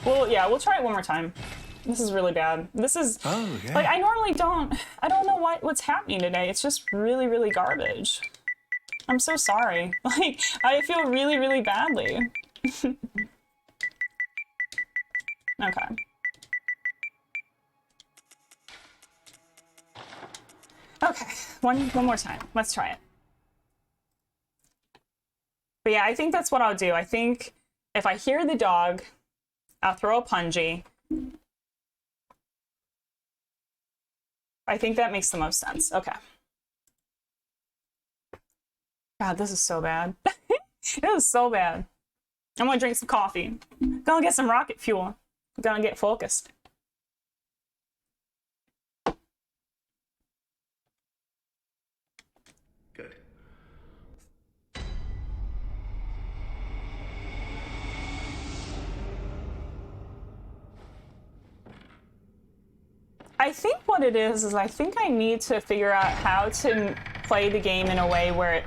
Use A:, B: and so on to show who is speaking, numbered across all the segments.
A: Well, yeah, we'll try it one more time. This is really bad. This is, like, I normally I don't know what's happening today. It's just really, really garbage. I'm so sorry. Like, I feel really, really badly. Okay. Okay, one more time. Let's try it. But yeah, I think that's what I'll do. I think if I hear the dog, I'll throw a punji. I think that makes the most sense. Okay. God, this is so bad. This is so bad. I'm gonna drink some coffee. Gonna get some rocket fuel. Gonna get focused.
B: Good.
A: I think what it is I think I need to figure out how to play the game in a way where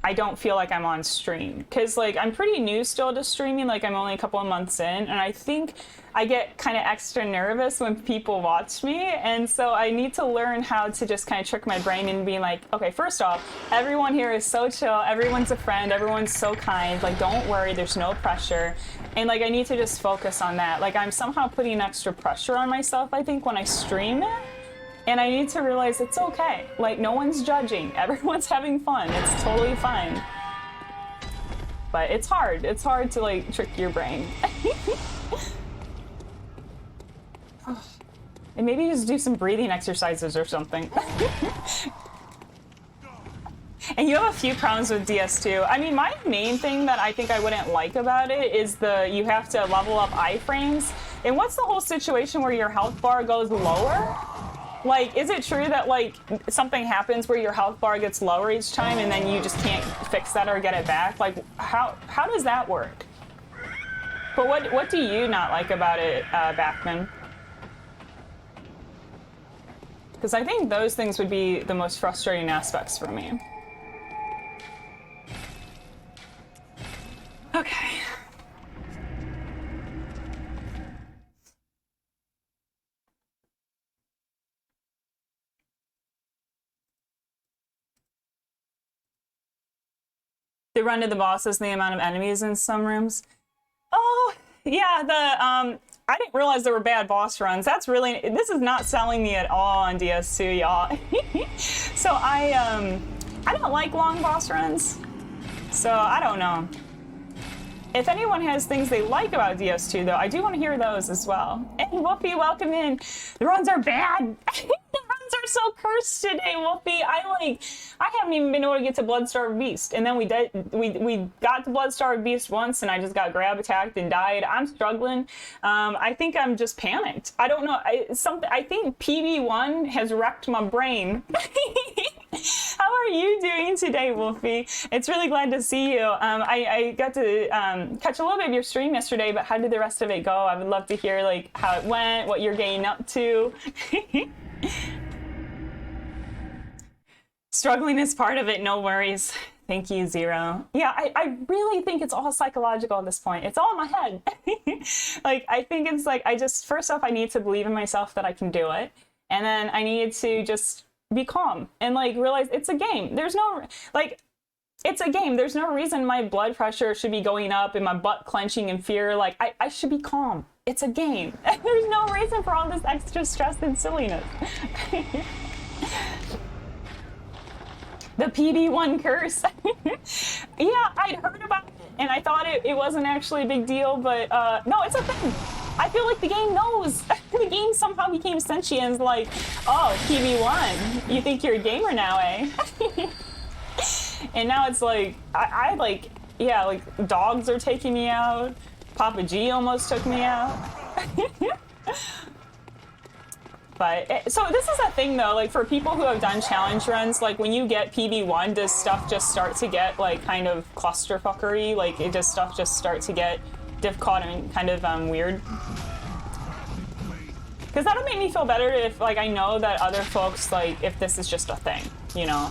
A: I don't feel like I'm on stream. Because, like, I'm pretty new still to streaming. Like, I'm only a couple of months in. And I think I get kind of extra nervous when people watch me. And so I need to learn how to just kind of trick my brain and be like, okay, first off, everyone here is so chill. Everyone's a friend. Everyone's so kind. Like, don't worry. There's no pressure. And, like, I need to just focus on that. Like, I'm somehow putting extra pressure on myself, I think, when I stream it. And I need to realize it's okay. Like, no one's judging. Everyone's having fun. It's totally fine. But it's hard. It's hard to, like, trick your brain. And maybe just do some breathing exercises or something. And you have a few problems with DS2. I mean, my main thing that I think I wouldn't like about it is you have to level up iframes. And what's the whole situation where your health bar goes lower? Like, is it true that, like, something happens where your health bar gets lower each time and then you just can't fix that or get it back? Like, how does that work? But what do you not like about it, Backman? Because I think those things would be the most frustrating aspects for me. Okay. They run to the bosses and the amount of enemies in some rooms. Oh, yeah, I didn't realize there were bad boss runs. This is not selling me at all on DS2, y'all. So I don't like long boss runs. So I don't know. If anyone has things they like about DS2, though, I do want to hear those as well. And Whoopi, welcome in. The runs are bad. The runs are so cursed today, Whoopi. I haven't even been able to get to Bloodstarved Beast. And then we got to Bloodstarved Beast once, and I just got grab attacked and died. I'm struggling. I think I'm just panicked. I don't know. I think PB1 has wrecked my brain. How are you doing today, Wolfie? It's really glad to see you. I got to catch a little bit of your stream yesterday, but how did the rest of it go? I would love to hear, like, how it went, what you're getting up to. Struggling is part of it, no worries. Thank you, Zero. Yeah, I really think it's all psychological at this point. It's all in my head. Like, I think it's like, first off, I need to believe in myself that I can do it. And then I need to just be calm and, like, realize it's a game. There's no, like, it's a game. There's no reason my blood pressure should be going up and my butt clenching in fear. Like, I should be calm. It's a game. There's no reason for all this extra stress and silliness. The PB1 curse. Yeah, I'd heard about it, and I thought it wasn't actually a big deal, but no, it's a thing. I feel like the game knows. The game somehow became sentient and is like, oh, PB1, you think you're a gamer now, eh? And now it's like, I like, yeah, like, dogs are taking me out. Papa G almost took me out. But, so this is a thing, though, like, for people who have done challenge runs, like, when you get PB1, does stuff just start to get, like, kind of clusterfuckery? Like, stuff just start to get difficult and kind of weird? Because that'll make me feel better if, like, I know that other folks, like, if this is just a thing, you know?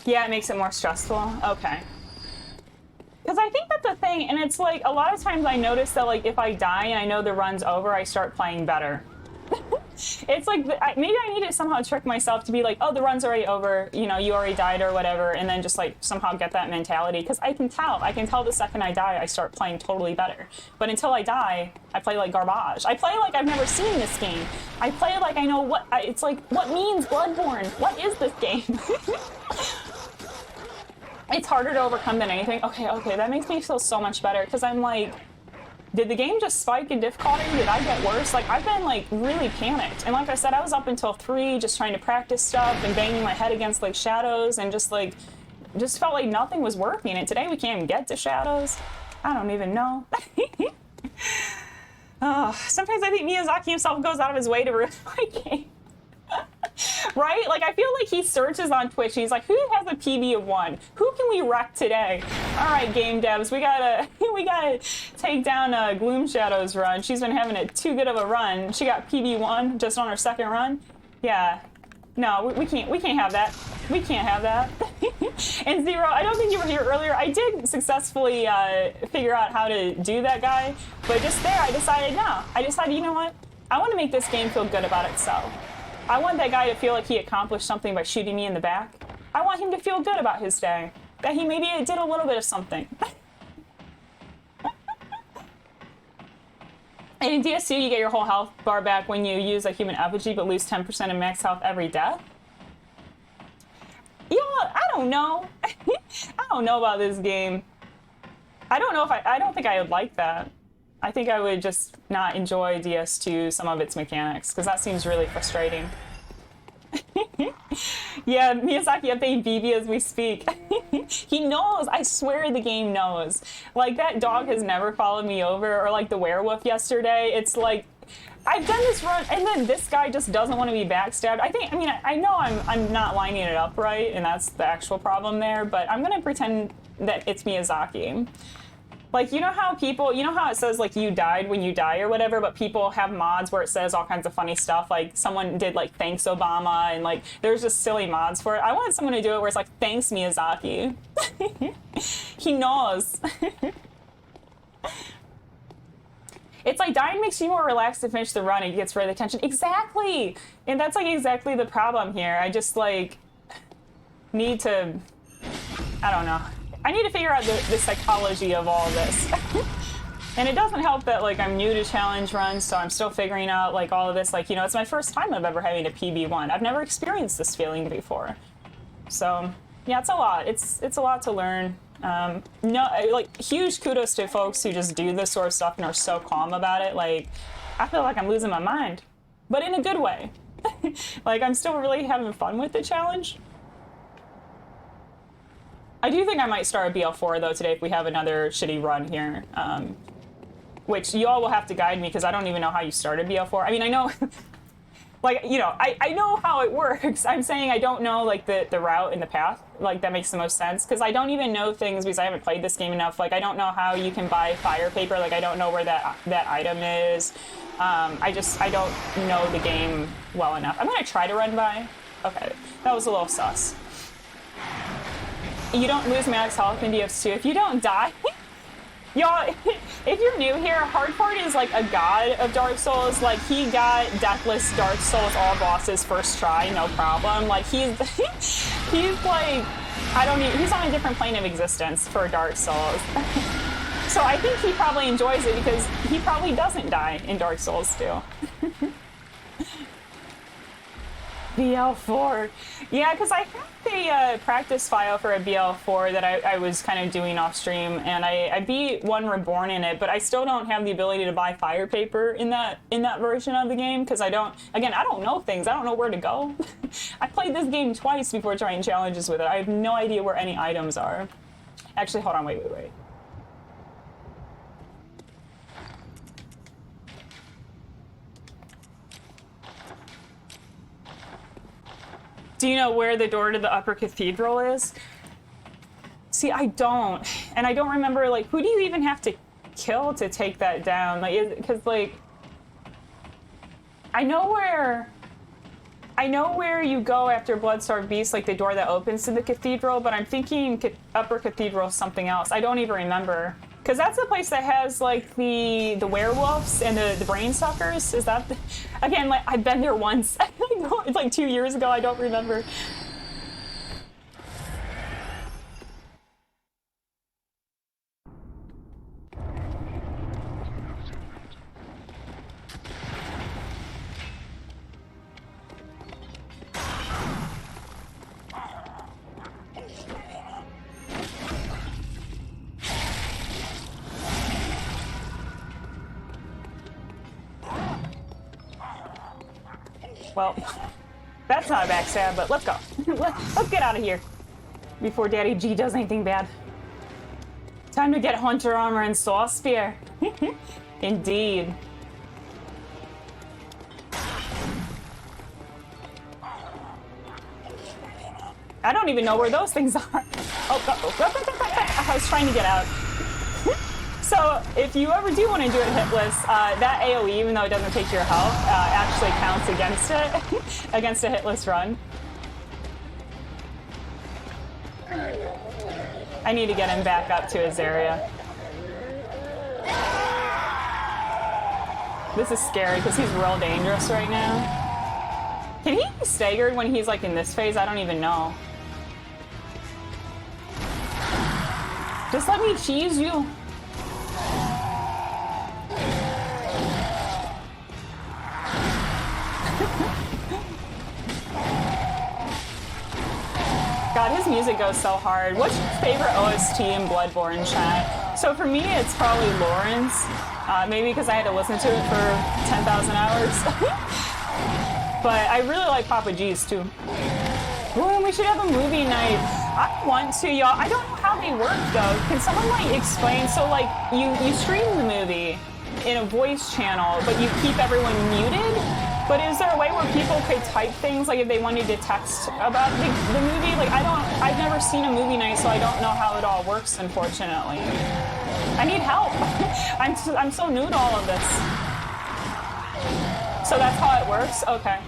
A: Yeah, it makes it more stressful. Okay. Because I think that's the thing, and it's like, a lot of times I notice that, like, if I die and I know the run's over, I start playing better. It's like, maybe I need to somehow trick myself to be like, oh, the run's already over, you know, you already died or whatever, and then just, like, somehow get that mentality. Because I can tell the second I die, I start playing totally better. But until I die, I play like garbage. I play like I've never seen this game. I play like I know what, it's like, what means Bloodborne? What is this game? It's harder to overcome than anything. Okay, that makes me feel so much better, because I'm like, did the game just spike in difficulty? Did I get worse? Like, I've been, like, really panicked. And like I said, I was up until 3 just trying to practice stuff and banging my head against, like, shadows and just, like, just felt like nothing was working. And today we can't even get to shadows. I don't even know. Sometimes I think Miyazaki himself goes out of his way to ruin my game. Right? Like, I feel like he searches on Twitch. He's like, who has a PB of 1? Who can we wreck today? All right, game devs, we gotta take down Gloom Shadow's run. She's been having it too good of a run. She got PB 1 just on her second run. Yeah. No, we can't have that. We can't have that. And Zero, I don't think you were here earlier. I did successfully figure out how to do that guy, but just there, I decided, no. I decided, you know what? I want to make this game feel good about itself. I want that guy to feel like he accomplished something by shooting me in the back. I want him to feel good about his day. That he maybe did a little bit of something. And in DS2, you get your whole health bar back when you use a human effigy, but lose 10% of max health every death. You know what? I don't know. I don't know about this game. I don't know if I don't think I would like that. I think I would just not enjoy DS2, some of its mechanics, because that seems really frustrating. Yeah, Miyazaki updating BB as we speak. He knows, I swear the game knows. Like, that dog has never followed me over, or like the werewolf yesterday. It's like, I've done this run, and then this guy just doesn't want to be backstabbed. I know I'm not lining it up right, and that's the actual problem there, but I'm gonna pretend that it's Miyazaki. Like, you know how it says, like, you died when you die or whatever, but people have mods where it says all kinds of funny stuff, like, someone did, like, thanks Obama, and, like, there's just silly mods for it. I want someone to do it where it's like, thanks Miyazaki. He knows. It's like, dying makes you more relaxed to finish the run, and gets rid of the tension. Exactly! And that's, like, exactly the problem here. I just, like, need to, I don't know. I need to figure out the psychology of all this. And it doesn't help that, like, I'm new to challenge runs, so I'm still figuring out, like, all of this. Like, you know, it's my first time I've ever having a PB1. I've never experienced this feeling before. So, yeah, it's a lot. It's a lot to learn. No, like, huge kudos to folks who just do this sort of stuff and are so calm about it. Like, I feel like I'm losing my mind, but in a good way. Like, I'm still really having fun with the challenge. I do think I might start a BL4 though today if we have another shitty run here, which you all will have to guide me because I don't even know how you start a BL4. I mean, I know, like, you know, I know how it works. I'm saying I don't know, like, the route and the path. Like, that makes the most sense because I don't even know things because I haven't played this game enough. Like, I don't know how you can buy fire paper. Like, I don't know where that item is. I don't know the game well enough. I'm gonna try to run by. Okay, that was a little sus. You don't lose max health in DS2 if you don't die. Y'all, if you're new here, Hardpart is like a god of Dark Souls. Like, he got Deathless Dark Souls all bosses first try, no problem. Like, he's like, he's on a different plane of existence for Dark Souls. So I think he probably enjoys it because he probably doesn't die in Dark Souls still. BL4. Yeah, because I have a practice file for a BL4 that I was kind of doing off stream, and I beat one Reborn in it, but I still don't have the ability to buy fire paper in that version of the game because I don't know things. I don't know where to go. I played this game twice before trying challenges with it. I have no idea where any items are. Actually, hold on, wait. Do you know where the door to the upper cathedral is? See, I don't. And I don't remember, like, who do you even have to kill to take that down? Like, because, like, I know where I know where you go after Bloodstarved Beast, like the door that opens to the cathedral, but I'm thinking Upper Cathedral is something else. I don't even remember. Because that's the place that has, like, the werewolves and the brain suckers. Is that... Again, like, I've been there once. It's like 2 years ago. I don't remember. Well, that's not a backstab, but let's go. Let's get out of here before Daddy G does anything bad. Time to get Hunter Armor and Saw Spear. Indeed. I don't even know where those things are. Oh, I was trying to get out. So, if you ever do want to do it hitless, that AoE, even though it doesn't take your health, actually counts against it, against a hitless run. I need to get him back up to his area. This is scary because he's real dangerous right now. Can he be staggered when he's like in this phase? I don't even know. Just let me cheese you. God, his music goes so hard. What's your favorite OST in Bloodborne, chat? So for me, it's probably Lauren's. Maybe because I had to listen to it for 10,000 hours. But I really like Papa G's too. Well, we should have a movie night. I want to, y'all. I don't know how they work though. Can someone like explain? So like you stream the movie in a voice channel, but you keep everyone muted? But is there a way where people could type things, like if they wanted to text about the movie? Like I've never seen a movie night, so I don't know how it all works, unfortunately. I need help. I'm so new to all of this. So that's how it works? Okay.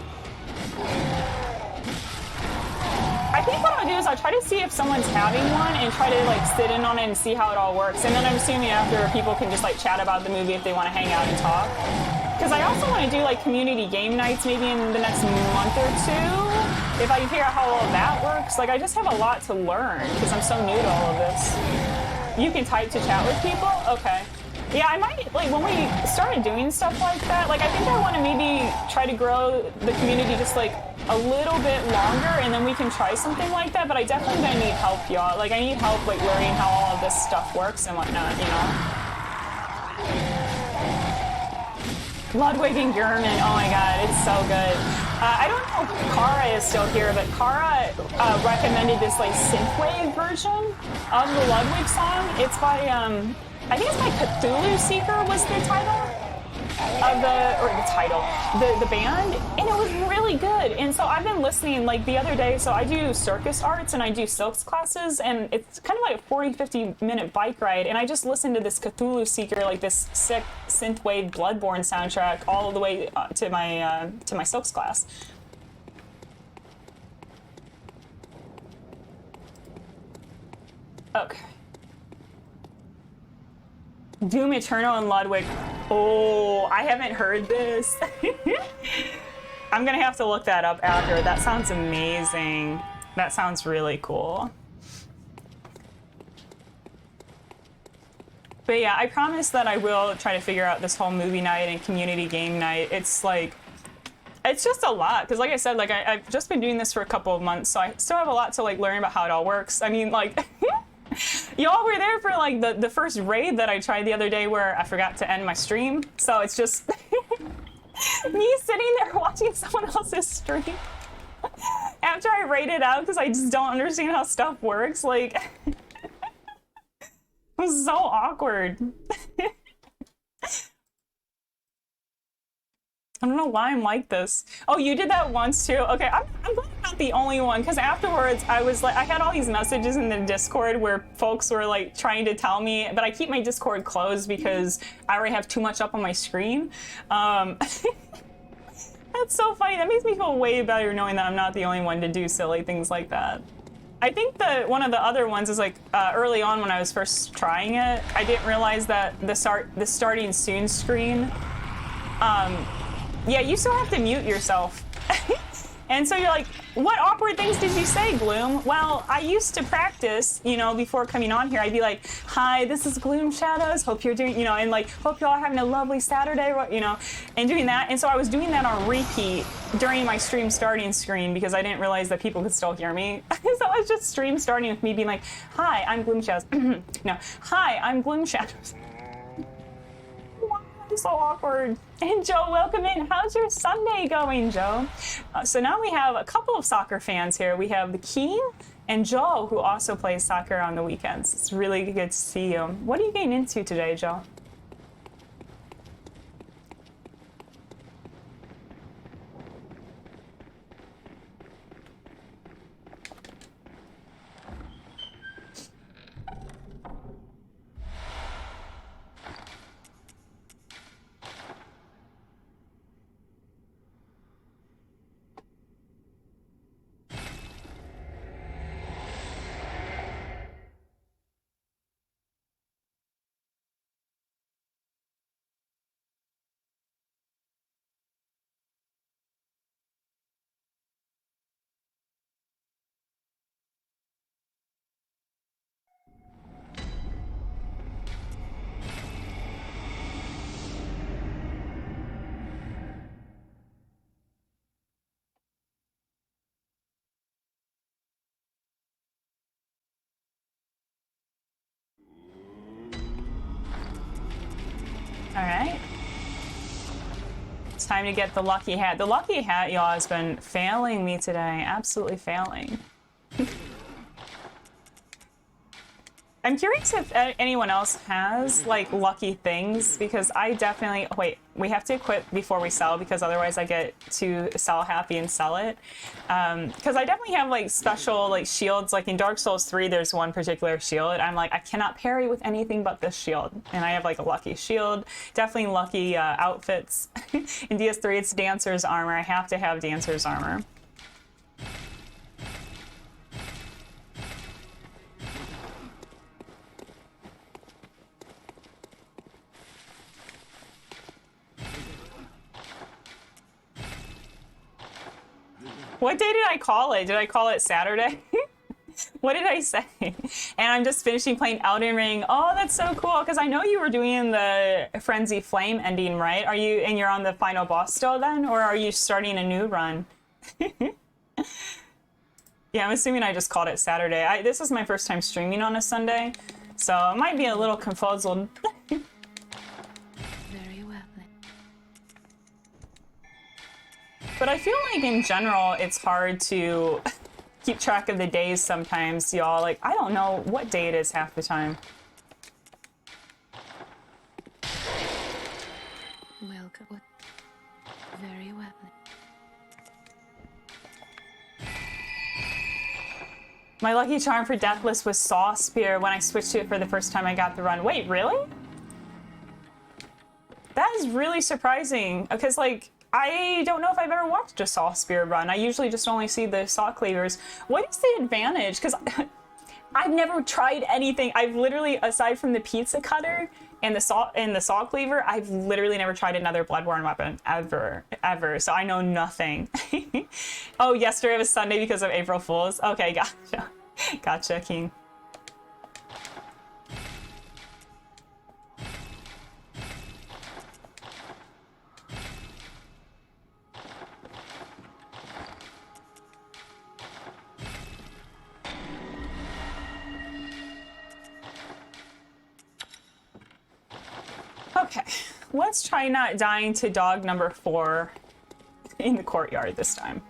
A: I think what I'll do is I'll try to see if someone's having one and try to like sit in on it and see how it all works. And then I'm assuming after people can just like chat about the movie if they want to hang out and talk. Because I also want to do like community game nights maybe in the next month or two. If I can figure out how all of that works. Like I just have a lot to learn because I'm so new to all of this. You can type to chat with people? Okay. Yeah, I might, like when we started doing stuff like that, like I think I want to maybe try to grow the community just like a little bit longer and then we can try something like that, but I definitely gonna need help, y'all. Like I need help like learning how all of this stuff works and whatnot, you know? Ludwig and Gurman, oh my god, it's so good. I don't know if Kara is still here, but Kara recommended this like synthwave version of the Ludwig song. It's by, I think it's by Cthulhu Seeker was the title of the band, and it was really good. And so I've been listening like the other day, so I do circus arts and I do silks classes, and it's kind of like a 40-50 minute bike ride, and I just listened to this Cthulhu Seeker, like this sick synthwave Bloodborne soundtrack all the way to my silks class. Okay. Doom Eternal and Ludwig. Oh, I haven't heard this. I'm gonna have to look that up after. That sounds amazing. That sounds really cool. But yeah, I promise that I will try to figure out this whole movie night and community game night. It's like, it's just a lot. Because like I said, like I've just been doing this for a couple of months, so I still have a lot to like learn about how it all works. I mean, like, y'all were there for like the first raid that I tried the other day where I forgot to end my stream. So it's just me sitting there watching someone else's stream after I raided out because I just don't understand how stuff works. Like, it was so awkward. I don't know why I'm like this. Oh, you did that once too? Okay, I'm glad I'm not the only one, because afterwards I was like, I had all these messages in the Discord where folks were like trying to tell me, but I keep my Discord closed because I already have too much up on my screen. I That's so funny. That makes me feel way better knowing that I'm not the only one to do silly things like that. I think that one of the other ones is like early on when I was first trying it, I didn't realize that the starting soon screen, yeah, you still have to mute yourself. And so you're like, what awkward things did you say, Gloom? Well, I used to practice, you know, before coming on here. I'd be like, hi, this is Gloom Shadows. Hope you're doing, you know, and like, hope y'all are having a lovely Saturday, you know, and doing that. And so I was doing that on repeat during my stream starting screen because I didn't realize that people could still hear me. So I was just stream starting with me being like, hi, I'm Gloom Shadows. No, hi, I'm Gloom Shadows. So awkward. And Joe, welcome in. How's your Sunday going, Joe? So now we have a couple of soccer fans here. We have the Keen and Joe, who also plays soccer on the weekends. It's really good to see you. What are you getting into today, Joe? All right. It's time to get the lucky hat. The lucky hat, y'all, has been failing me today. Absolutely failing. I'm curious if anyone else has, like, lucky things, because I definitely... Wait, we have to equip before we sell, because otherwise I get too sell happy and sell it. Because I definitely have, like, special, like, shields. Like, in Dark Souls 3, there's one particular shield. I'm like, I cannot parry with anything but this shield. And I have, like, a lucky shield. Definitely lucky outfits. In DS3, it's Dancer's armor. I have to have Dancer's armor. What day did I call it? Did I call it Saturday? What did I say? And I'm just finishing playing Elden Ring. Oh, that's so cool, because I know you were doing the Frenzy Flame ending, right? Are you, and you're on the final boss still then? Or are you starting a new run? Yeah, I'm assuming I just called it Saturday. This is my first time streaming on a Sunday, so it might be a little confuzzled. But I feel like in general, it's hard to keep track of the days sometimes, y'all. Like, I don't know what day it is half the time.
B: Welcome. Very well.
A: My lucky charm for Deathless was Saw Spear. When I switched to it for the first time, I got the run. Wait, really? That is really surprising, because, like, I don't know if I've ever watched a Saw Spear run. I usually just only see the Saw Cleavers. What is the advantage? Because I've never tried anything. I've literally, aside from the Pizza Cutter and the Saw Cleaver, I've literally never tried another Bloodborne weapon, ever. So I know nothing. Oh, yesterday was Sunday because of April Fools? Okay, gotcha. Gotcha, King. Okay, let's try not dying to dog number 4 in the courtyard this time.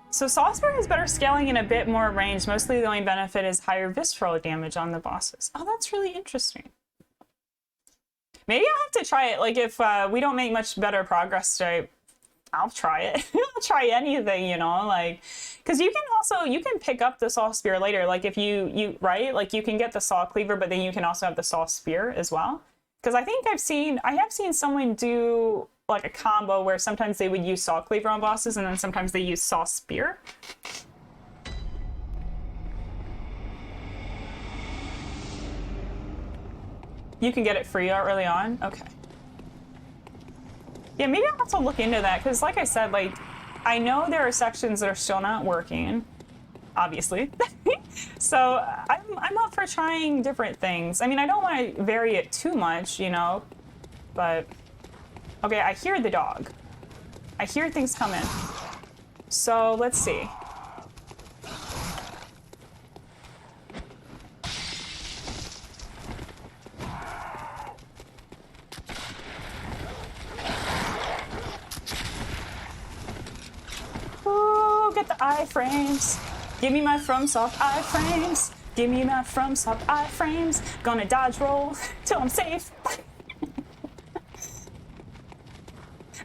A: So Soulsborne has better scaling and a bit more range. Mostly the only benefit is higher visceral damage on the bosses. Oh, that's really interesting. Maybe I'll have to try it. Like, if we don't make much better progress today, I'll try it. I'll try anything, you know, like, because you can pick up the Saw Spear later. Like, if you right, like, you can get the Saw Cleaver, but then you can also have the Saw Spear as well. Because I think I have seen someone do like a combo where sometimes they would use Saw Cleaver on bosses and then sometimes they use Saw Spear. You can get it free early on? Okay. Yeah, maybe I'll have to look into that, because like I said, like, I know there are sections that are still not working, obviously. So I'm up for trying different things. I mean, I don't want to vary it too much, you know, but... Okay, I hear the dog. I hear things coming. So, let's see. Ooh, get the iframes. Give me my FromSoft iframes. Give me my FromSoft iframes. Gonna dodge roll till I'm safe.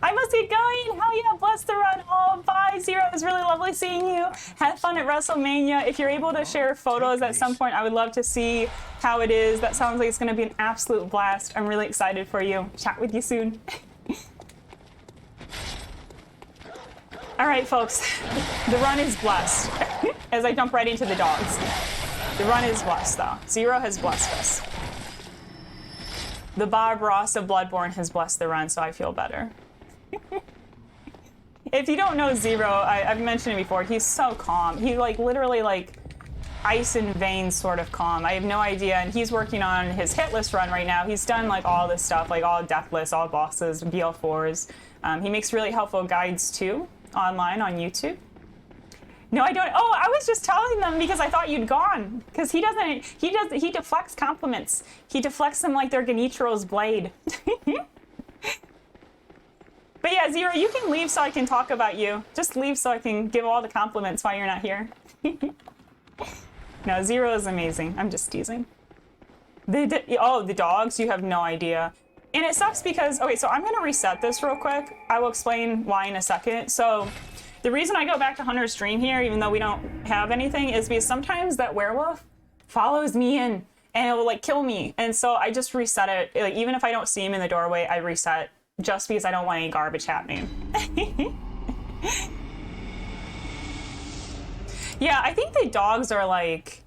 A: I must get going. Hell yeah, bless the run. Oh, bye, Zero. It was really lovely seeing you. Have fun at WrestleMania. If you're able to share photos at some point, I would love to see how it is. That sounds like it's going to be an absolute blast. I'm really excited for you. Chat with you soon. All right, folks. The run is blessed. As I jump right into the dogs. The run is blessed, though. Zero has blessed us. The Bob Ross of Bloodborne has blessed the run, so I feel better. If you don't know Zero, I've mentioned it before, he's so calm. He's like literally like ice and veins sort of calm. I have no idea, and he's working on his Hitless run right now. He's done like all this stuff, like all Deathless, all bosses, BL4s. He makes really helpful guides too, online on YouTube. No, I don't. Oh, I was just telling them because I thought you'd gone. Because he deflects compliments. He deflects them like they're Genitro's blade. But yeah, Zero, you can leave so I can talk about you. Just leave so I can give all the compliments while you're not here. No, Zero is amazing. I'm just teasing. The dogs, you have no idea. And it sucks because, okay, so I'm going to reset this real quick. I will explain why in a second. So the reason I go back to Hunter's Dream here, even though we don't have anything, is because sometimes that werewolf follows me in and it will like kill me. And so I just reset it. Like, even if I don't see him in the doorway, I reset. Just because I don't want any garbage happening. Yeah, I think the dogs are like,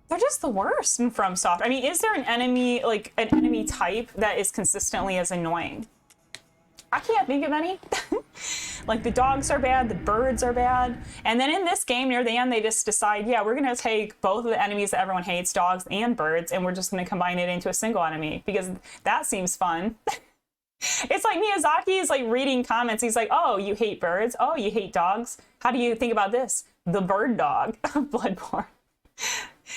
A: they're just the worst in FromSoft. I mean, is there an enemy, like an enemy type that is consistently as annoying? I can't think of any. Like the dogs are bad, the birds are bad. And then in this game near the end, they just decide, yeah, we're gonna take both of the enemies that everyone hates, dogs and birds, and we're just gonna combine it into a single enemy because that seems fun. It's like Miyazaki is like reading comments. He's like, oh, you hate birds? Oh, you hate dogs? How do you think about this? The bird dog of Bloodborne.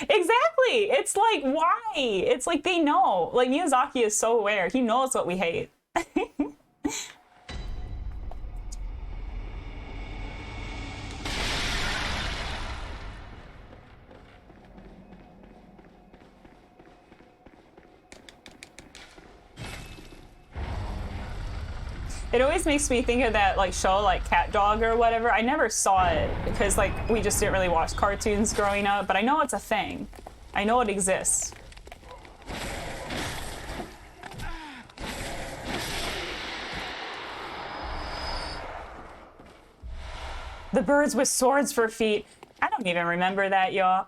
A: Exactly. It's like, why? It's like they know. Like Miyazaki is so aware. He knows what we hate. It always makes me think of that like show like Cat Dog or whatever. I never saw it because like we just didn't really watch cartoons growing up, but I know it's a thing. I know it exists. The birds with swords for feet. I don't even remember that, y'all.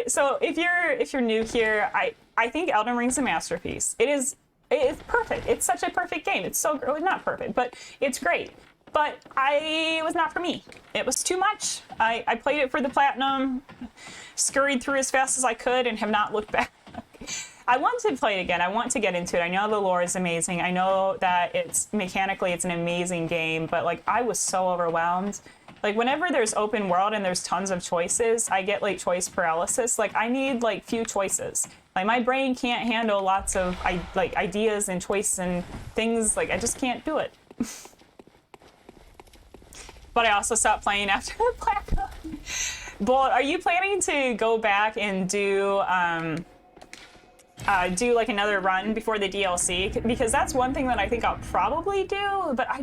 A: So if you're new here, I think Elden Ring's a masterpiece. It's perfect. It's such a perfect game. It's so, not perfect, but it's great. But it was not for me. It was too much. I played it for the platinum, scurried through as fast as I could, and have not looked back. I want to play it again. I want to get into it. I know the lore is amazing. I know that mechanically it's an amazing game, but like I was so overwhelmed. Like whenever there's open world and there's tons of choices, I get like choice paralysis. Like I need like few choices. Like my brain can't handle lots of like ideas and choice and things. Like I just can't do it. But I also stopped playing after the platinum. But are you planning to go back and do like another run before the DLC? Because that's one thing that I think I'll probably do. But I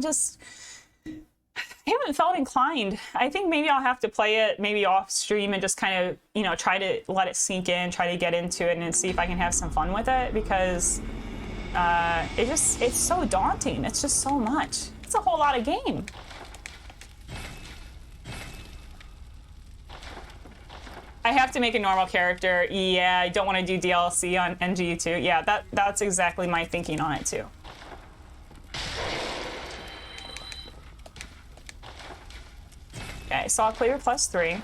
A: haven't felt inclined. I think maybe I'll have to play it maybe off stream and just kind of, you know, try to let it sink in, try to get into it and see if I can have some fun with it, because it's so daunting. It's just so much. It's a whole lot of game. I have to make a normal character. Yeah, I don't want to do DLC on NG2. Yeah, that's exactly my thinking on it too. Okay, saw clear +3.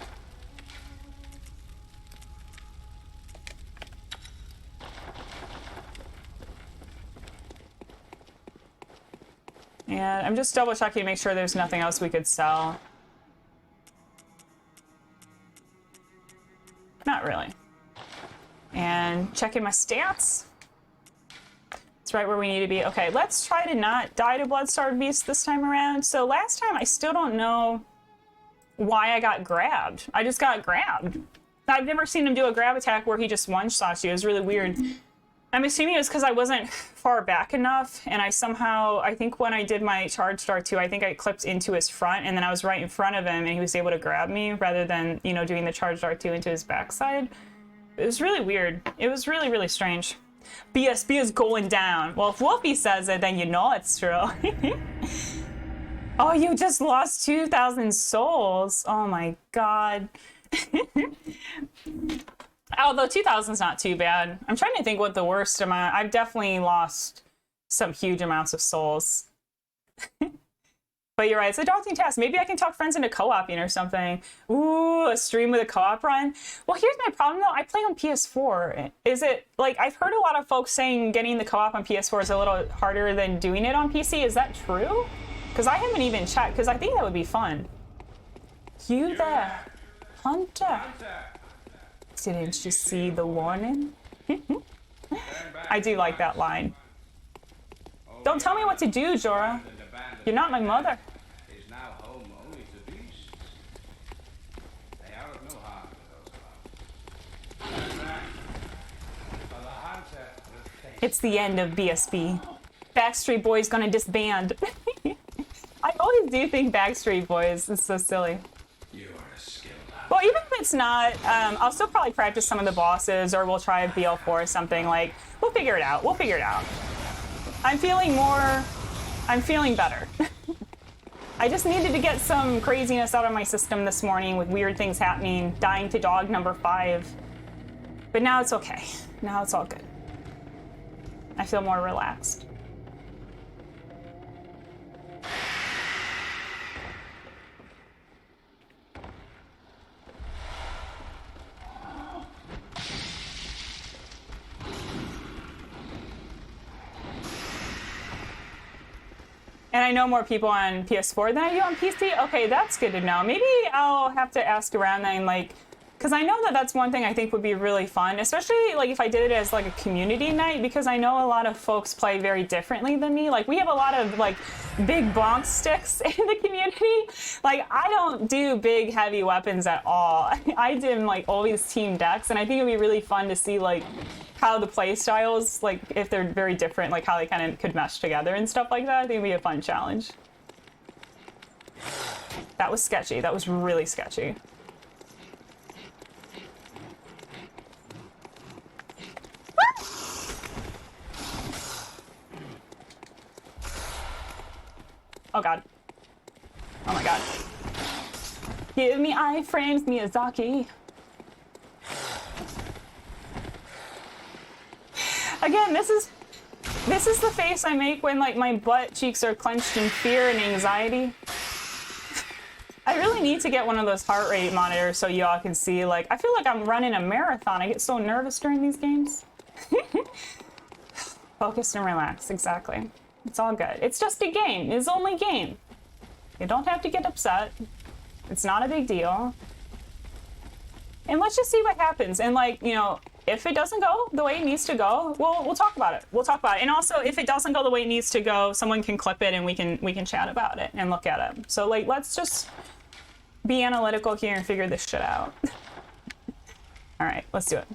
A: And I'm just double checking to make sure there's nothing else we could sell. Not really. And checking my stats. It's right where we need to be. Okay, let's try to not die to Bloodstarved Beast this time around. So last time, I still don't know why I got grabbed. I just got grabbed. I've never seen him do a grab attack where he just one-shots you. It was really weird. I'm assuming it was because I wasn't far back enough, and I think when I did my charge start too, I think I clipped into his front, and then I was right in front of him, and he was able to grab me rather than, you know, doing the charge dart 2 into his backside. It was really weird. It was really, really strange. BSB is going down. Well, if Wolfie says it, then you know it's true. Oh, you just lost 2,000 souls. Oh my god. Although 2,000 is not too bad. I'm trying to think what the worst amount. I've definitely lost some huge amounts of souls. But you're right, it's a daunting task. Maybe I can talk friends into co-oping or something. Ooh, a stream with a co-op run. Well, here's my problem though. I play on PS4. Is it, like, I've heard a lot of folks saying getting the co-op on PS4 is a little harder than doing it on PC. Is that true? Because I haven't even checked, because I think that would be fun. You there, Hunter. Didn't you see the warning? I do like that line. Don't tell me what to do, Jorah. You're not my mother. It's the end of BSB. Backstreet Boys gonna disband. I always do think Backstreet Boys is so silly. Well, even if it's not, I'll still probably practice some of the bosses, or we'll try a BL4 or something. Like, we'll figure it out. We'll figure it out. I'm feeling better. I just needed to get some craziness out of my system this morning with weird things happening, dying to dog number 5. But now it's okay. Now it's all good. I feel more relaxed. And I know more people on PS4 than I do on PC. Okay, that's good to know. Maybe I'll have to ask around then, like, because I know that that's one thing I think would be really fun, especially like if I did it as like a community night, because I know a lot of folks play very differently than me. Like, we have a lot of like big bonk sticks in the community. Like, I don't do big heavy weapons at all. I do like always team decks, and I think it'd be really fun to see like how the play styles, like if they're very different, like how they kind of could mesh together and stuff like that. I think it'd be a fun challenge. That was sketchy. That was really sketchy. Oh god. Oh my god. Give me iframes, Miyazaki. Again, this is the face I make when like my butt cheeks are clenched in fear and anxiety. I really need to get one of those heart rate monitors so y'all can see. Like, I feel like I'm running a marathon. I get so nervous during these games. Focus and relax, exactly. It's all good. It's just a game. It's only a game. You don't have to get upset. It's not a big deal. And let's just see what happens. And like, you know, if it doesn't go the way it needs to go, we'll talk about it. We'll talk about it. And also, if it doesn't go the way it needs to go, someone can clip it and we can chat about it and look at it. So like, let's just be analytical here and figure this shit out. All right, let's do it.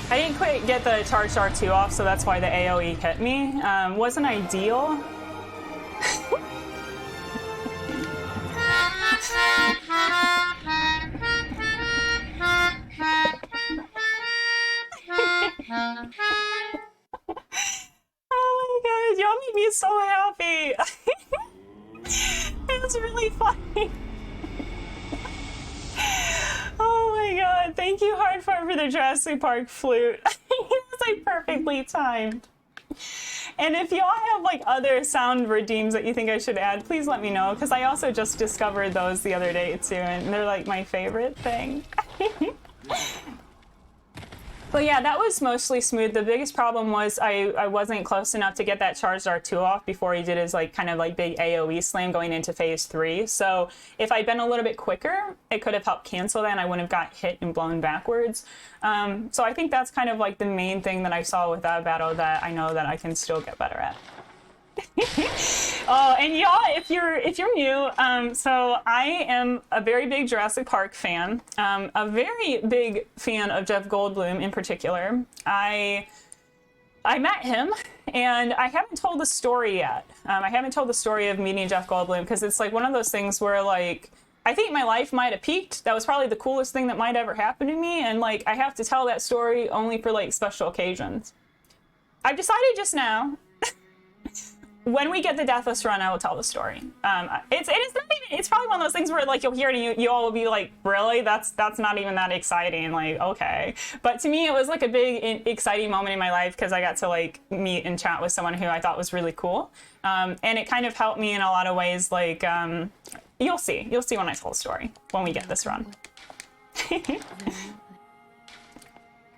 A: I didn't quite get the charged R2 off, so that's why the AoE hit me. Wasn't ideal. Oh my god, y'all made me so happy. It was really funny. Oh my god, thank you Hardfire for the Jurassic Park flute. It was like perfectly timed. And if y'all have like other sound redeems that you think I should add, please let me know, because I also just discovered those the other day too, and they're like my favorite thing. But yeah, that was mostly smooth. The biggest problem was I wasn't close enough to get that charged R2 off before he did his like kind of like big AoE slam going into phase 3. So if I'd been a little bit quicker, it could have helped cancel that and I wouldn't have got hit and blown backwards. So I think that's kind of like the main thing that I saw with that battle that I know that I can still get better at. Oh, and y'all, if you're new, so I am a very big Jurassic Park fan, a very big fan of Jeff Goldblum in particular. I met him, and I haven't told the story yet. I haven't told the story of meeting Jeff Goldblum because it's like one of those things where like I think my life might have peaked. That was probably the coolest thing that might ever happen to me, and like I have to tell that story only for like special occasions. I've decided just now. When we get the Deathless run, I will tell the story. It's probably one of those things where like you'll hear it and you all will be like, really? That's not even that exciting. Like, okay. But to me, it was like a big exciting moment in my life because I got to like meet and chat with someone who I thought was really cool. And it kind of helped me in a lot of ways. Like, you'll see when I tell the story when we get this run.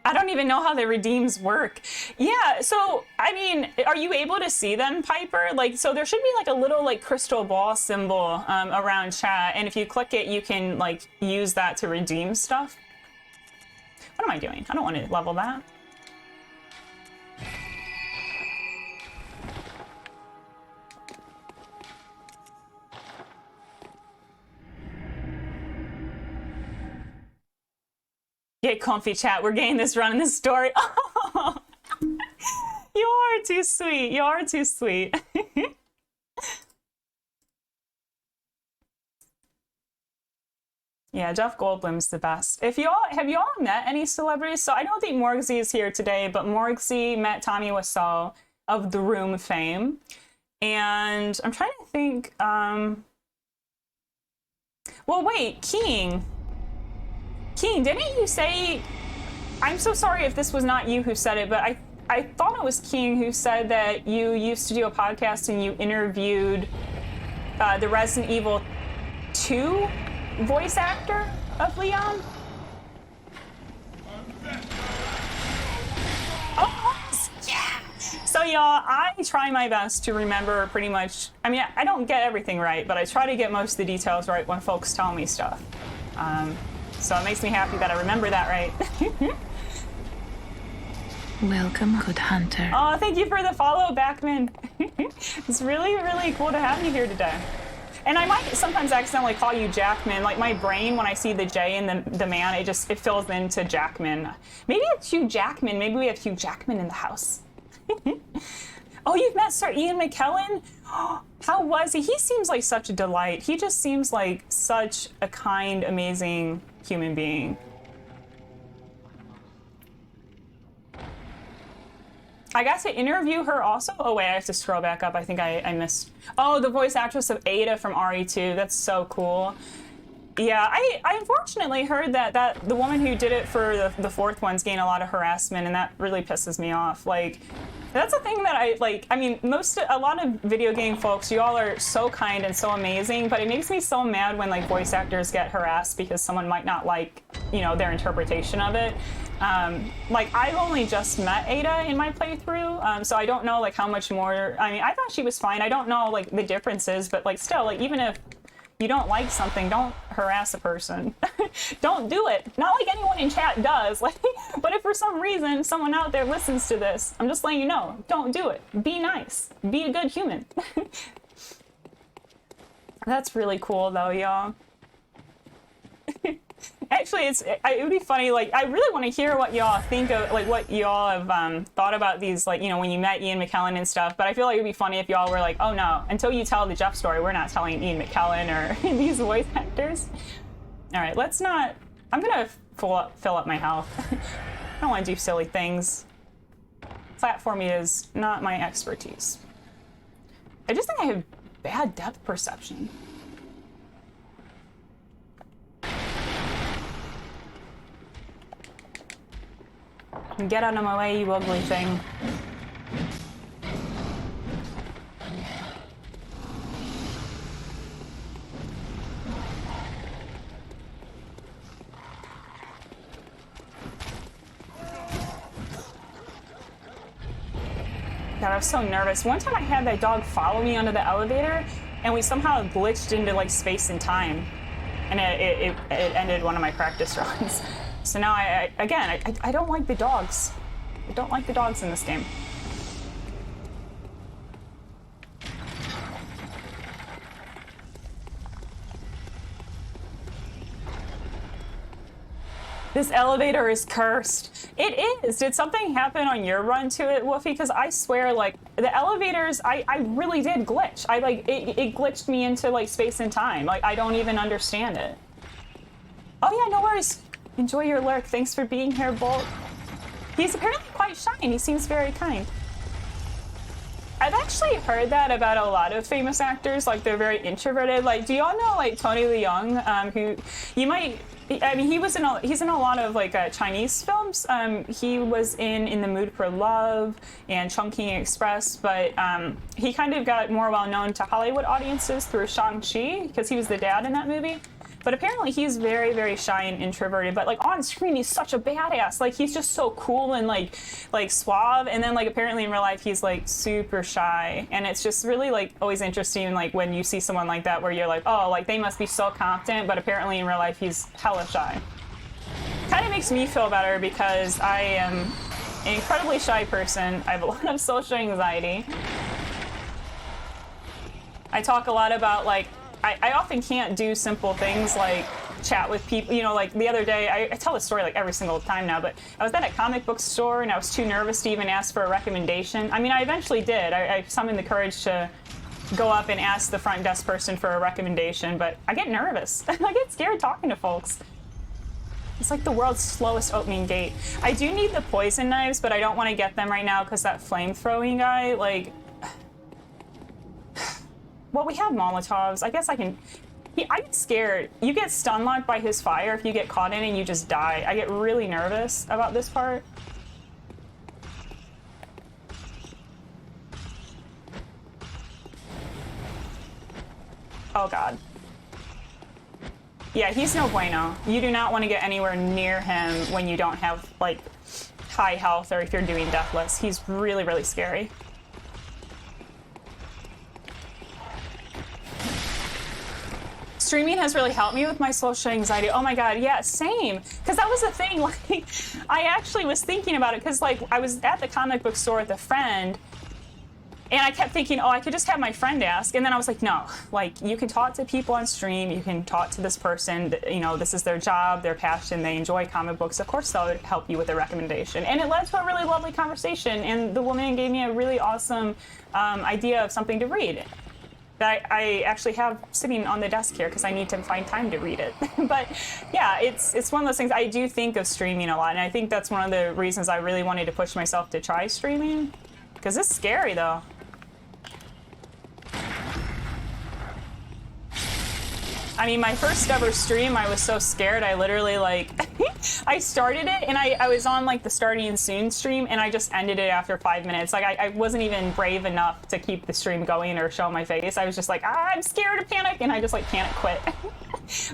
A: I don't even know how the redeems work. Yeah, so, I mean, are you able to see them, Piper? Like, so there should be like a little like crystal ball symbol around chat, and if you click it, you can like use that to redeem stuff. What am I doing? I don't want to level that. Get comfy, chat. We're getting this run in this story. Oh, you are too sweet. You are too sweet. Yeah, Jeff Goldblum's the best. Have y'all met any celebrities? So I don't think Morgsy is here today, but Morgsy met Tommy Wiseau of The Room fame. And I'm trying to think, well, wait, King, didn't you say, I'm so sorry if this was not you who said it, but I thought it was King who said that you used to do a podcast and you interviewed the Resident Evil 2 voice actor of Leon? Oh, yeah! So y'all, I try my best to remember pretty much, I mean, I don't get everything right, but I try to get most of the details right when folks tell me stuff. So it makes me happy that I remember that right.
B: Welcome, good hunter.
A: Oh, thank you for the follow, Backman. It's really, really cool to have you here today. And I might sometimes accidentally call you Jackman. Like my brain, when I see the J and the man, it fills into Jackman. Maybe it's Hugh Jackman. Maybe we have Hugh Jackman in the house. Oh, you've met Sir Ian McKellen? How was he? He seems like such a delight. He just seems like such a kind, amazing human being. I got to interview her also. Oh wait, I have to scroll back up. I think I missed. Oh, the voice actress of Ada from RE2. That's so cool. Yeah, I unfortunately heard that the woman who did it for the fourth one's gained a lot of harassment, and that really pisses me off. Like, that's a thing that I like. I mean, a lot of video game folks, you all are so kind and so amazing, but it makes me so mad when like voice actors get harassed because someone might not like, you know, their interpretation of it. Like I've only just met Ada in my playthrough, so I don't know like how much more. I mean, I thought she was fine. I don't know like the differences, but like still, like even if you don't like something, don't harass a person. Don't do it. Not like anyone in chat does. Like, but if for some reason someone out there listens to this, I'm just letting you know, don't do it. Be nice. Be a good human. That's really cool though, y'all. Actually, it would be funny. Like, I really want to hear what y'all think of, like, what y'all have thought about these, like, you know, when you met Ian McKellen and stuff. But I feel like it'd be funny if y'all were like, oh no, until you tell the Jeff story, we're not telling Ian McKellen or these voice actors. All right, let's not. I'm gonna fill up my health. I don't want to do silly things. Platforming is not my expertise. I just think I have bad depth perception. Get out of my way, you ugly thing. God, I was so nervous. One time I had that dog follow me onto the elevator, and we somehow glitched into like space and time, and it ended one of my practice runs. So now I don't like the dogs. I don't like the dogs in this game. This elevator is cursed. It is. Did something happen on your run to it, Wolfie? Because I swear, like, the elevators, I really did glitch. It glitched me into, like, space and time. Like, I don't even understand it. Oh, yeah, no worries. Enjoy your lurk. Thanks for being here, Bolt. He's apparently quite shy, and he seems very kind. I've actually heard that about a lot of famous actors. Like, they're very introverted. Like, do y'all know, like, Tony Leung, who you might... I mean, he's in a lot of like Chinese films. He was in The Mood for Love and Chungking Express, but he kind of got more well known to Hollywood audiences through Shang-Chi because he was the dad in that movie. But apparently he's very, very shy and introverted. But like on screen, he's such a badass. Like he's just so cool and like suave. And then like apparently in real life, he's like super shy. And it's just really like always interesting like when you see someone like that where you're like, oh, like they must be so confident. But apparently in real life, he's hella shy. Kind of makes me feel better because I am an incredibly shy person. I have a lot of social anxiety. I talk a lot about like, I often can't do simple things like chat with people. You know, like the other day, I tell this story like every single time now, but I was at a comic book store and I was too nervous to even ask for a recommendation. I mean, I eventually did. I summoned the courage to go up and ask the front desk person for a recommendation, but I get nervous. I get scared talking to folks. It's like the world's slowest opening gate. I do need the poison knives, but I don't want to get them right now because that flame-throwing guy, like... Well, we have Molotovs. I guess I can... I get scared. You get stun locked by his fire if you get caught in it and you just die. I get really nervous about this part. Oh, God. Yeah, he's no bueno. You do not want to get anywhere near him when you don't have, like, high health or if you're doing Deathless. He's really, really scary. Streaming has really helped me with my social anxiety. Oh my God, yeah, same. Because that was the thing, like, I actually was thinking about it because, like, I was at the comic book store with a friend and I kept thinking, oh, I could just have my friend ask. And then I was like, no, like, you can talk to people on stream, you can talk to this person, you know, this is their job, their passion, they enjoy comic books. Of course, they'll help you with a recommendation. And it led to a really lovely conversation. And the woman gave me a really awesome idea of something to read that I actually have sitting on the desk here because I need to find time to read it. But yeah, it's one of those things. I do think of streaming a lot, and I think that's one of the reasons I really wanted to push myself to try streaming, because it's scary though. I mean, my first ever stream, I was so scared, I literally, like, I started it, and I was on, like, the starting soon stream, and I just ended it after 5 minutes. Like, I wasn't even brave enough to keep the stream going or show my face. I was just like, I'm scared to panic, and I just, like, panic quit.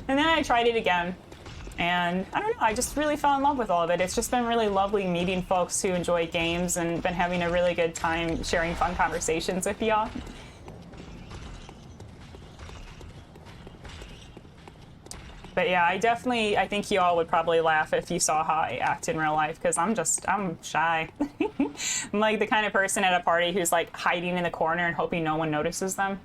A: And then I tried it again, and I don't know, I just really fell in love with all of it. It's just been really lovely meeting folks who enjoy games and been having a really good time sharing fun conversations with y'all. But yeah, I think you all would probably laugh if you saw how I act in real life, because I'm shy. I'm like the kind of person at a party who's like hiding in the corner and hoping no one notices them.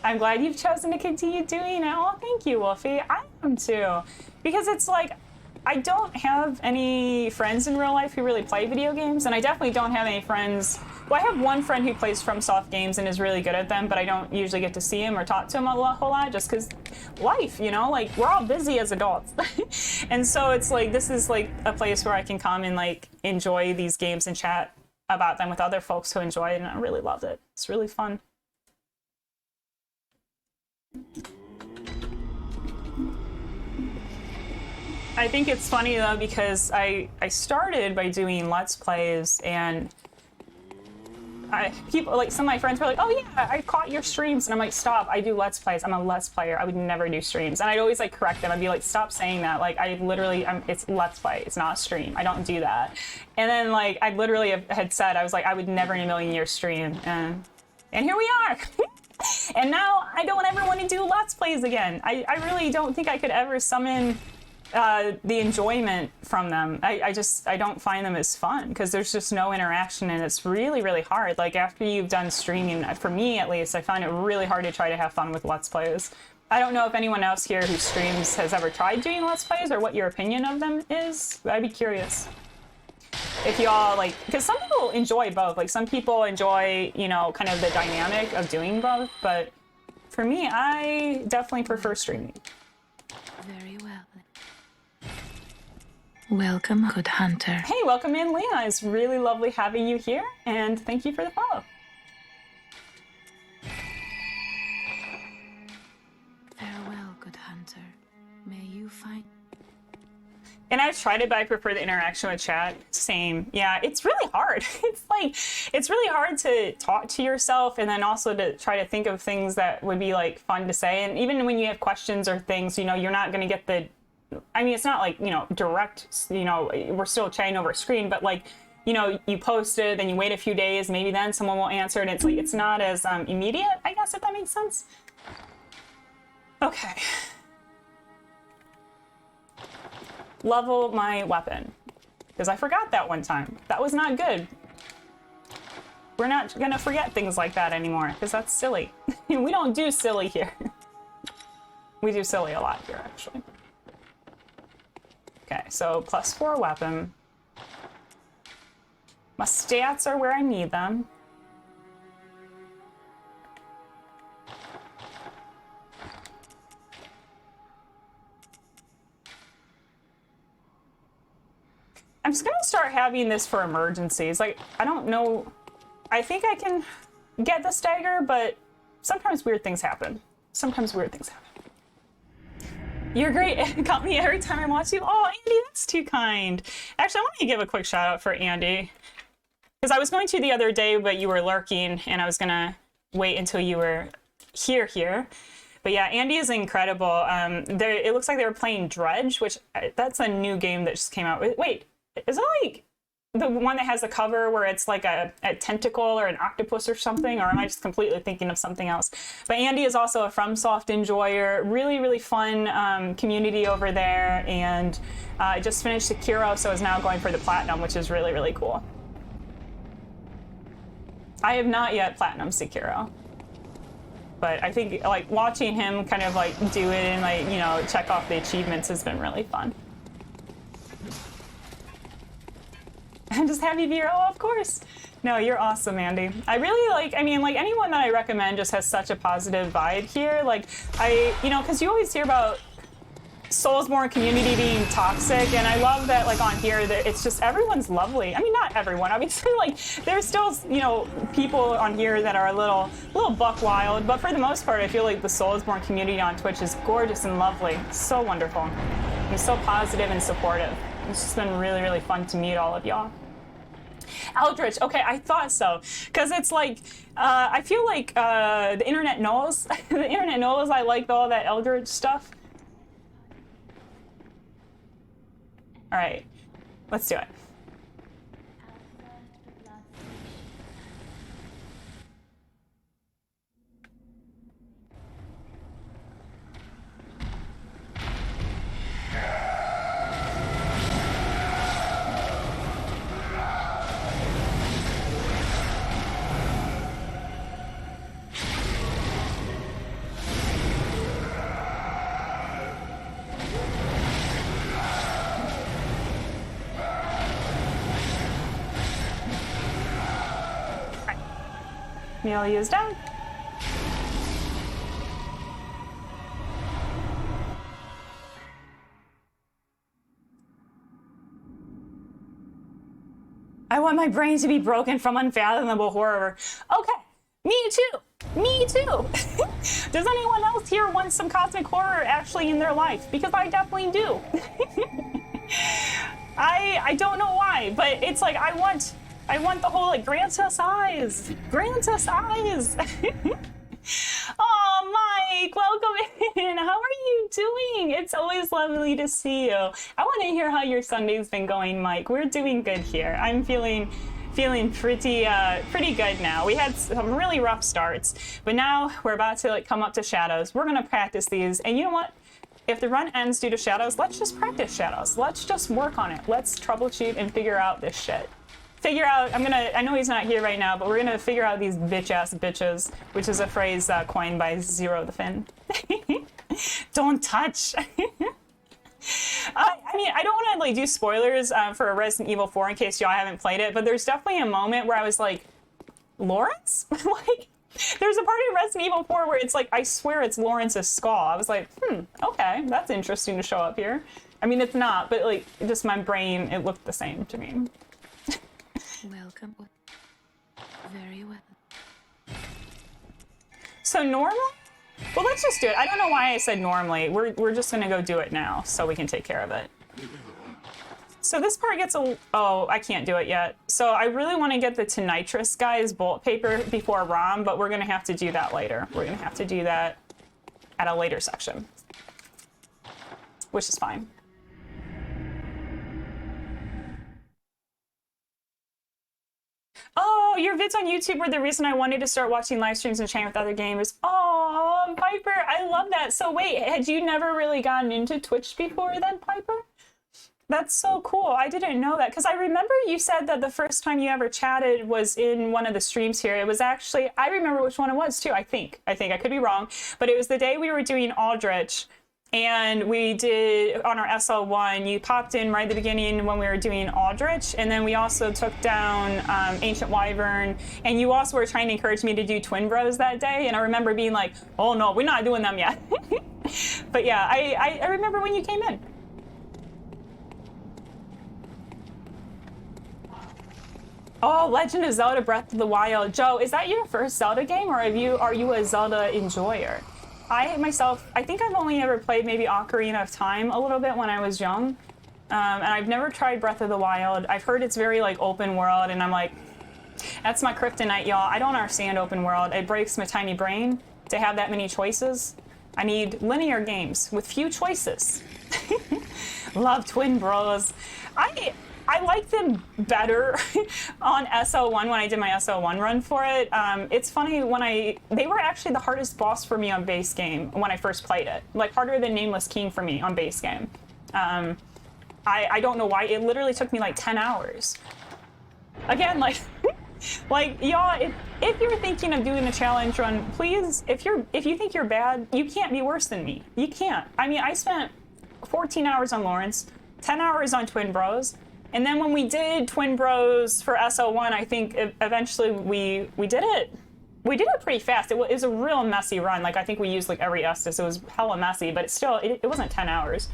A: I'm glad you've chosen to continue doing it. Oh, thank you, Wolfie. I am too. Because it's like, I don't have any friends in real life who really play video games, and I definitely don't have any friends. Well, I have one friend who plays FromSoft games and is really good at them, but I don't usually get to see him or talk to him a whole lot just because life, you know? Like, we're all busy as adults. And so it's like, this is like a place where I can come and like enjoy these games and chat about them with other folks who enjoy it, and I really loved it. It's really fun. I think it's funny though because I started by doing Let's Plays, and people like some of my friends were like, "Oh yeah, I caught your streams," and I'm like, "Stop! I do Let's Plays. I'm a Let's Player. I would never do streams." And I'd always like correct them. I'd be like, "Stop saying that! Like I literally, it's Let's Play. It's not a stream. I don't do that." And then like I literally had said, I was like, "I would never in a million years stream," and here we are. And now I don't ever want to do Let's Plays again. I really don't think I could ever summon the enjoyment from them. I don't find them as fun because there's just no interaction, and it's really, really hard. Like after you've done streaming, for me at least, I find it really hard to try to have fun with Let's Plays. I don't know if anyone else here who streams has ever tried doing Let's Plays or what your opinion of them is. I'd be curious. If y'all like, because some people enjoy both. Like some people enjoy, you know, kind of the dynamic of doing both, but for me, I definitely prefer streaming.
B: Very well. Welcome, good hunter.
A: Hey, welcome in, Lena. It's really lovely having you here, and thank you for the follow.
B: Farewell, good hunter. May you find...
A: And I've tried it, but I prefer the interaction with chat. Same. Yeah, it's really hard. It's like, it's really hard to talk to yourself and then also to try to think of things that would be like fun to say. And even when you have questions or things, you know, you're not going to get the, I mean, it's not like, you know, direct, you know, we're still chatting over a screen, but like, you know, you post it, then you wait a few days, maybe then someone will answer, and it's like, it's not as immediate, I guess, if that makes sense. Okay. Level my weapon, because I forgot that one time. That was not good. We're not gonna forget things like that anymore, because that's silly. We don't do silly here. We do silly a lot here, actually. Okay, so +4 weapon. My stats are where I need them. I'm just gonna start having this for emergencies. Like, I don't know. I think I can get the stagger, but sometimes weird things happen. Sometimes weird things happen. You're great. It got me every time I watch you. Oh, Andy, that's too kind. Actually, I want to give a quick shout out for Andy. Because I was going to the other day, but you were lurking, and I was gonna wait until you were here. But yeah, Andy is incredible. It looks like they were playing Dredge, which that's a new game that just came out. Wait. Is it like the one that has the cover where it's like a tentacle or an octopus or something? Or am I just completely thinking of something else? But Andy is also a FromSoft enjoyer. Really, really fun community over there. And just finished Sekiro, so is now going for the Platinum, which is really, really cool. I have not yet Platinum Sekiro. But I think like watching him kind of like do it and like, you know, check off the achievements has been really fun. I'm just happy to be here. Oh, of course. No, you're awesome, Andy. I really like, I mean, like anyone that I recommend just has such a positive vibe here. Like you know, because you always hear about Soulsborne community being toxic, and I love that like on here that it's just everyone's lovely. I mean, not everyone, obviously. Like there's still, you know, people on here that are a little buck wild, but for the most part, I feel like the Soulsborne community on Twitch is gorgeous and lovely. So wonderful. And so positive and supportive. It's just been really, really fun to meet all of y'all. Eldritch, okay, I thought so. Because it's like, I feel like the internet knows. The internet knows I like all that Eldritch stuff. All right, let's do it. Amelia is down. I want my brain to be broken from unfathomable horror. Okay, me too. Me too. Does anyone else here want some cosmic horror actually in their life? Because I definitely do. I don't know why, but it's like I want the whole like grant us eyes. Grant us eyes. Oh, Mike, welcome in. How are you doing? It's always lovely to see you. I want to hear how your Sunday's been going, Mike. We're doing good here. I'm feeling pretty good now. We had some really rough starts, but now we're about to like come up to shadows. We're gonna practice these, and you know what? If the run ends due to shadows, let's just practice shadows. Let's just work on it. Let's troubleshoot and figure out this shit. Figure out, I know he's not here right now, but we're gonna figure out these bitch-ass bitches, which is a phrase coined by Zero the Fin. Don't touch. I mean, I don't want to like do spoilers for Resident Evil 4 in case y'all haven't played it, but there's definitely a moment where I was like, Lawrence? Like, there's a part in Resident Evil 4 where it's like, I swear it's Lawrence's skull. I was like, okay, that's interesting to show up here. I mean, it's not, but like, just my brain, it looked the same to me.
B: Welcome. Very well.
A: So normal? Well, let's just do it. I don't know why I said normally. We're just gonna go do it now so we can take care of it. So this part gets oh, I can't do it yet. So I really want to get the Tonitrus guy's bullet paper before ROM, but we're gonna have to do that later. We're gonna have to do that at a later section, which is fine. Oh, your vids on YouTube were the reason I wanted to start watching live streams and chatting with other gamers. Oh, Piper, I love that. So wait, had you never really gotten into Twitch before then, Piper? That's so cool. I didn't know that because I remember you said that the first time you ever chatted was in one of the streams here. It was actually, I remember which one it was too, I think. I could be wrong, but it was the day we were doing Aldrich. And we did, on our SL1, you popped in right at the beginning when we were doing Aldrich, and then we also took down Ancient Wyvern, and you also were trying to encourage me to do Twin Bros that day, and I remember being like, oh no, we're not doing them yet. But yeah, I remember when you came in. Oh, Legend of Zelda Breath of the Wild. Joe, is that your first Zelda game, or are you a Zelda enjoyer? I think I've only ever played maybe Ocarina of Time a little bit when I was young. And I've never tried Breath of the Wild. I've heard it's very like open world, and I'm like, that's my kryptonite, y'all. I don't understand open world. It breaks my tiny brain to have that many choices. I need linear games with few choices. Love Twin Bros. I like them better on SL1 when I did my SL1 run for it. It's funny, they were actually the hardest boss for me on base game when I first played it. Like harder than Nameless King for me on base game. I don't know why, it literally took me like 10 hours. Again, like, y'all, if you're thinking of doing a challenge run, please, if you think you're bad, you can't be worse than me. You can't. I mean, I spent 14 hours on Lawrence, 10 hours on Twin Bros, and then when we did Twin Bros for SO1, I think eventually we did it. We did it pretty fast. It was a real messy run. Like, I think we used like every Estus. It was hella messy, but it wasn't 10 hours.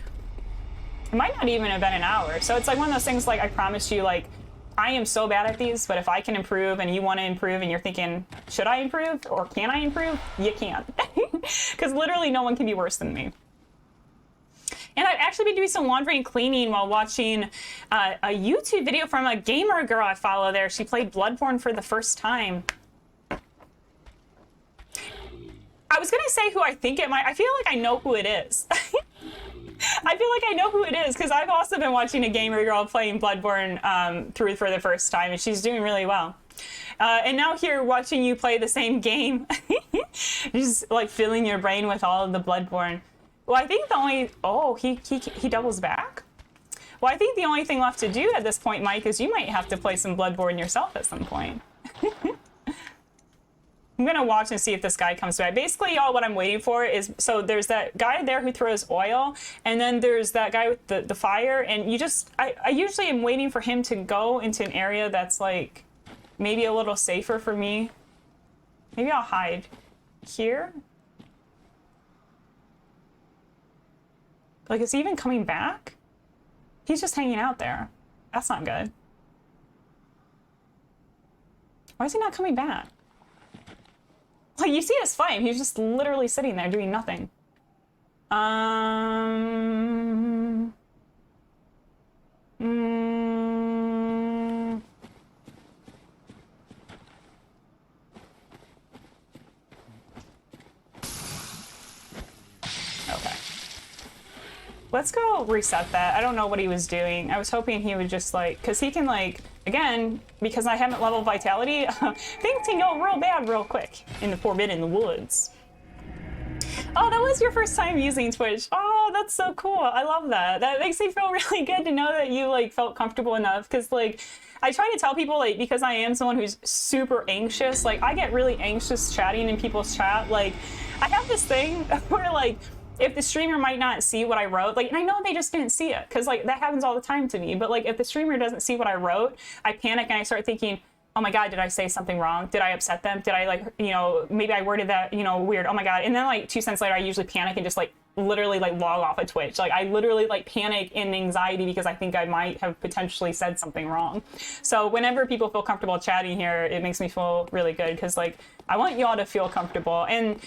A: It might not even have been an hour. So it's like one of those things, like, I promise you, like, I am so bad at these, but if I can improve and you want to improve and you're thinking, should I improve or can I improve? You can't. Because literally no one can be worse than me. And I've actually been doing some laundry and cleaning while watching a YouTube video from a gamer girl I follow there. She played Bloodborne for the first time. I was going to say who I think it might. I feel like I know who it is. I feel like I know who it is because I've also been watching a gamer girl playing Bloodborne through for the first time, and she's doing really well. And now here, watching you play the same game, just like filling your brain with all of the Bloodborne. Well, I think the only... Oh, he doubles back? Well, I think the only thing left to do at this point, Mike, is you might have to play some Bloodborne yourself at some point. I'm going to watch and see if this guy comes back. Basically, y'all, what I'm waiting for is... So there's that guy there who throws oil, and then there's that guy with the fire, and you just... I usually am waiting for him to go into an area that's, like, maybe a little safer for me. Maybe I'll hide here. Like, is he even coming back? He's just hanging out there. That's not good. Why is he not coming back? Like, you see his flame. He's just literally sitting there doing nothing. Okay. Let's go reset that. I don't know what he was doing. I was hoping he would just like, because he can like, again, because I haven't leveled Vitality, things can go real bad real quick in the Forbidden Woods. Oh, that was your first time using Twitch. Oh, that's so cool. I love that. That makes me feel really good to know that you like felt comfortable enough, because like I try to tell people, like, because I am someone who's super anxious, like I get really anxious chatting in people's chat. Like I have this thing where like if the streamer might not see what I wrote, like, and I know they just didn't see it, because like that happens all the time to me, but like if the streamer doesn't see what I wrote, I panic and I start thinking, oh my God, did I say something wrong? Did I upset them? Did I like, you know, maybe I worded that, you know, weird. Oh my God. And then like 2 cents later, I usually panic and just like literally like log off of Twitch. Like I literally like panic in anxiety because I think I might have potentially said something wrong. So whenever people feel comfortable chatting here, it makes me feel really good, because like I want y'all to feel comfortable. And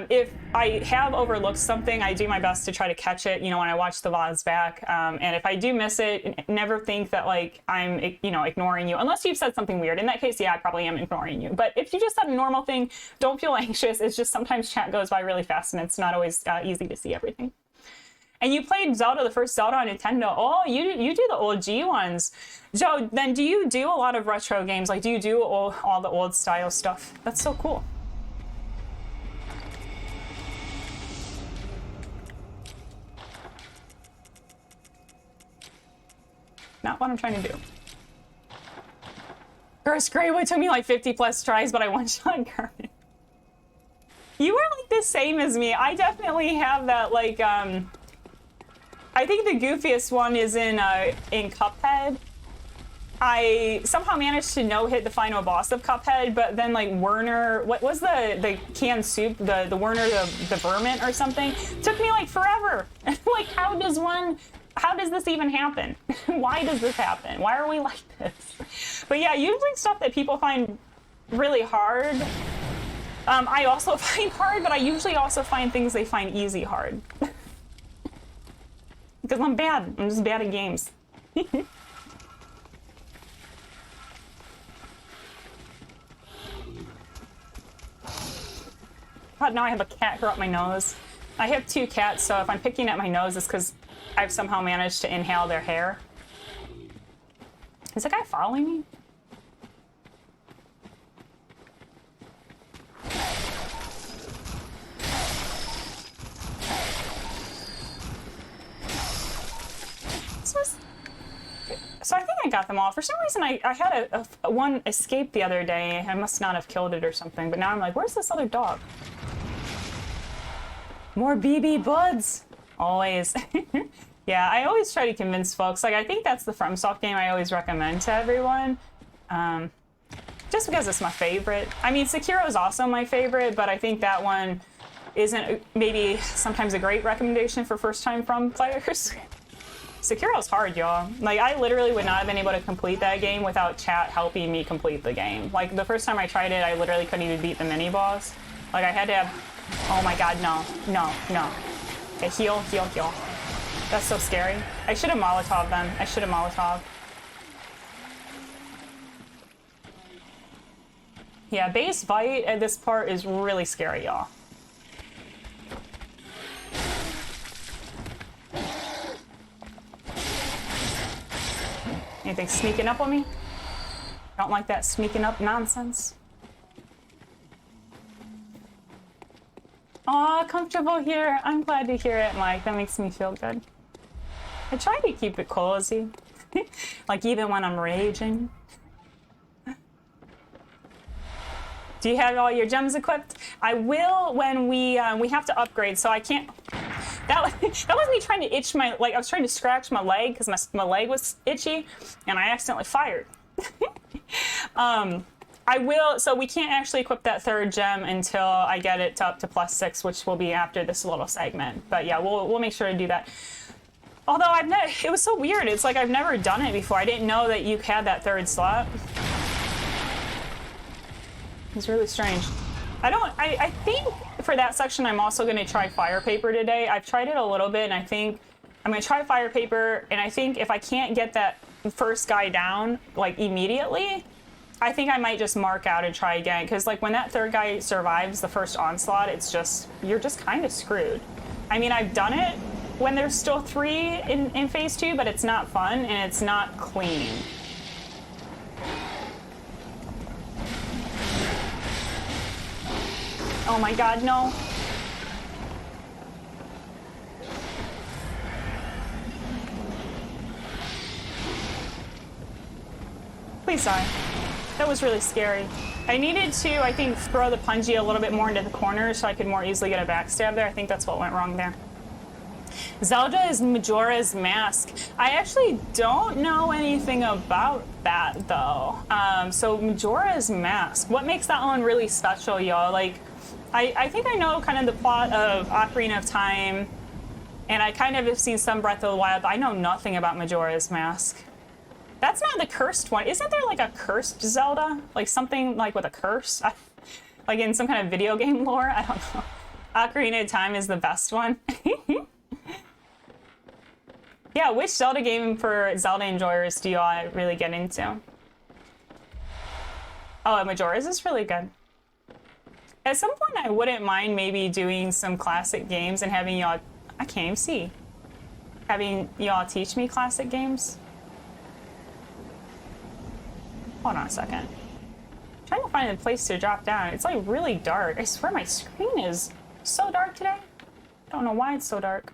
A: if I have overlooked something, I do my best to try to catch it, you know, when I watch the VODs back. And if I do miss it, never think that like I'm, you know, ignoring you, unless you've said something weird. In that case, yeah, I probably am ignoring you. But if you just said a normal thing, don't feel anxious. It's just sometimes chat goes by really fast and it's not always easy to see everything. And you played Zelda, the first Zelda on Nintendo. Oh, you do the OG ones. Joe, then do you do a lot of retro games? Like, do you do all the old style stuff? That's so cool. Not what I'm trying to do. Curse Greywood took me like 50 plus tries, but I one-shot Garmin. You are like the same as me. I definitely have that, like, I think the goofiest one is in Cuphead. I somehow managed to no-hit the final boss of Cuphead, but then like Werner, what was the canned soup, the Werner the vermin or something, took me like forever. Like, how does this even happen? Why does this happen? Why are we like this? But yeah, usually stuff that people find really hard, I also find hard, but I usually also find things they find easy hard. Because I'm bad. I'm just bad at games. God, now I have a cat here up my nose. I have 2 cats, so if I'm picking at my nose, it's because I've somehow managed to inhale their hair. Is that guy following me? So I think I got them all. For some reason, I had a one escape the other day. I must not have killed it or something, but now I'm like, where's this other dog? More BB buds. Always. Yeah, I always try to convince folks. Like, I think that's the FromSoft game I always recommend to everyone. Just because it's my favorite. I mean, Sekiro is also my favorite, but I think that one isn't maybe sometimes a great recommendation for first-time From players. Sekiro's hard, y'all. Like, I literally would not have been able to complete that game without chat helping me complete the game. Like, the first time I tried it, I literally couldn't even beat the mini-boss. Like, I had to have... Oh my God, no. No, no. Okay, heal, heal, heal. That's so scary. I should have Molotov them. I should have Molotov. Yeah, base fight at this part is really scary, y'all. Anything sneaking up on me? Don't like that sneaking up nonsense. Aw, comfortable here. I'm glad to hear it, Mike. That makes me feel good. I try to keep it cozy. Like, even when I'm raging. Do you have all your gems equipped? I will when we have to upgrade, so I can't... That was me trying to itch my... Like, I was trying to scratch my leg because my leg was itchy, and I accidentally fired. I will, so we can't actually equip that third gem until I get it up to +6, which will be after this little segment. But yeah, we'll make sure to do that. Although it was so weird. It's like I've never done it before. I didn't know that you had that third slot. It's really strange. I think for that section, I'm also going to try fire paper today. I've tried it a little bit, and I think I'm going to try fire paper, and I think if I can't get that first guy down, like, immediately, I think I might just mark out and try again, because like when that third guy survives the first onslaught, it's just, you're just kind of screwed. I mean, I've done it when there's still 3 in phase 2, but it's not fun and it's not clean. Oh my god, no. Please die. That was really scary. I needed to, I think, throw the punji a little bit more into the corner so I could more easily get a backstab there. I think that's what went wrong there. Zelda is Majora's Mask. I actually don't know anything about that, though. So Majora's Mask. What makes that one really special, y'all? Like, I think I know kind of the plot of Ocarina of Time, and I kind of have seen some Breath of the Wild, but I know nothing about Majora's Mask. That's not the cursed one. Isn't there like a cursed Zelda? Like something like with a curse? Like in some kind of video game lore? I don't know. Ocarina of Time is the best one. Yeah, which Zelda game for Zelda enjoyers do y'all really get into? Oh, Majora's is really good. At some point, I wouldn't mind maybe doing some classic games and having y'all... I can't even see. Having y'all teach me classic games. Hold on a second. I'm trying to find a place to drop down. It's like really dark. I swear my screen is so dark today. I don't know why it's so dark.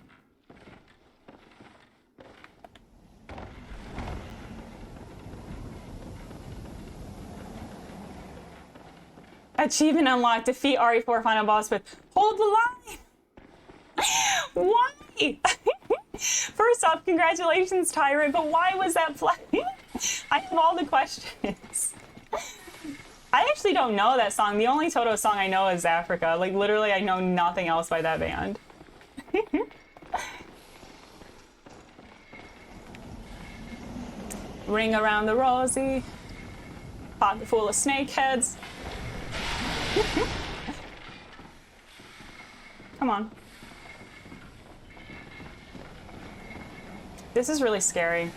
A: Achievement unlocked. Defeat RE4 final boss with hold the line. Why? First off, congratulations, Tyrant, but why was that playing? I have all the questions. I actually don't know that song. The only Toto song I know is Africa. Like, literally, I know nothing else by that band. Ring around the rosy. Pocket full of snake heads. Come on. This is really scary.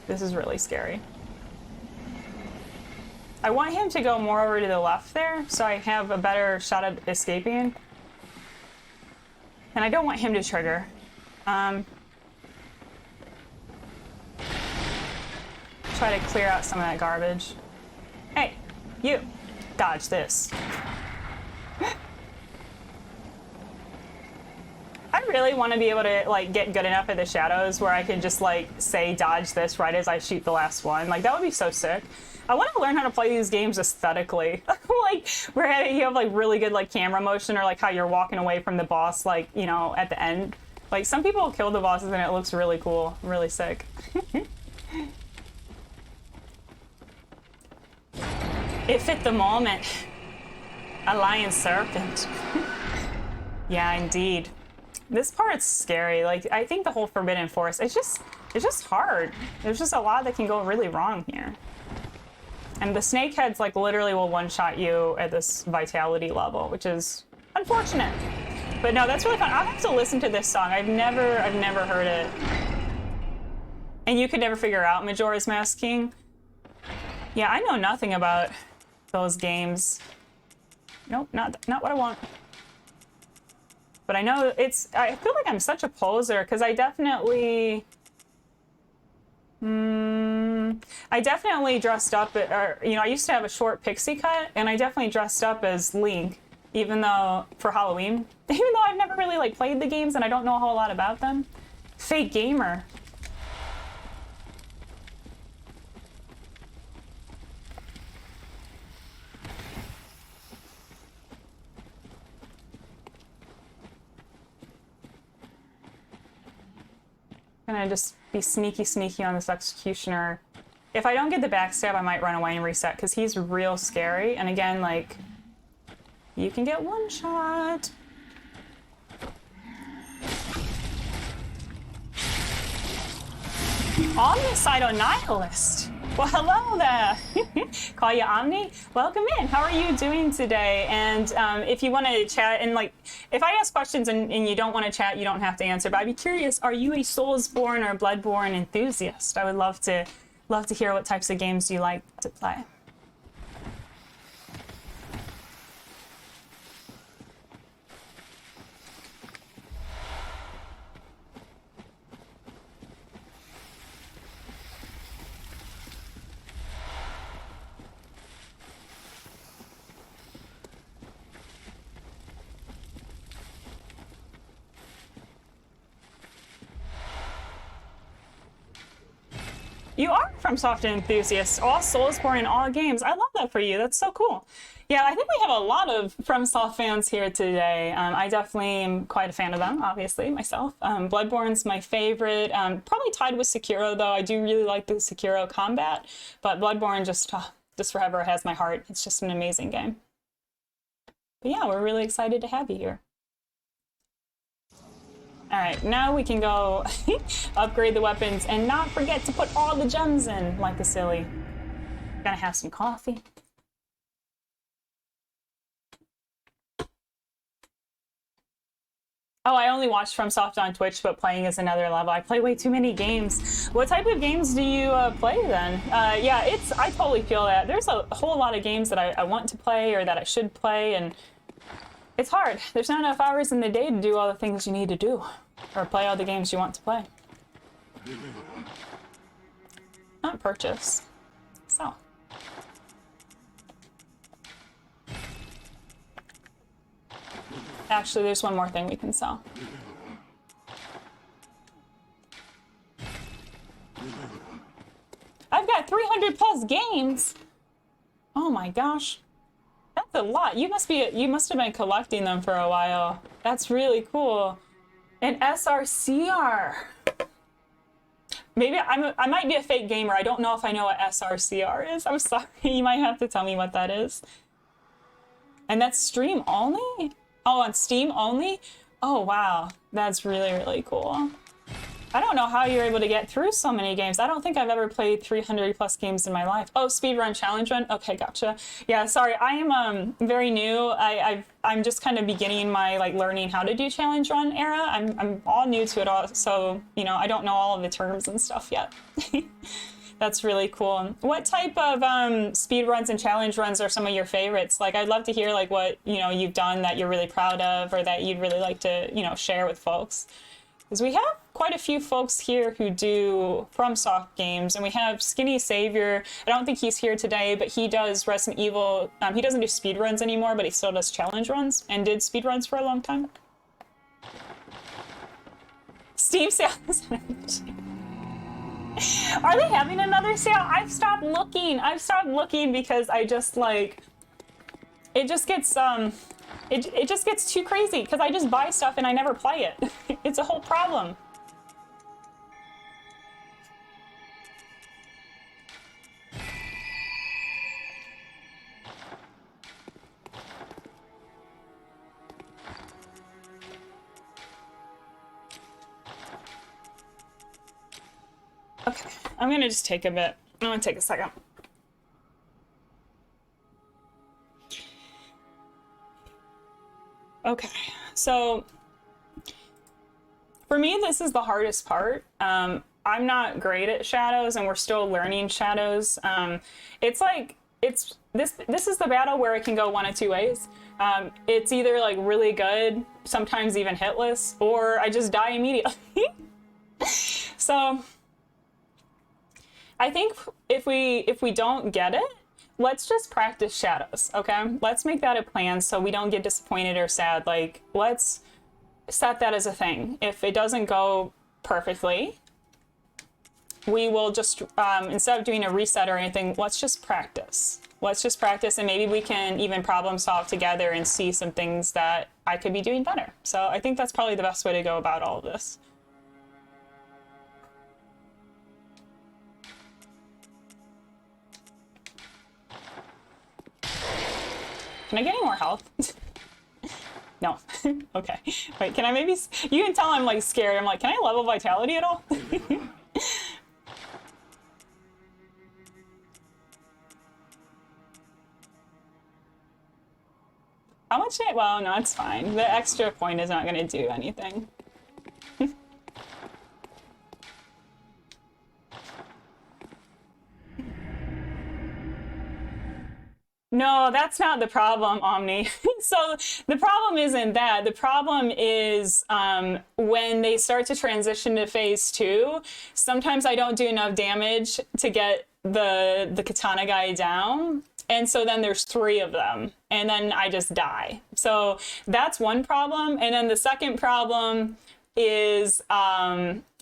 A: This is really scary. I want him to go more over to the left there, so I have a better shot at escaping. And I don't want him to trigger. Try to clear out some of that garbage. Hey, you! Dodge this. I really want to be able to like get good enough at the shadows where I can just like say dodge this right as I shoot the last one. Like that would be so sick. I want to learn how to play these games aesthetically. Like where you have like really good like camera motion or like how you're walking away from the boss like, you know, at the end. Like some people kill the bosses and it looks really cool, really sick. It fit the moment. A lion serpent. Yeah, indeed. This part's scary. Like, I think the whole Forbidden Forest, it's just hard. There's just a lot that can go really wrong here. And the snakeheads, like, literally will one-shot you at this vitality level, which is unfortunate. But no, that's really fun. I'll have to listen to this song. I've never heard it. And you could never figure out Majora's Mask King? Yeah, I know nothing about those games. Nope, not what I want. But I know I feel like I'm such a poser because I definitely dressed up, you know, I used to have a short pixie cut and I definitely dressed up as Link, even though, for Halloween, even though I've never really like played the games and I don't know a whole lot about them. Fake gamer. Gonna just be sneaky on this executioner If I don't get the backstab, I might run away and reset because he's real scary. And again, like, you can get one shot. Omnicidal Nihilist. Well, hello there. Call you Omni. Welcome in. How are you doing today? And if you want to chat, and like, if I ask questions and you don't want to chat, you don't have to answer. But I'd be curious: are you a Soulsborne or Bloodborne enthusiast? I would love to hear what types of games you like to play. You are from Software enthusiasts, all Soulsborne in all games. I love that for you. That's so cool. Yeah, I think we have a lot of FromSoft fans here today. I definitely am quite a fan of them, obviously, myself. Bloodborne's my favorite. Probably tied with Sekiro, though. I do really like the Sekiro combat, but Bloodborne just forever has my heart. It's just an amazing game. But yeah, we're really excited to have you here. All right, now we can go upgrade the weapons and not forget to put all the gems in like a silly. Gonna have some coffee. Oh, I only watch FromSoft on Twitch, but playing is another level. I play way too many games. What type of games do you play then? Yeah, I totally feel that. There's a whole lot of games that I want to play or that I should play, and it's hard. There's not enough hours in the day to do all the things you need to do or play all the games you want to play. Not purchase. So. Actually, there's one more thing we can sell. I've got 300 plus games. Oh my gosh. That's a lot. You must have been collecting them for a while. That's really cool. An SRCR. Maybe I might be a fake gamer. I don't know if I know what SRCR is. I'm sorry. You might have to tell me what that is. And that's stream only? Oh, on Steam only? Oh, wow. That's really, really cool. I don't know how you're able to get through so many games. I don't think I've ever played 300 plus games in my life. Oh, speedrun, challenge run? Okay, gotcha. Yeah, sorry, I am very new. I'm just kind of beginning my like learning how to do challenge run era. I'm all new to it all, so you know I don't know all of the terms and stuff yet. That's really cool. What type of speed runs and challenge runs are some of your favorites? Like, I'd love to hear like what you've done that you're really proud of, or that you'd really like to share with folks. Because we have quite a few folks here who do FromSoft games, and we have Skinny Savior. I don't think he's here today, but he does Resident Evil. He doesn't do speedruns anymore, but he still does challenge runs and did speedruns for a long time. Steam sales. Are they having another sale? I've stopped looking because I just like, it just gets it just gets too crazy because I just buy stuff and I never play it. It's a whole problem. Okay, I'm gonna just take a bit. I'm gonna take a second. Okay, so for me, this is the hardest part. I'm not great at shadows, and we're still learning shadows. It's like this is the battle where it can go one of two ways. It's either like really good, sometimes even hitless, or I just die immediately. So I think if we don't get it, let's just practice shadows, okay? Let's make that a plan so we don't get disappointed or sad. Like, let's set that as a thing. If it doesn't go perfectly, we will just, instead of doing a reset or anything, let's just practice. Let's just practice, and maybe we can even problem solve together and see some things that I could be doing better. So I think that's probably the best way to go about all of this. Can I get any more health? No. Okay. Wait, can I maybe... You can tell I'm, like, scared. I'm like, can I level vitality at all? How much... Well, no, it's fine. The extra point is not going to do anything. No, that's not the problem, Omni. So the problem isn't that. The problem is when they start to transition to phase 2, sometimes I don't do enough damage to get the katana guy down. And so then there's 3 of them, and then I just die. So that's one problem. And then the second problem is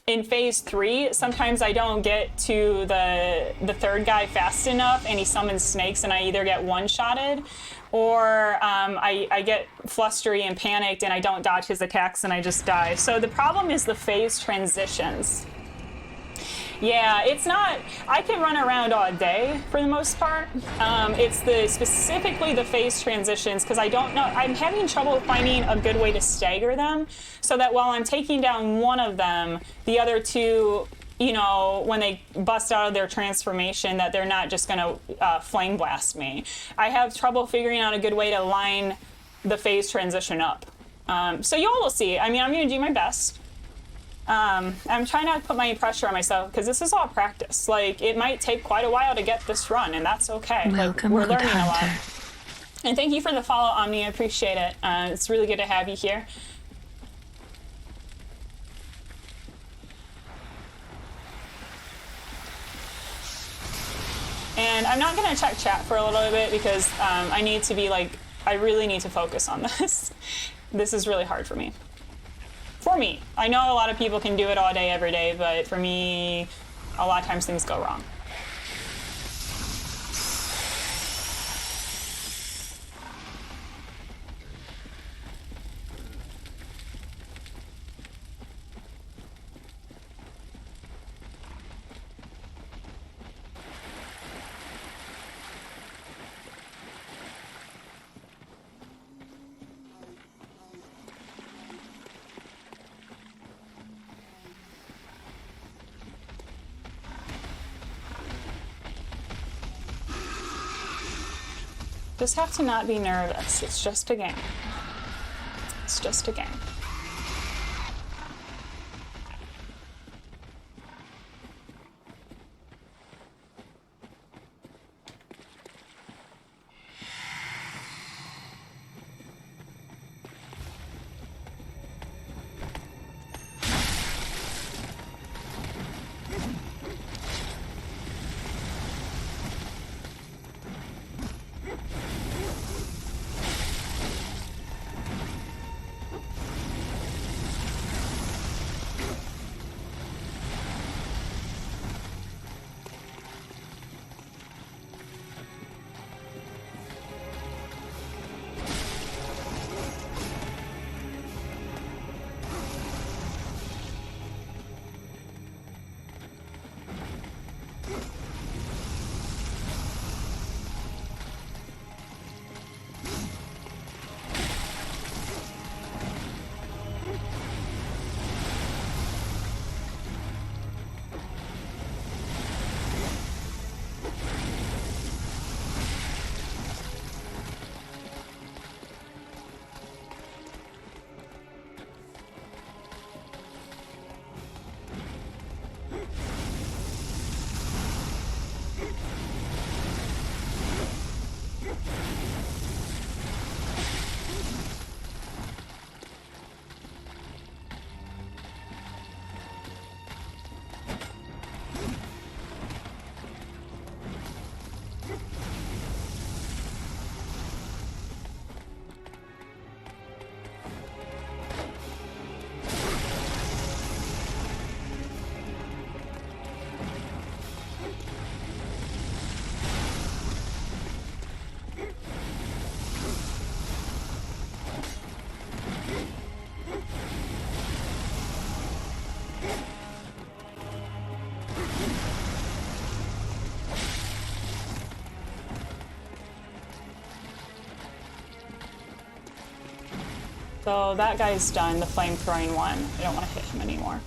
A: in phase 3, sometimes I don't get to the third guy fast enough, and he summons snakes, and I either get one-shotted, or I get flustery and panicked, and I don't dodge his attacks, and I just die. So the problem is the phase transitions. Yeah, it's not... I can run around all day for the most part. It's specifically the phase transitions, because I don't know... I'm having trouble finding a good way to stagger them, so that while I'm taking down one of them, the other 2, you know, when they bust out of their transformation, that they're not just going to flame blast me. I have trouble figuring out a good way to line the phase transition up. So y'all will see. I mean, I'm going to do my best. I'm trying not to put my pressure on myself, because this is all practice. Like, it might take quite a while to get this run, and that's okay.
B: Welcome,
A: like, we're learning
B: Hunter.
A: a lot. And thank you for the follow, Omni. I appreciate it. It's really good to have you here. And I'm not going to check chat for a little bit, because I need to be like, I really need to focus on this. This is really hard for me. For me. I know a lot of people can do it all day, every day, but for me, a lot of times things go wrong. Just have to not be nervous. It's just a game. It's just a game. So that guy's done, the flame throwing one. I don't want to hit him anymore.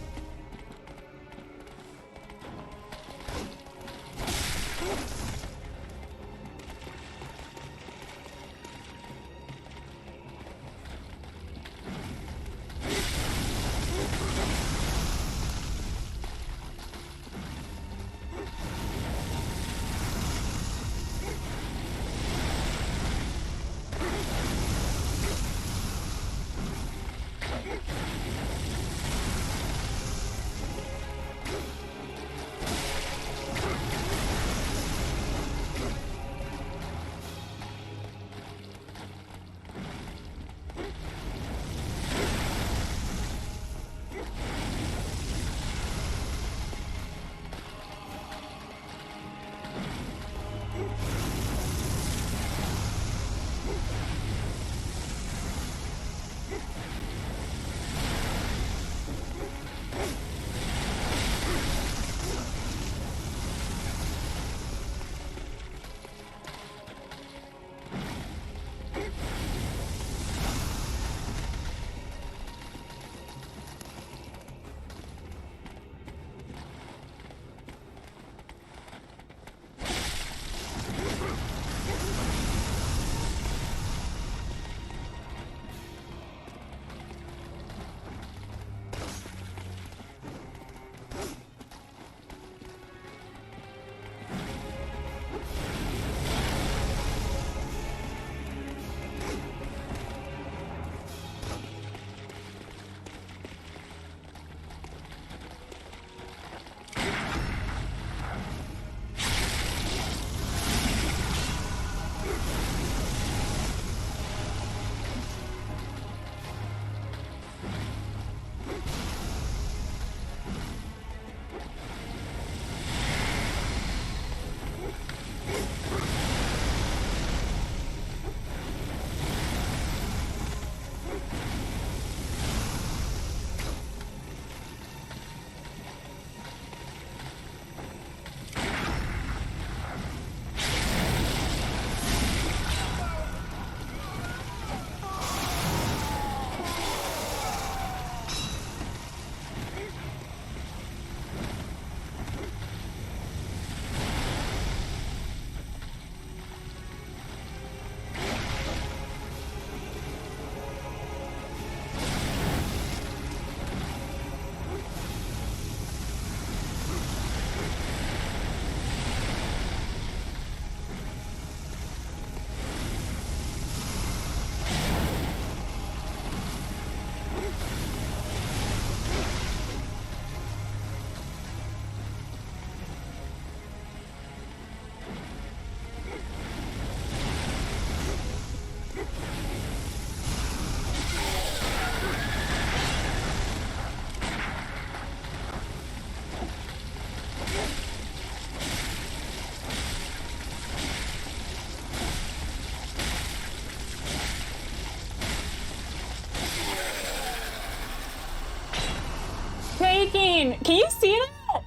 A: Can you see that?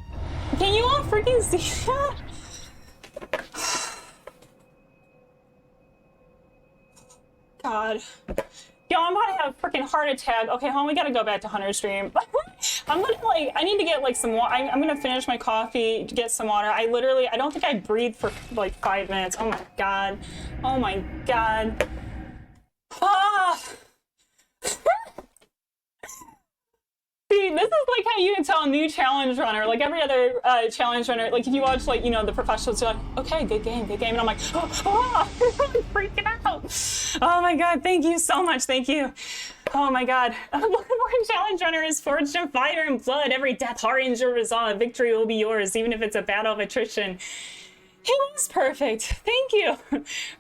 A: Can you all freaking see that? God. Yo, I'm about to have a freaking heart attack. Okay, home, we gotta go back to Hunter's Stream. I'm gonna, like, I need to get, like, some water. I'm gonna finish my coffee, get some water. I don't think I breathed for, like, 5 minutes. Oh my God. Oh my God. Ah! See, this is like how you can tell a new challenge runner, like every other challenge runner, like if you watch, like, you know, the professionals, you're like, okay, good game, and I'm like, oh, I'm really freaking out. Oh my God, thank you so much, thank you. Oh my God. Bloodborne challenge runner is forged in fire and blood. Every death hardens your resolve. Victory will be yours, even if it's a battle of attrition. It was perfect. Thank you.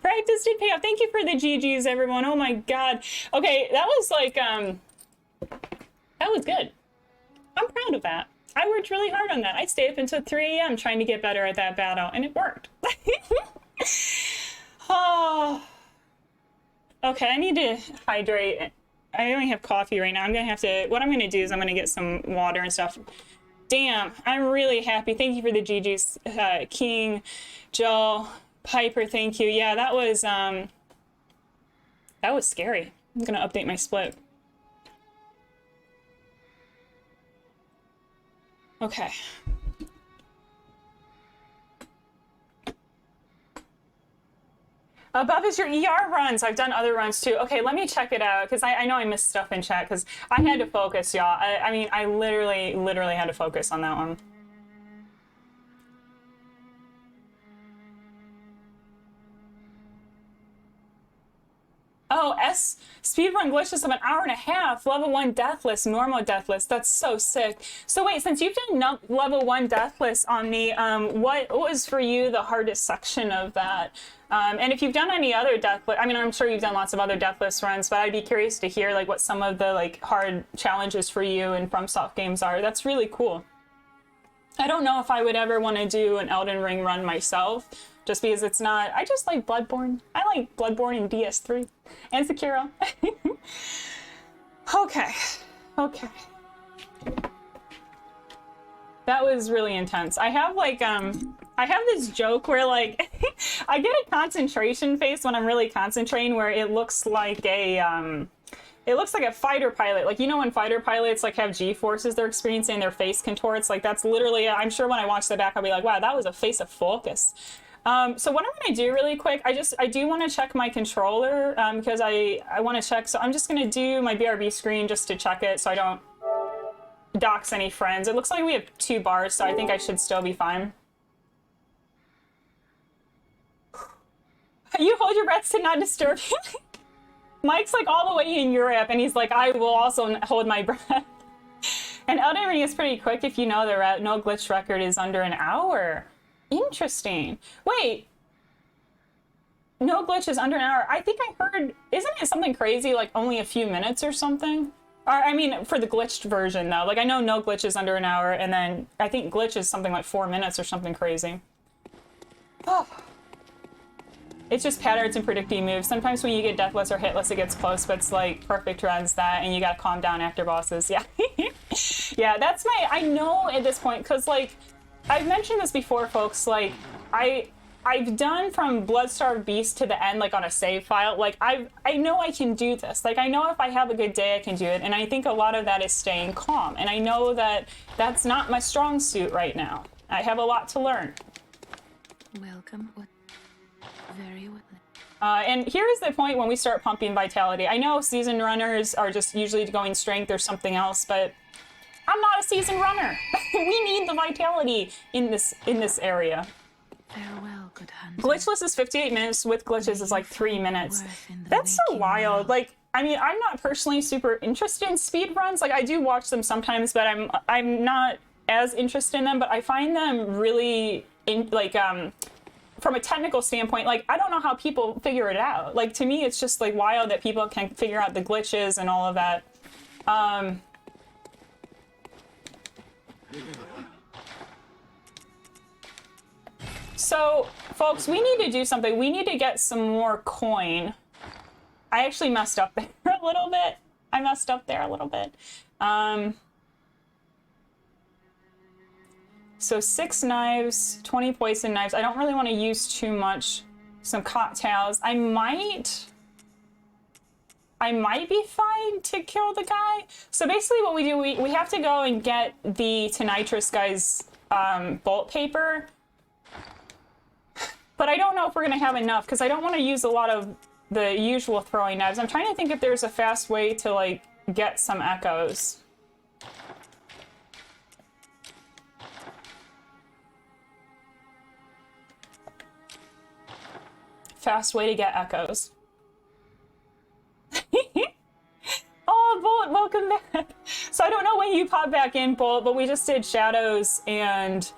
A: Practice did pay off. Thank you for the GGs, everyone. Oh my God. Okay, that was like, that was good. I'm proud of that. I worked really hard on that. I stayed up until 3 a.m. trying to get better at that battle, and it worked. Oh. Okay, I need to hydrate. I only have coffee right now. I'm gonna have to, what I'm gonna do is I'm gonna get some water and stuff. Damn, I'm really happy. Thank you for the GGs, King, Joe, Piper, thank you. Yeah, that was scary. I'm gonna update my split. Okay. Above is your ER runs. I've done other runs too. Okay, let me check it out because I know I missed stuff in chat because I had to focus, y'all. I mean, I literally had to focus on that one. Oh, speedrun glitches of an hour and a half. Level 1 Deathless, normal Deathless. That's so sick. So wait, since you've done level 1 Deathless on me, what was for you the hardest section of that? And if you've done any other Deathless, I mean, I'm sure you've done lots of other Deathless runs, but I'd be curious to hear like what some of the like hard challenges for you in FromSoft games are. That's really cool. I don't know if I would ever want to do an Elden Ring run myself, just because it's not, I just like Bloodborne. I like Bloodborne in DS3 and Sekiro. Okay. That was really intense. I have like, I have this joke where like, I get a concentration face when I'm really concentrating where it looks like a, fighter pilot. Like, you know when fighter pilots like have G-forces they're experiencing, their face contorts? Like that's literally, I'm sure when I watch that back, I'll be like, wow, that was a face of focus. So what I'm gonna do really quick, I do wanna check my controller because I wanna check, so I'm just gonna do my BRB screen just to check it so I don't dox any friends. It looks like we have 2 bars, so I think I should still be fine. You hold your breaths to not disturb you. Mike's like all the way in Europe and he's like, I will also hold my breath. And Elden Ring is pretty quick if you know the no glitch record is under an hour. Interesting. Wait. No glitch is under an hour. I think I heard, isn't it something crazy like only a few minutes or something? Or, I mean, for the glitched version though. Like I know no glitch is under an hour and then I think glitch is something like 4 minutes or something crazy. Oh. It's just patterns and predicting moves. Sometimes when you get Deathless or Hitless, it gets close, but it's like perfect runs that, and you gotta calm down after bosses. Yeah. Yeah, that's I know at this point, because like, I've mentioned this before, folks, like, I've done from Bloodstarved Beast to the end, like on a save file. Like, I know I can do this. Like, I know if I have a good day, I can do it. And I think a lot of that is staying calm. And I know that that's not my strong suit right now. I have a lot to learn.
B: Welcome. Very well.
A: And here is the point when we start pumping vitality. I know seasoned runners are just usually going strength or something else, but I'm not a seasoned runner. We need the vitality in this area.
B: Farewell, good hunter.
A: Glitchless is 58 minutes. With glitches is like 3 minutes. That's so wild. Like, I mean, I'm not personally super interested in speed runs. Like, I do watch them sometimes, but I'm not as interested in them. But I find them really from a technical standpoint, like, I don't know how people figure it out. Like, to me, it's just, like, wild that people can figure out the glitches and all of that. So, folks, we need to do something. We need to get some more coin. I actually messed up there a little bit. So 6 knives, 20 poison knives. I don't really want to use too much. Some cocktails. I might be fine to kill the guy. So basically what we do, we have to go and get the Tonitrus guy's bolt paper. But I don't know if we're going to have enough because I don't want to use a lot of the usual throwing knives. I'm trying to think if there's a fast way to like get some echoes. Fast way to get echoes. Oh, Bullet, welcome back. So I don't know when you popped back in, Bullet, but we just did Shadows and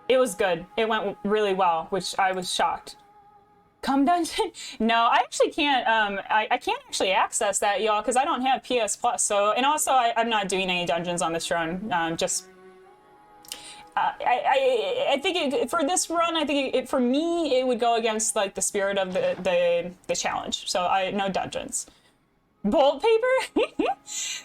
A: it was good. It went really well, which I was shocked. Come dungeon? No, I actually can't. I can't actually access that, y'all, because I don't have PS Plus. So, and also I'm not doing any dungeons on this run. I think for this run, I think for me, it would go against like the spirit of the challenge. So no dungeons. Bolt paper?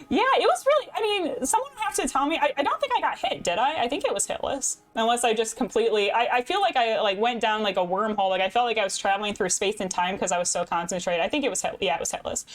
A: Yeah, it was really, I mean, someone would have to tell me. I don't think I got hit, did I? I think it was hitless. Unless I just completely, I feel like I like went down like a wormhole. Like I felt like I was traveling through space and time because I was so concentrated. I think it was, yeah, it was hitless.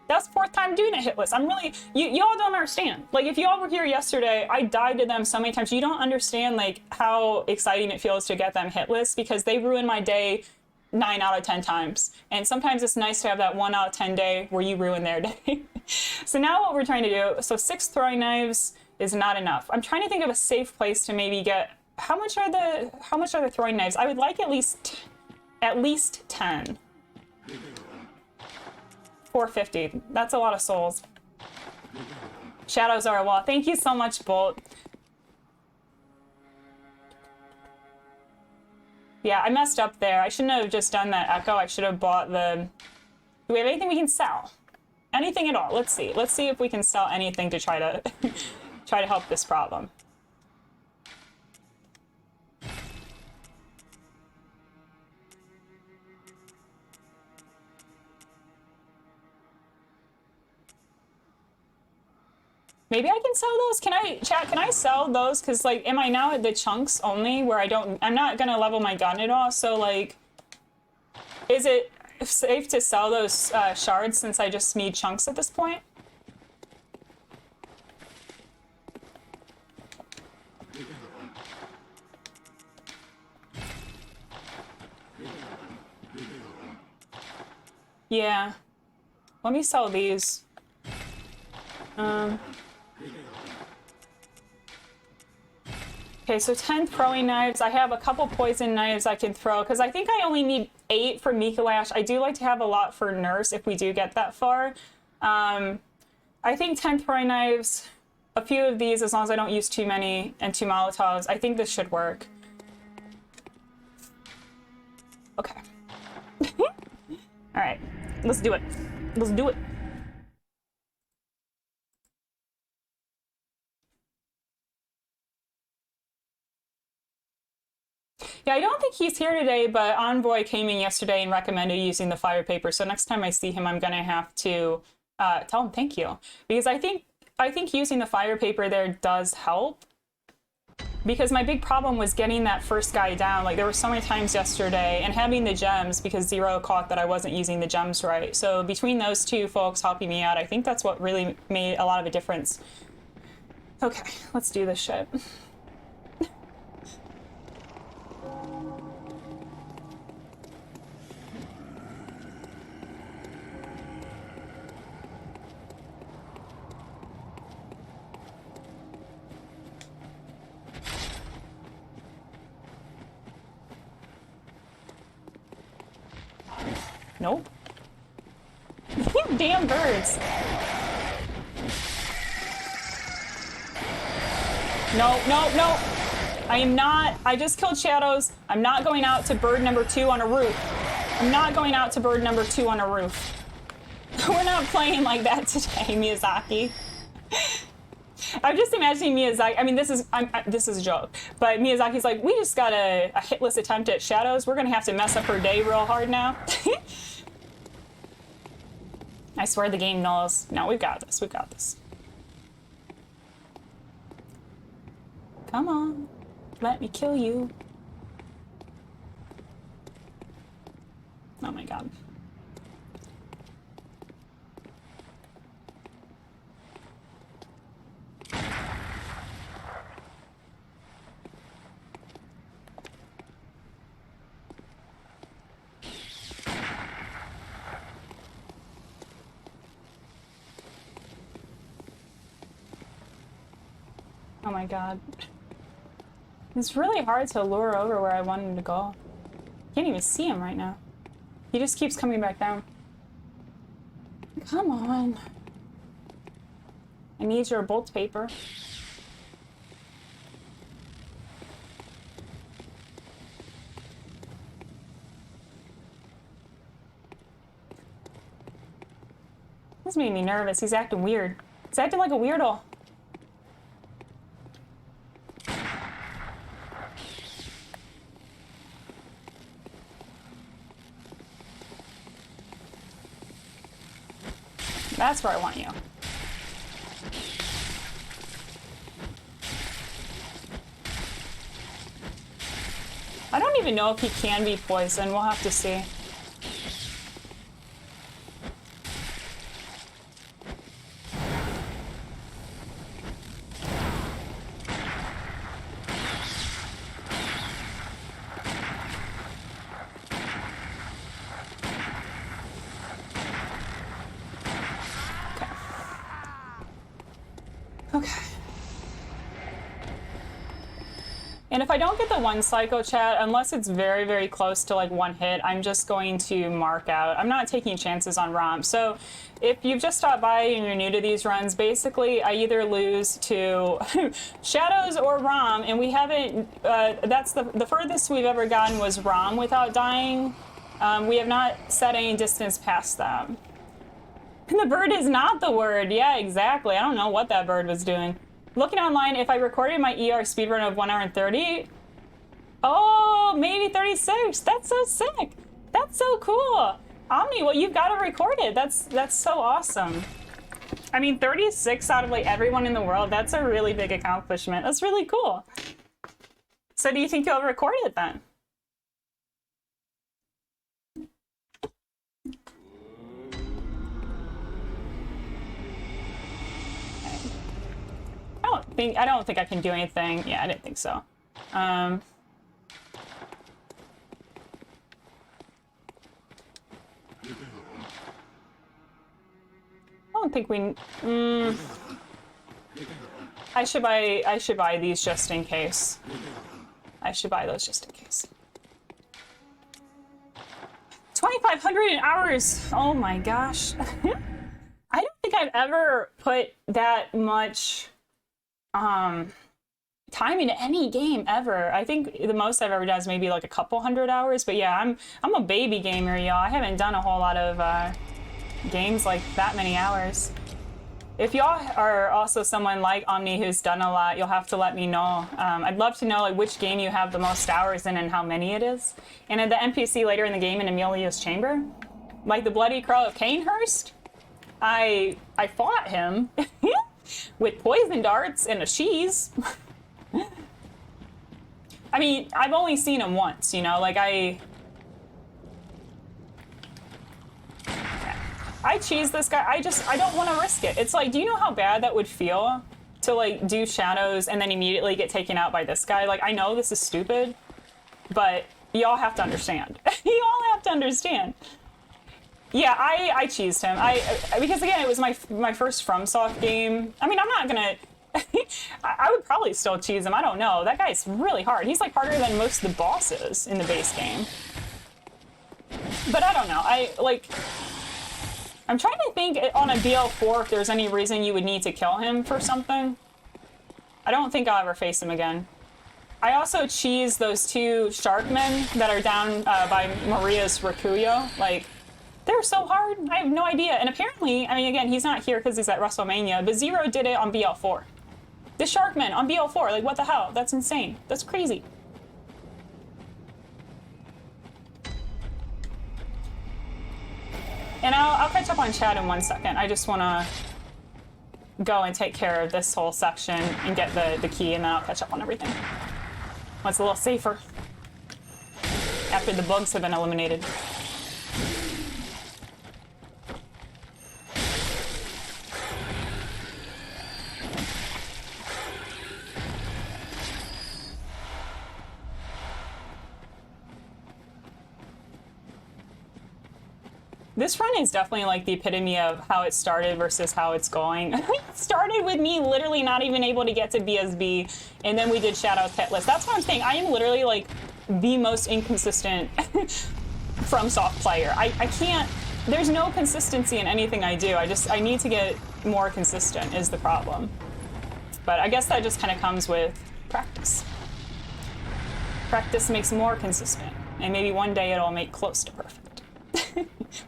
A: That's fourth time doing it hitless. I'm really, y'all don't understand. Like, if y'all were here yesterday, I died to them so many times. You don't understand, like, how exciting it feels to get them hitless, because they ruin my day 9 out of 10 times. And sometimes it's nice to have that 1 out of 10 day where you ruin their day. So now what we're trying to do, so 6 throwing knives is not enough. I'm trying to think of a safe place to maybe get, how much are the throwing knives? I would like at least 10. 450. That's a lot of souls. Shadows are a wall. Thank you so much, Bolt. Yeah, I messed up there. I shouldn't have just done that echo. I should have bought the... Do we have anything we can sell? Anything at all? Let's see. Let's see if we can sell anything to try to try to help this problem. Maybe I can sell those? Can I, chat, can I sell those? Because, like, am I now at the chunks only where I'm not going to level my gun at all? So, like, is it safe to sell those shards since I just need chunks at this point? Yeah. Let me sell these. Okay, so 10 throwing knives. I have a couple poison knives I can throw, because I think I only need 8 for Micolash. I do like to have a lot for Nurse if we do get that far. I think 10 throwing knives, a few of these, as long as I don't use too many, and 2 Molotovs. I think this should work. Okay. All right, let's do it. Let's do it. Yeah, I don't think he's here today, but Envoy came in yesterday and recommended using the fire paper. So next time I see him, I'm gonna have to tell him thank you, because I think using the fire paper there does help. Because my big problem was getting that first guy down. Like, there were so many times yesterday, and having the gems, because Zero caught that I wasn't using the gems right. So between those two folks helping me out, I think that's what really made a lot of a difference. Okay, let's do this shit. Nope. Damn birds. No, no, no. I am not. I just killed shadows. I'm not going out to bird number 2 on a roof. I'm not going out to bird number 2 on a roof. We're not playing like that today, Miyazaki. I'm just imagining Miyazaki. I mean, this is a joke, but Miyazaki's like, we just got a hitless attempt at shadows. We're gonna have to mess up her day real hard now. I swear the game knows. No, we've got this. We've got this. Come on, let me kill you. Oh my god. Oh my god. It's really hard to lure over where I want him to go. Can't even see him right now. He just keeps coming back down. Come on. I need your bolt paper. This made me nervous. He's acting weird. He's acting like a weirdo. That's where I want you. I don't even know if he can be poisoned. We'll have to see. And if I don't get the one psycho chat, unless it's very, very close to like one hit, I'm just going to mark out. I'm not taking chances on ROM. So if you've just stopped by and you're new to these runs, basically I either lose to Shadows or ROM, and we haven't, that's the furthest we've ever gotten was ROM without dying. We have not set any distance past that. And the bird is not the word. Yeah, exactly. I don't know what that bird was doing. Looking online, if I recorded my ER speedrun of 1 hour and 30, oh, maybe 36. That's so sick. That's so cool. Omni, well, you've got to record it. That's so awesome. I mean, 36 out of like everyone in the world, that's a really big accomplishment. That's really cool. So do you think you'll record it then? I don't think I can do anything. Yeah, I didn't think so. I don't think we. I should buy these just in case. I should buy those just in case. 2,500 hours. Oh my gosh. I don't think I've ever put that much time into any game ever. I think the most I've ever done is maybe like a couple hundred hours, but yeah, I'm a baby gamer, y'all. I haven't done a whole lot of games like that many hours. If y'all are also someone like Omni who's done a lot, you'll have to let me know. I'd love to know like which game you have the most hours in and how many it is. And at the NPC later in the game in Amelia's chamber, like the Bloody Crow of Canehurst, I fought him with poison darts and a cheese. I mean, I've only seen him once, you know, like I cheese this guy. I don't want to risk it. It's like, do you know how bad that would feel to like do Shadows and then immediately get taken out by this guy? Like, I know this is stupid, but y'all have to understand. Y'all have to understand. Yeah, I cheesed him. Because again, it was my first FromSoft game. I mean, I'm not gonna. I would probably still cheese him. I don't know. That guy's really hard. He's like harder than most of the bosses in the base game. But I don't know. I'm trying to think on a BL4 if there's any reason you would need to kill him for something. I don't think I'll ever face him again. I also cheesed those two Sharkmen that are down by Maria's Rakuyo. Like, they're so hard. I have no idea. And apparently, I mean, again, he's not here because he's at WrestleMania, but Zero did it on BL4. The Sharkmen on BL4. Like, what the hell? That's insane. That's crazy. And I'll catch up on chat in 1 second. I just want to go and take care of this whole section and get the key, and then I'll catch up on everything. It's a little safer after the bugs have been eliminated. This run is definitely like the epitome of how it started versus how it's going. It started with me literally not even able to get to BSB, and then we did Shadows Hitless. That's what I'm saying. I am literally like the most inconsistent FromSoft player. I can't, there's no consistency in anything I do. I need to get more consistent is the problem. But I guess that just kind of comes with practice. Practice makes more consistent, and maybe one day it'll make close to perfect.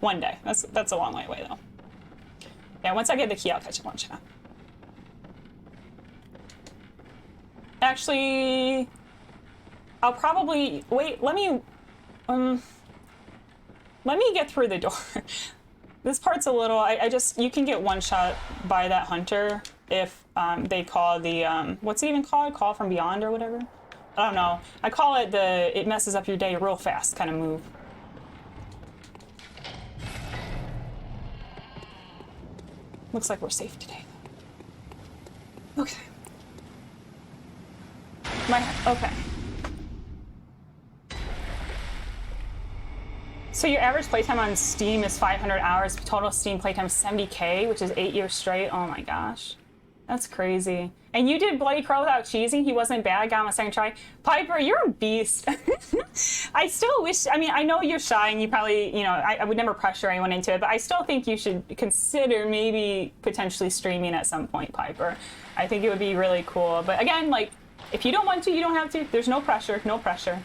A: One day. That's a long way away, though. Yeah, once I get the key, I'll catch up on chat. Actually, I'll probably wait. Let me get through the door. This part's a little. I just you can get one shot by that hunter if they call the what's it even called? Call from beyond or whatever. I don't know. I call it the it messes up your day real fast kind of move. Looks like we're safe today. Okay. Okay. So your average playtime on Steam is 500 hours. Total Steam playtime 70K, which is 8 years straight. Oh my gosh. That's crazy. And you did Bloody Crow without cheesing? He wasn't bad? Got him a second try? Piper, you're a beast. I still wish, I mean, I know you're shy and you probably, you know, I would never pressure anyone into it, but I still think you should consider maybe potentially streaming at some point, Piper. I think it would be really cool. But again, like, if you don't want to, you don't have to. There's no pressure, no pressure.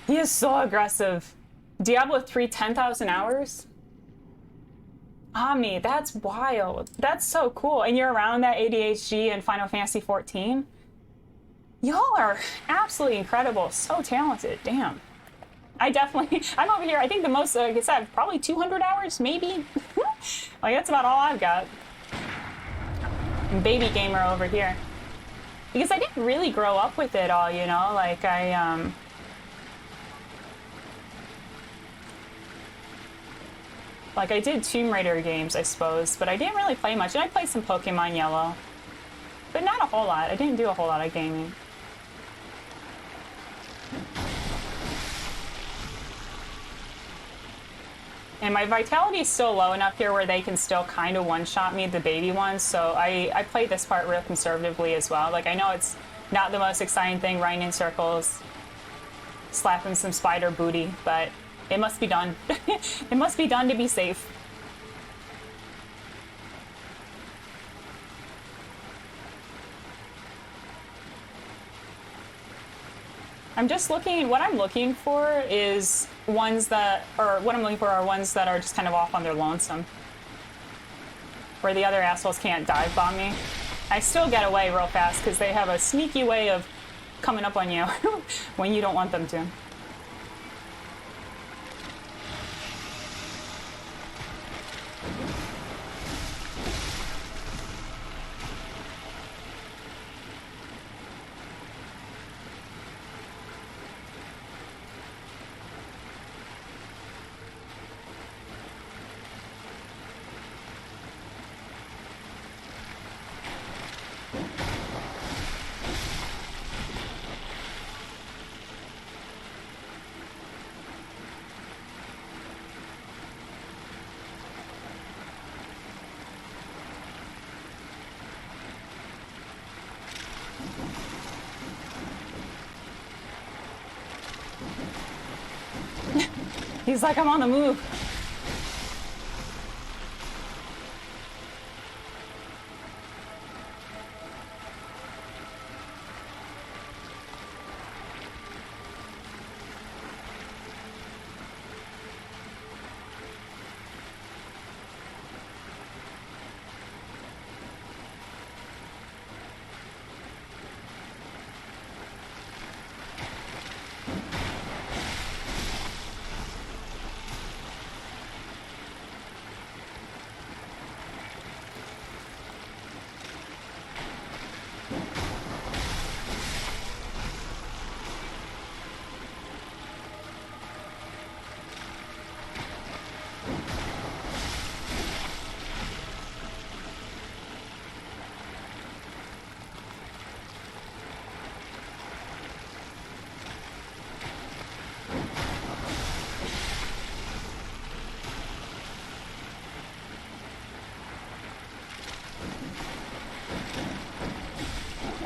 A: He is so aggressive. Diablo 3, 10,000 hours? Ami, that's wild. That's so cool. And you're around that ADHD and Final Fantasy 14? Y'all are absolutely incredible. So talented. Damn. I'm over here. I think the most, like I said, probably 200 hours, maybe? Like, that's about all I've got. Baby gamer over here. Because I didn't really grow up with it all, you know? Like, Like, I did Tomb Raider games, I suppose, but I didn't really play much. And I played some Pokemon Yellow. But not a whole lot. I didn't do a whole lot of gaming. And my vitality is still low enough here where they can still kind of one-shot me, the baby ones. So I played this part real conservatively as well. Like, I know it's not the most exciting thing, running in circles, slapping some spider booty, but it must be done. It must be done to be safe. I'm just looking, what I'm looking for is ones that, or what I'm looking for are ones that are just kind of off on their lonesome. Where the other assholes can't dive bomb me. I still get away real fast because they have a sneaky way of coming up on you when you don't want them to. He's like, I'm on the move.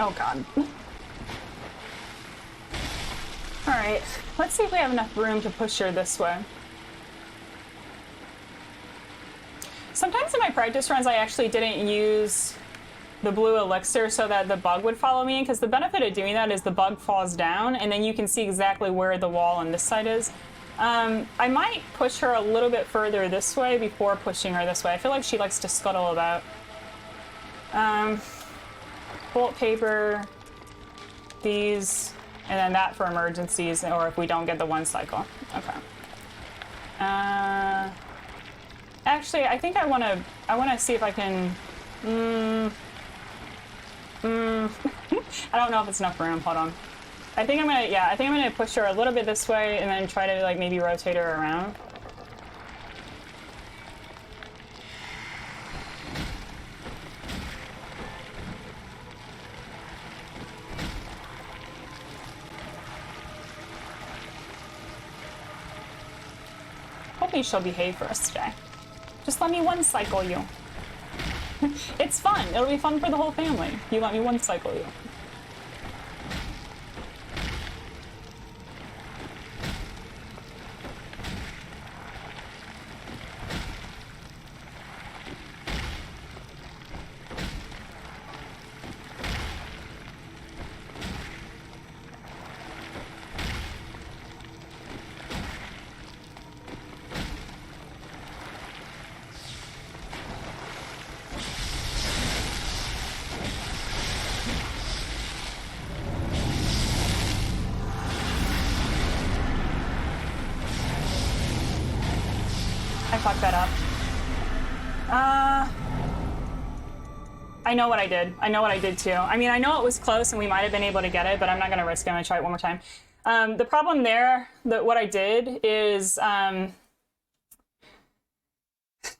A: Oh god. Alright, let's see if we have enough room to push her this way. Sometimes in my practice runs I actually didn't use the blue elixir so that the bug would follow me, because the benefit of doing that is the bug falls down and then you can see exactly where the wall on this side is. I might push her a little bit further this way before pushing her this way. I feel like she likes to scuttle about. Bolt paper, these, and then that for emergencies, or if we don't get the one cycle. Okay. Actually, I think I wanna see if I can. I don't know if it's enough room. Hold on. I think I'm gonna push her a little bit this way, and then try to like maybe rotate her around. Hopefully she'll behave for us today. Just let me one cycle you. It's fun. It'll be fun for the whole family. You let me one cycle you. I fucked that up. I know what I did. I know what I did too. I mean, I know it was close and we might have been able to get it, but I'm not going to risk it. I'm going to try it one more time. The problem there, what I did is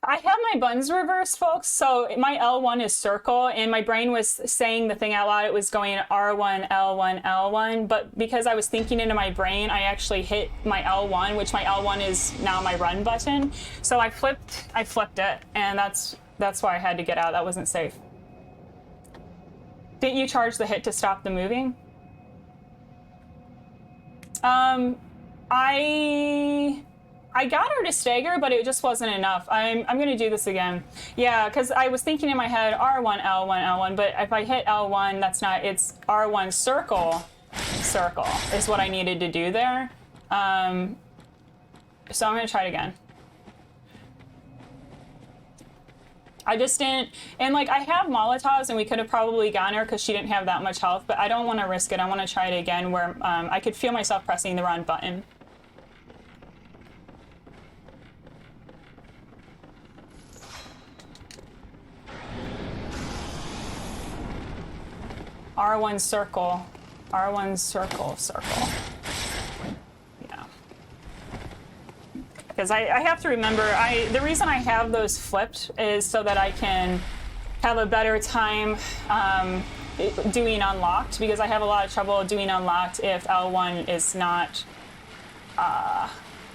A: I have my buttons reversed, folks. So my L1 is circle, and my brain was saying the thing out loud. It was going R1, L1, L1. But because I was thinking into my brain, I actually hit my L1, which my L1 is now my run button. So I flipped it, and that's why I had to get out. That wasn't safe. Didn't you charge the hit to stop the moving? I got her to stagger, but it just wasn't enough. I'm going to do this again. Yeah, because I was thinking in my head, R1, L1, L1, but if I hit L1, that's not, it's R1 circle is what I needed to do there. So I'm going to try it again. I just didn't, and like I have Molotovs and we could have probably gotten her because she didn't have that much health, but I don't want to risk it. I want to try it again where I could feel myself pressing the wrong button. R1 circle, R1 circle. Yeah. Because I have to remember, the reason I have those flipped is so that I can have a better time doing unlocked, because I have a lot of trouble doing unlocked if L1 is not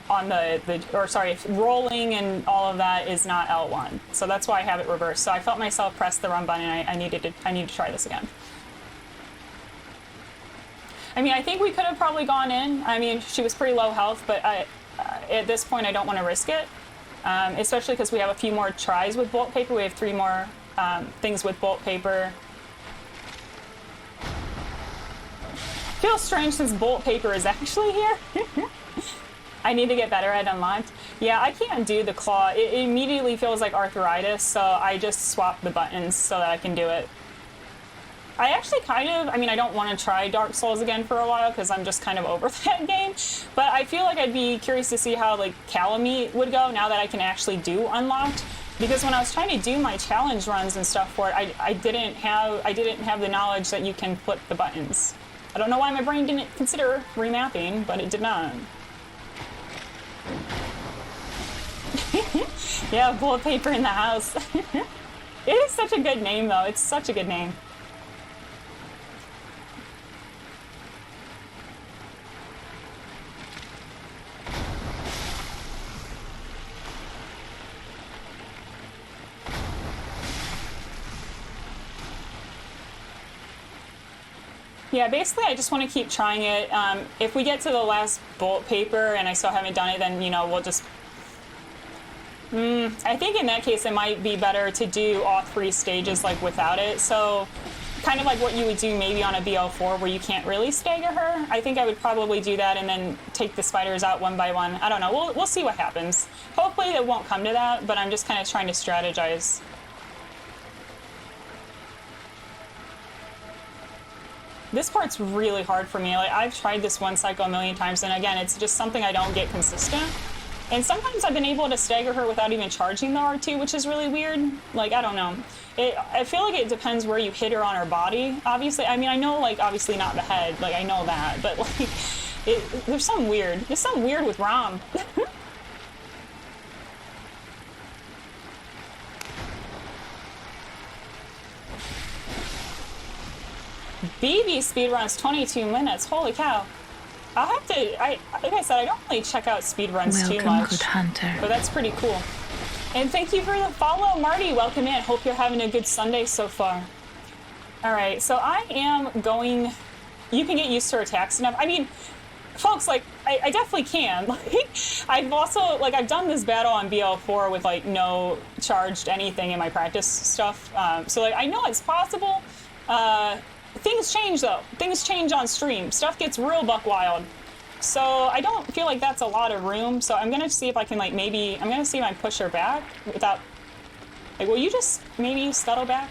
A: on if rolling and all of that is not L1. So that's why I have it reversed. So I felt myself press the run button and I need to try this again. I mean, I think we could have probably gone in. I mean, she was pretty low health, but at this point, I don't want to risk it, especially because we have a few more tries with bolt paper. We have 3 more things with bolt paper. Feels strange since bolt paper is actually here. I need to get better at unlocked. Yeah, I can't do the claw. It immediately feels like arthritis, so I just swap the buttons so that I can do it. I actually I don't want to try Dark Souls again for a while because I'm just kind of over that game, but I feel like I'd be curious to see how like Calamite would go now that I can actually do unlocked, because when I was trying to do my challenge runs and stuff for it, I didn't have the knowledge that you can flip the buttons. I don't know why my brain didn't consider remapping, but it did not. Yeah, bullet paper in the house. It is such a good name though. It's such a good name. Yeah, basically I just want to keep trying it. If we get to the last bolt paper and I still haven't done it, then, you know, we'll just... I think in that case it might be better to do all 3 stages like without it. So kind of like what you would do maybe on a BL4 where you can't really stagger her. I think I would probably do that and then take the spiders out one by one. I don't know. We'll see what happens. Hopefully it won't come to that, but I'm just kind of trying to strategize. This part's really hard for me. Like, I've tried this one cycle a million times, and again, it's just something I don't get consistent. And sometimes I've been able to stagger her without even charging the R2, which is really weird. Like, I don't know. I feel like it depends where you hit her on her body, obviously. I mean, I know, like, obviously not the head. Like, I know that. But, like, there's something weird. There's something weird with Rom. BB speedruns 22 minutes. Holy cow. I'll have to, like I said, I don't really check out speedruns too much.
B: Good hunter.
A: But that's pretty cool. And thank you for the follow, Marty. Welcome in. Hope you're having a good Sunday so far. All right, so I am going... You can get used to her attacks enough. I mean, folks, like, I definitely can. Like, I've also, like, I've done this battle on BL4 with, like, no charged anything in my practice stuff. So, like, I know it's possible. Things change, though. Things change on stream. Stuff gets real buck wild. So I don't feel like that's a lot of room. So I'm gonna see if I can, like, maybe... I'm gonna see if I can push her back without... Like, will you just maybe scuttle back?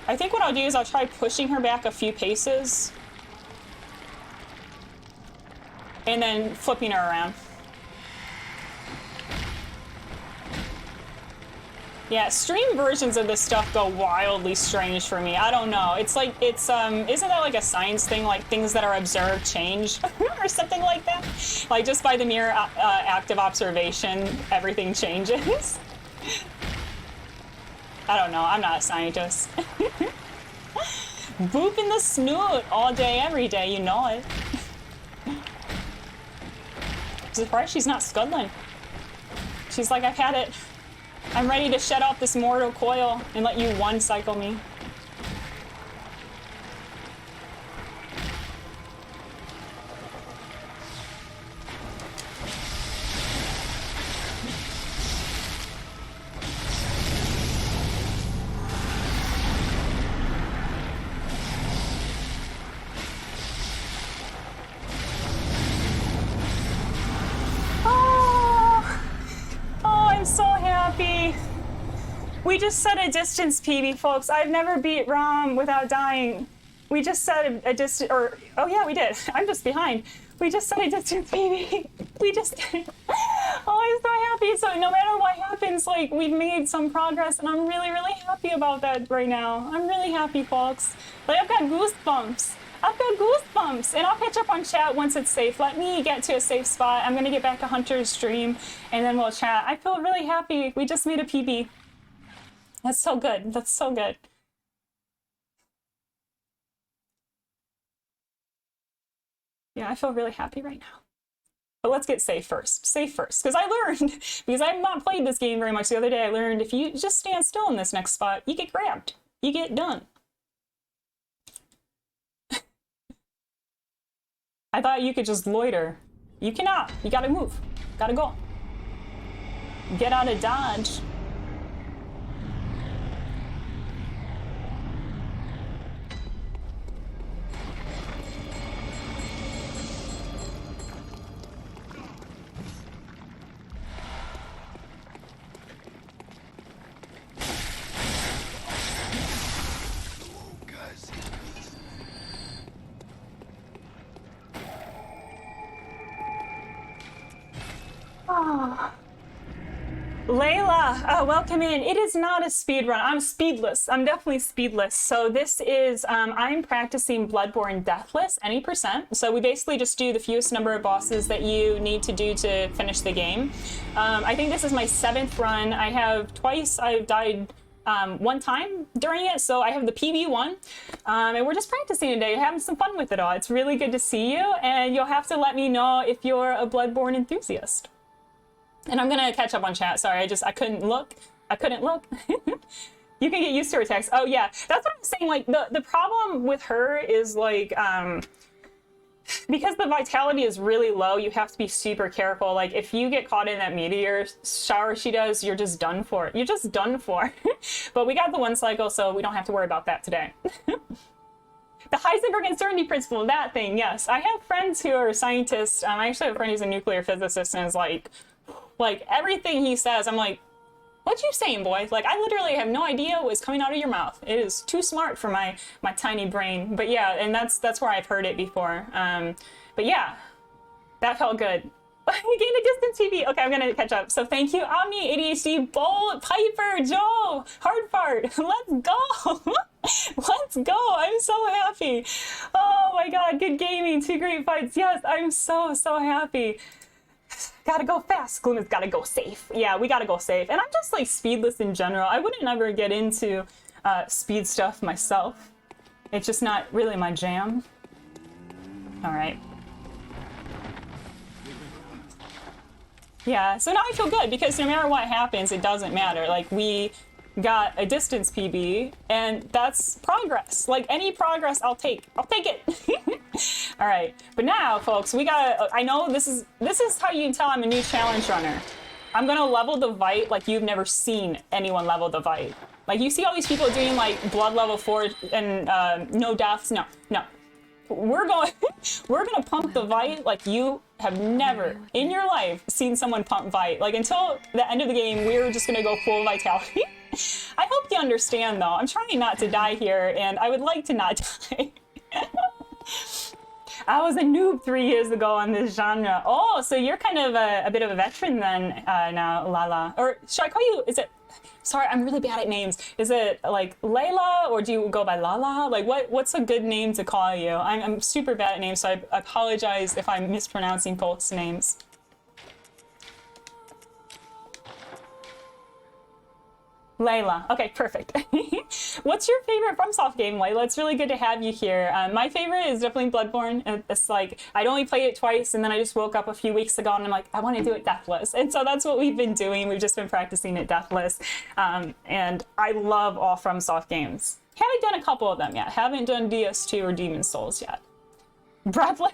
A: I think what I'll do is I'll try pushing her back a few paces. And then flipping her around. Yeah, stream versions of this stuff go wildly strange for me. I don't know. It's like, it's, isn't that like a science thing? Like, things that are observed change or something like that? Like, just by the mere act of observation, everything changes. I don't know. I'm not a scientist. Boop in the snoot all day, every day. You know it. I'm surprised she's not scuttling. She's like, I've had it. I'm ready to shed off this mortal coil and let you one cycle me. We just set a distance PB, folks. I've never beat Rom without dying. We just set a distance, or, oh yeah, we did. I'm just behind. We just set a distance PB. We just did. Oh, I'm so happy. So no matter what happens, like, we've made some progress, and I'm really, really happy about that right now. I'm really happy, folks. Like, I've got goosebumps. I've got goosebumps, and I'll catch up on chat once it's safe. Let me get to a safe spot. I'm gonna get back to Hunter's stream, and then we'll chat. I feel really happy. We just made a PB. That's so good. That's so good. Yeah, I feel really happy right now. But let's get safe first. Safe first. Because I learned, because I've not played this game very much the other day, I learned if you just stand still in this next spot, you get grabbed. You get done. I thought you could just loiter. You cannot. You gotta move. Gotta go. Get out of Dodge. Layla, welcome in. It is not a speed run. I'm speedless. I'm definitely speedless. So this is, I'm practicing Bloodborne Deathless, any %. So we basically just do the fewest number of bosses that you need to do to finish the game. I think this is my 7th run. I have twice, I've died one time during it, so I have the PB1, and we're just practicing today, having some fun with it all. It's really good to see you, and you'll have to let me know if you're a Bloodborne enthusiast. And I'm gonna catch up on chat. Sorry, I couldn't look. I couldn't look. You can get used to her text. Oh yeah, that's what I'm saying. Like the problem with her is like, because the vitality is really low, you have to be super careful. Like if you get caught in that meteor shower she does, you're just done for. You're just done for. But we got the one cycle, so we don't have to worry about that today. The Heisenberg uncertainty principle, that thing, yes. I have friends who are scientists. I actually have a friend who's a nuclear physicist, and is like everything he says, I'm like, what you saying, boy? Like, I literally have no idea what's coming out of your mouth. It is too smart for my tiny brain. But yeah, and that's where I've heard it before. But yeah, that felt good. We gained a distance TV. Okay, I'm gonna catch up. So thank you, Omni, ADHD, Bolt, Piper, Joe, Hard Fart. Let's go. Let's go. I'm so happy. Oh my God, good gaming, 2 great fights. Yes, I'm so happy. Gotta go fast. Gloom has gotta go safe. Yeah, we gotta go safe. And I'm just like speedless in general. I wouldn't ever get into speed stuff myself. It's just not really my jam. All right. Yeah, so now I feel good because no matter what happens, it doesn't matter. Like, we got a distance PB, and that's progress. Like, any progress, I'll take it. All right, but now, folks, we gotta. I know this is how you can tell I'm a new challenge runner. I'm gonna level the Vite like you've never seen anyone level the Vite. Like, you see all these people doing like blood level 4 and no deaths. No. We're gonna pump the Vite like you have never in your life seen someone pump Vite. Like, until the end of the game, we're just gonna go full vitality. I hope you understand, though. I'm trying not to die here, and I would like to not die. I was a noob 3 years ago on this genre. Oh, so you're kind of a bit of a veteran then now, Lala. Or should I call you, is it, sorry, I'm really bad at names. Is it like Layla, or do you go by Lala? Like, what's a good name to call you? I'm super bad at names, so I apologize if I'm mispronouncing folks' names. Layla. Okay, perfect. What's your favorite FromSoft game, Layla? It's really good to have you here. My favorite is definitely Bloodborne. It's like, I'd only played it twice, and then I just woke up a few weeks ago, and I'm like, I want to do it Deathless. And so that's what we've been doing. We've just been practicing it Deathless. And I love all FromSoft games. Haven't done a couple of them yet. Haven't done DS2 or Demon's Souls yet. Breathless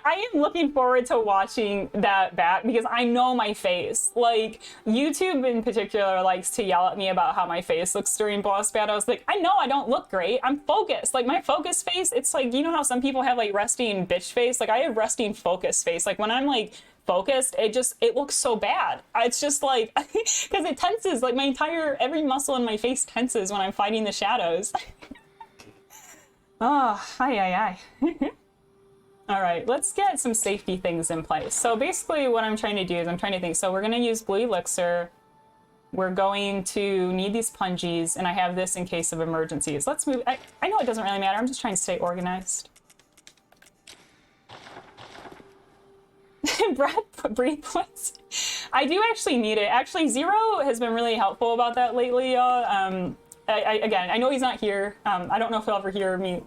A: I am looking forward to watching that back because I know my face. Like, YouTube in particular likes to yell at me about how my face looks during boss battles. Like, I know I don't look great. I'm focused. Like, my focus face, it's like, you know how some people have like resting bitch face? Like, I have resting focus face. Like, when I'm like focused, it looks so bad. It's just like, because it tenses. Like, every muscle in my face tenses when I'm fighting the shadows. Oh, aye. All right, let's get some safety things in place. So basically what I'm trying to do is I'm trying to think. So we're going to use blue elixir. We're going to need these pungies, and I have this in case of emergencies. Let's move. I know it doesn't really matter. I'm just trying to stay organized. Breathe points. I do actually need it. Actually, Zero has been really helpful about that lately, y'all. Again, I know he's not here. I don't know if he'll ever hear me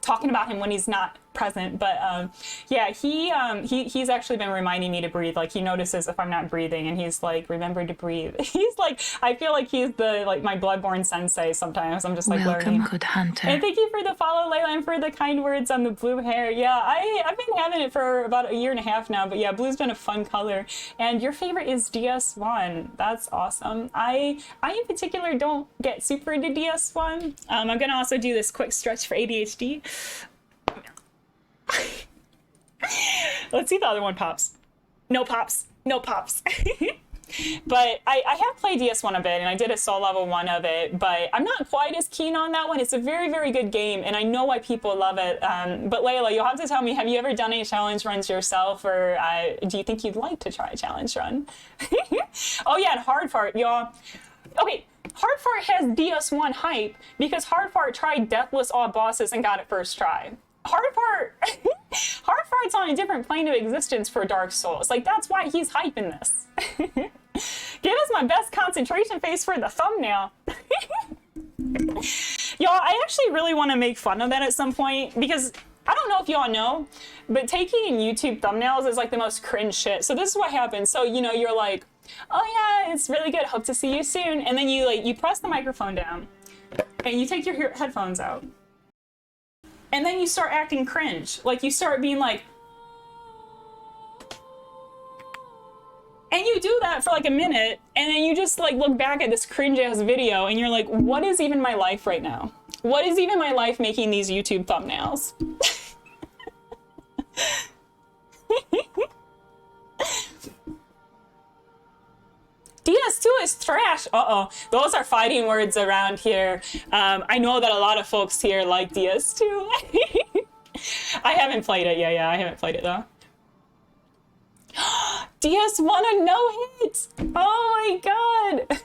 A: talking about him when he's not present, but yeah, he's actually been reminding me to breathe. Like, he notices if I'm not breathing, and he's like, remember to breathe. He's like, I feel like he's my Bloodborne sensei sometimes. I'm just like,
B: Welcome,
A: learning.
B: good hunter.
A: And thank you for the follow, Layla, and for the kind words on the blue hair. Yeah, I've been having it for about 1.5 years now, but yeah, blue's been a fun color. And your favorite is DS1. That's awesome. I in particular don't get super into DS1. I'm gonna also do this quick stretch for ADHD. Let's see if the other one pops. No pops. But I have played DS1 a bit, and I did a soul level 1 of it, but I'm not quite as keen on that one. It's a very, very good game, and I know why people love it. But Layla, you'll have to tell me, have you ever done any challenge runs yourself, or do you think you'd like to try a challenge run? Oh yeah, and Hardfart, y'all. Okay, Hardfart has DS1 hype because Hardfart tried Deathless all bosses and got it first try. Hardfart's on a different plane of existence for Dark Souls. Like, that's why he's hyping this. Give us my best concentration face for the thumbnail. Y'all, I actually really want to make fun of that at some point, because I don't know if y'all know, but taking YouTube thumbnails is like the most cringe shit. So this is what happens. So, you know, you're like, oh yeah, it's really good. Hope to see you soon. And then you press the microphone down and you take your headphones out. And then you start acting cringe. Like, you start being like, and you do that for like a minute, and then you just like look back at this cringe ass video and you're like, what is even my life right now? What is even my life making these YouTube thumbnails? DS2 is trash. Uh-oh. Those are fighting words around here. I know that a lot of folks here like DS2. I haven't played it. Yeah, I haven't played it though. DS1 a no-hit. Oh my god.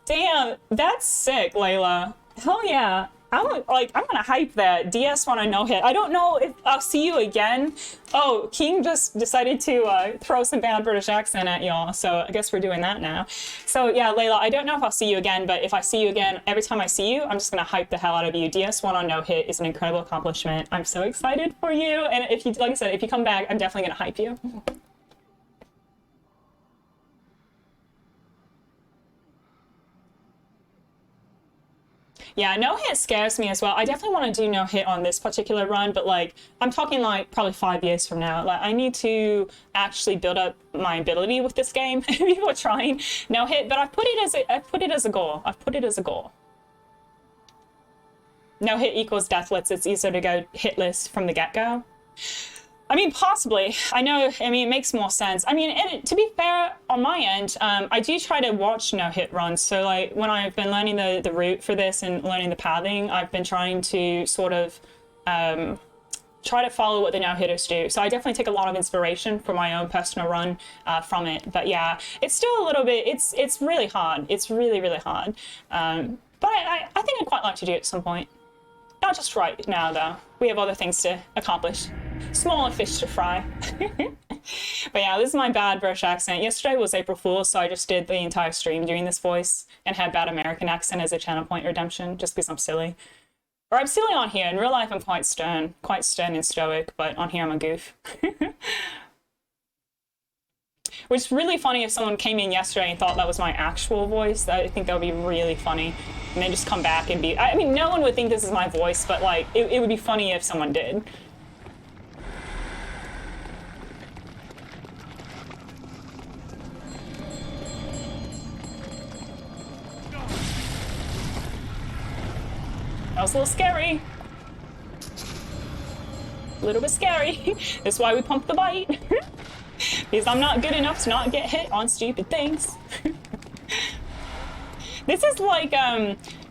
A: Damn, that's sick, Layla. Hell yeah. I'm gonna hype that DS one on no hit. I don't know if I'll see you again. Oh, King just decided to throw some bad British accent at y'all, so I guess we're doing that now. So yeah, Layla, I don't know if I'll see you again, but if I see you again, every time I see you, I'm just gonna hype the hell out of you. DS one on no hit is an incredible accomplishment. I'm so excited for you, and if you, like I said, if you come back, I'm definitely gonna hype you. Yeah, no hit scares me as well. I definitely want to do no hit on this particular run, but like I'm talking like probably 5 years from now. Like I need to actually build up my ability with this game before trying no hit. But I've put it as a goal. I've put it as a goal. No hit equals deathless. It's easier to go hitless from the get-go. I mean, possibly. I know, I mean, it makes more sense. I mean, and to be fair, on my end, I do try to watch no-hit runs. So, like, when I've been learning the route for this and learning the pathing, I've been trying to sort of try to follow what the no-hitters do. So I definitely take a lot of inspiration for my own personal run from it. But yeah, it's still a little bit, it's really hard. It's really, really hard. But I think I'd quite like to do it at some point. Not just right now, though. We have other things to accomplish. Smaller fish to fry. But yeah, this is my bad British accent. Yesterday was April Fool's, so I just did the entire stream doing this voice and had bad American accent as a channel point redemption, just because I'm silly. Or I'm silly on here. In real life, I'm quite stern and stoic, but on here, I'm a goof. Which is really funny if someone came in yesterday and thought that was my actual voice. I think that would be really funny. And then just come back and be... I mean, no one would think this is my voice, but like, it would be funny if someone did. That was a little scary. A little bit scary. That's why we pump the bite. Because I'm not good enough to not get hit on stupid things. This is like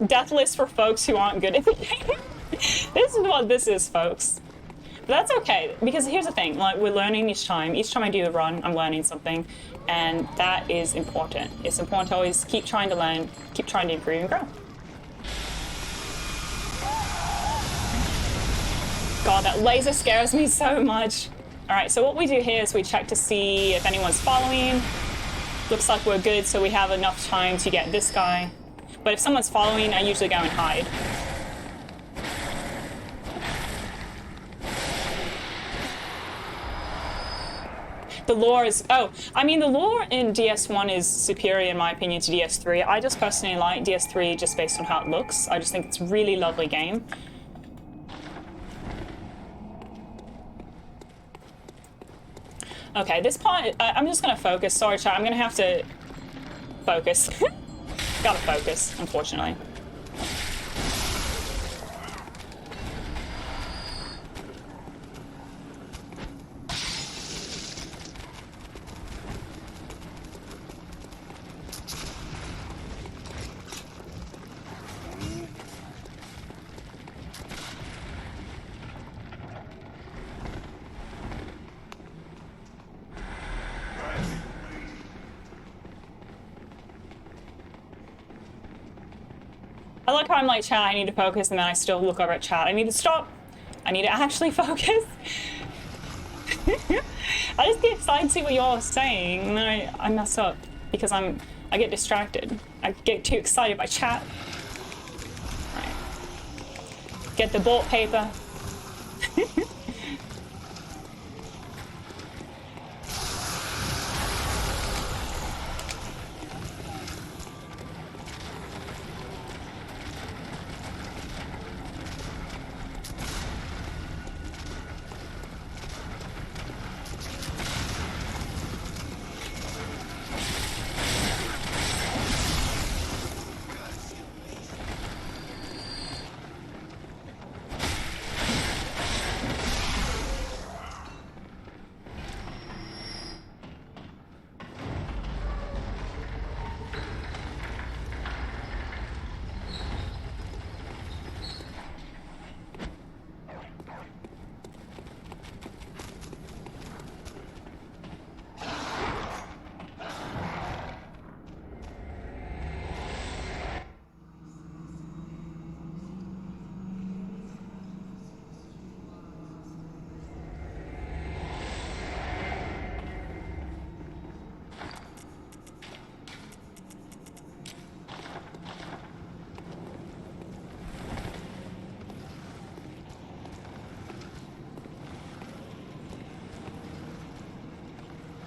A: deathless for folks who aren't good at the game. This is what this is, folks. But that's okay, because here's the thing, like we're learning each time. Each time I do a run, I'm learning something, and that is important. It's important to always keep trying to learn, keep trying to improve and grow. God, that laser scares me so much. All right, so what we do here is we check to see if anyone's following. Looks like we're good, so we have enough time to get this guy. But if someone's following, I usually go and hide. The lore is... Oh, I mean, the lore in DS1 is superior, in my opinion, to DS3. I just personally like DS3 just based on how it looks. I just think it's a really lovely game. Okay, this part, I'm just gonna focus. Sorry, chat, I'm gonna have to focus. Gotta focus, unfortunately. I like how I'm like, chat, I need to focus, and then I still look over at chat. I need to stop. I need to actually focus. I just get excited to see what y'all are saying, and then I mess up because I get distracted. I get too excited by chat. Right. Get the bolt paper.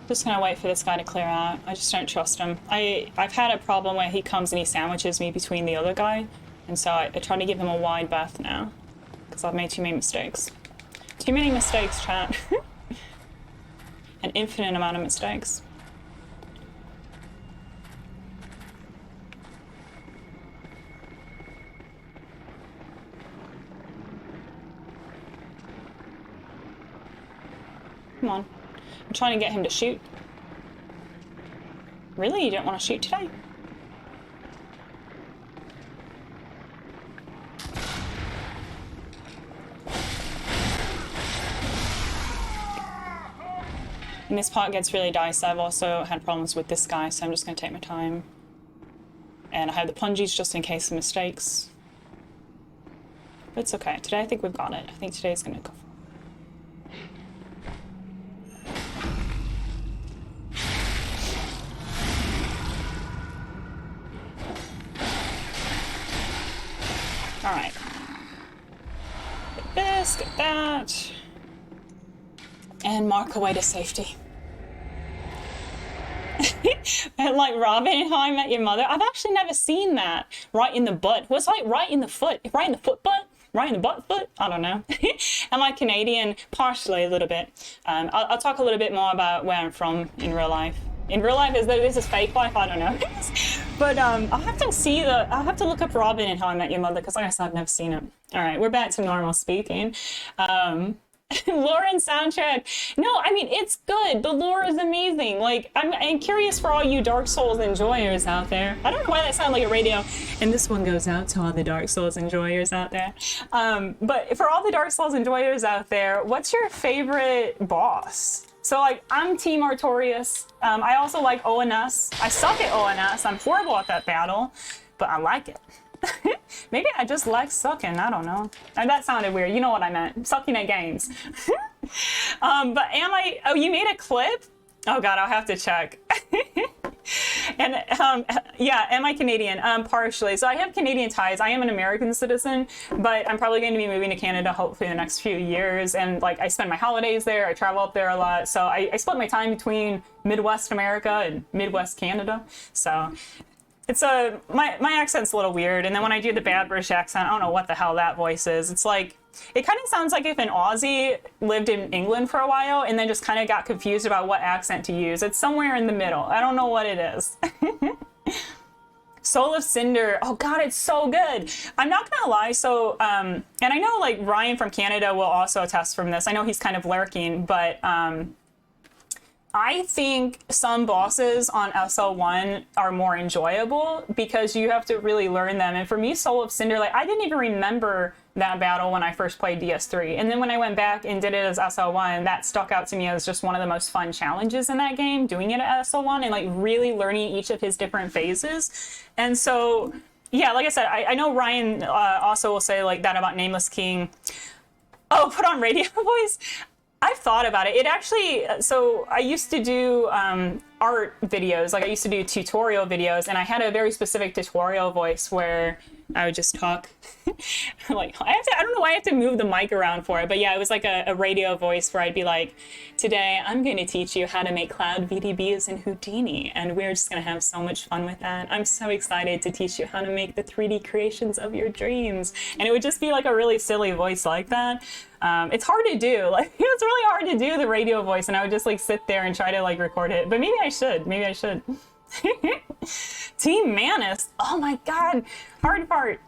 A: Just gonna wait for this guy to clear out. I just don't trust him. I've had a problem where he comes and he sandwiches me between the other guy, and so I try to give him a wide berth now, because I've made too many mistakes. Too many mistakes, chat. An infinite amount of mistakes. Come on. I'm trying to get him to shoot. Really? You don't want to shoot today? And this part gets really dicey. I've also had problems with this guy, so I'm just going to take my time. And I have the pungies just in case of mistakes. But it's okay. Today I think we've got it. I think today's going to go. Alright. Get this, get that. And mark away to safety. And like Robin and How I Met Your Mother. I've actually never seen that. Right in the butt. What's like right in the foot? Right in the foot butt? Right in the butt foot? I don't know. Am I Canadian? Partially, a little bit. I'll talk a little bit more about where I'm from in real life. In real life, this is fake life, I don't know. But I'll have to look up Robin and How I Met Your Mother, because like I said, I've never seen it. All right, we're back to normal speaking. Lore and soundtrack. No, I mean, it's good. The lore is amazing. Like, I'm curious for all you Dark Souls enjoyers out there. I don't know why that sounded like a radio. And this one goes out to all the Dark Souls enjoyers out there. But for all the Dark Souls enjoyers out there, what's your favorite boss? So, like, I'm Team Artorias. I also like ONS. I suck at ONS. I'm horrible at that battle, but I like it. Maybe I just like sucking. I don't know. That sounded weird. You know what I meant. Sucking at games. But am I... Oh, you made a clip? Oh, God, I'll have to check. And, yeah, am I Canadian? Partially. So I have Canadian ties. I am an American citizen, but I'm probably going to be moving to Canada hopefully in the next few years. And, like, I spend my holidays there. I travel up there a lot. So I split my time between Midwest America and Midwest Canada. So... It's my accent's a little weird, and then when I do the bad British accent, I don't know what the hell that voice is. It's like, it kind of sounds like if an Aussie lived in England for a while and then just kind of got confused about what accent to use. It's somewhere in the middle. I don't know what it is. Soul of Cinder. Oh God, it's so good. I'm not gonna lie. So, and I know like Ryan from Canada will also attest from this. I know he's kind of lurking, but I think some bosses on SL1 are more enjoyable because you have to really learn them. And for me, Soul of Cinder, like I didn't even remember that battle when I first played DS3. And then when I went back and did it as SL1, that stuck out to me as just one of the most fun challenges in that game, doing it at SL1 and like really learning each of his different phases. And so, yeah, like I said, I know Ryan also will say like that about Nameless King. Oh, put on radio voice. I've thought about it. It actually, so I used to do art videos, like I used to do tutorial videos, and I had a very specific tutorial voice where I would just talk. Like, I don't know why I have to move the mic around for it, but yeah, it was like a radio voice where I'd be like, today I'm going to teach you how to make cloud VDBs in Houdini, and we're just going to have so much fun with that. I'm so excited to teach you how to make the 3D creations of your dreams. And it would just be like a really silly voice like that. It's hard to do. Like, it's really hard to do the radio voice, and I would just like sit there and try to like record it. But maybe I should. Maybe I should. Team Manus. Oh my God. Hard part.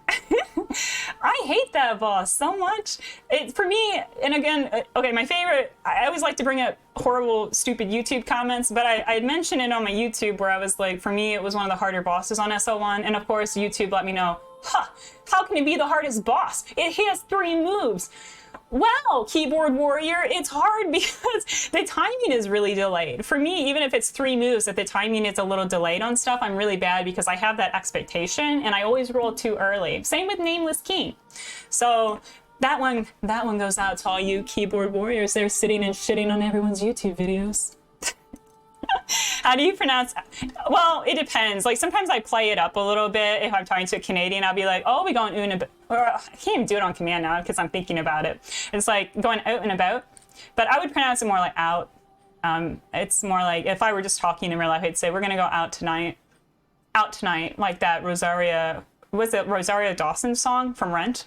A: I hate that boss so much. It for me, and again, okay, my favorite, I always like to bring up horrible, stupid YouTube comments, but I had mentioned it on my YouTube where I was like, for me, it was one of the harder bosses on SL1. And of course, YouTube let me know, how can it be the hardest boss? He has 3 moves. Well, keyboard warrior, it's hard because the timing is really delayed. For me, even if it's 3 moves, if the timing is a little delayed on stuff, I'm really bad because I have that expectation and I always roll too early. Same with Nameless King. So that one goes out to all you keyboard warriors. They're sitting and shitting on everyone's YouTube videos. How do you pronounce? Well, it depends. Like sometimes I play it up a little bit. If I'm talking to a Canadian, I'll be like, "Oh, we going una," or I can't even do it on command now because I'm thinking about it. It's like going out and about, but I would pronounce it more like out. It's more like if I were just talking in real life, I'd say we're gonna go out tonight, like that Rosaria, was it Rosaria Dawson song from Rent?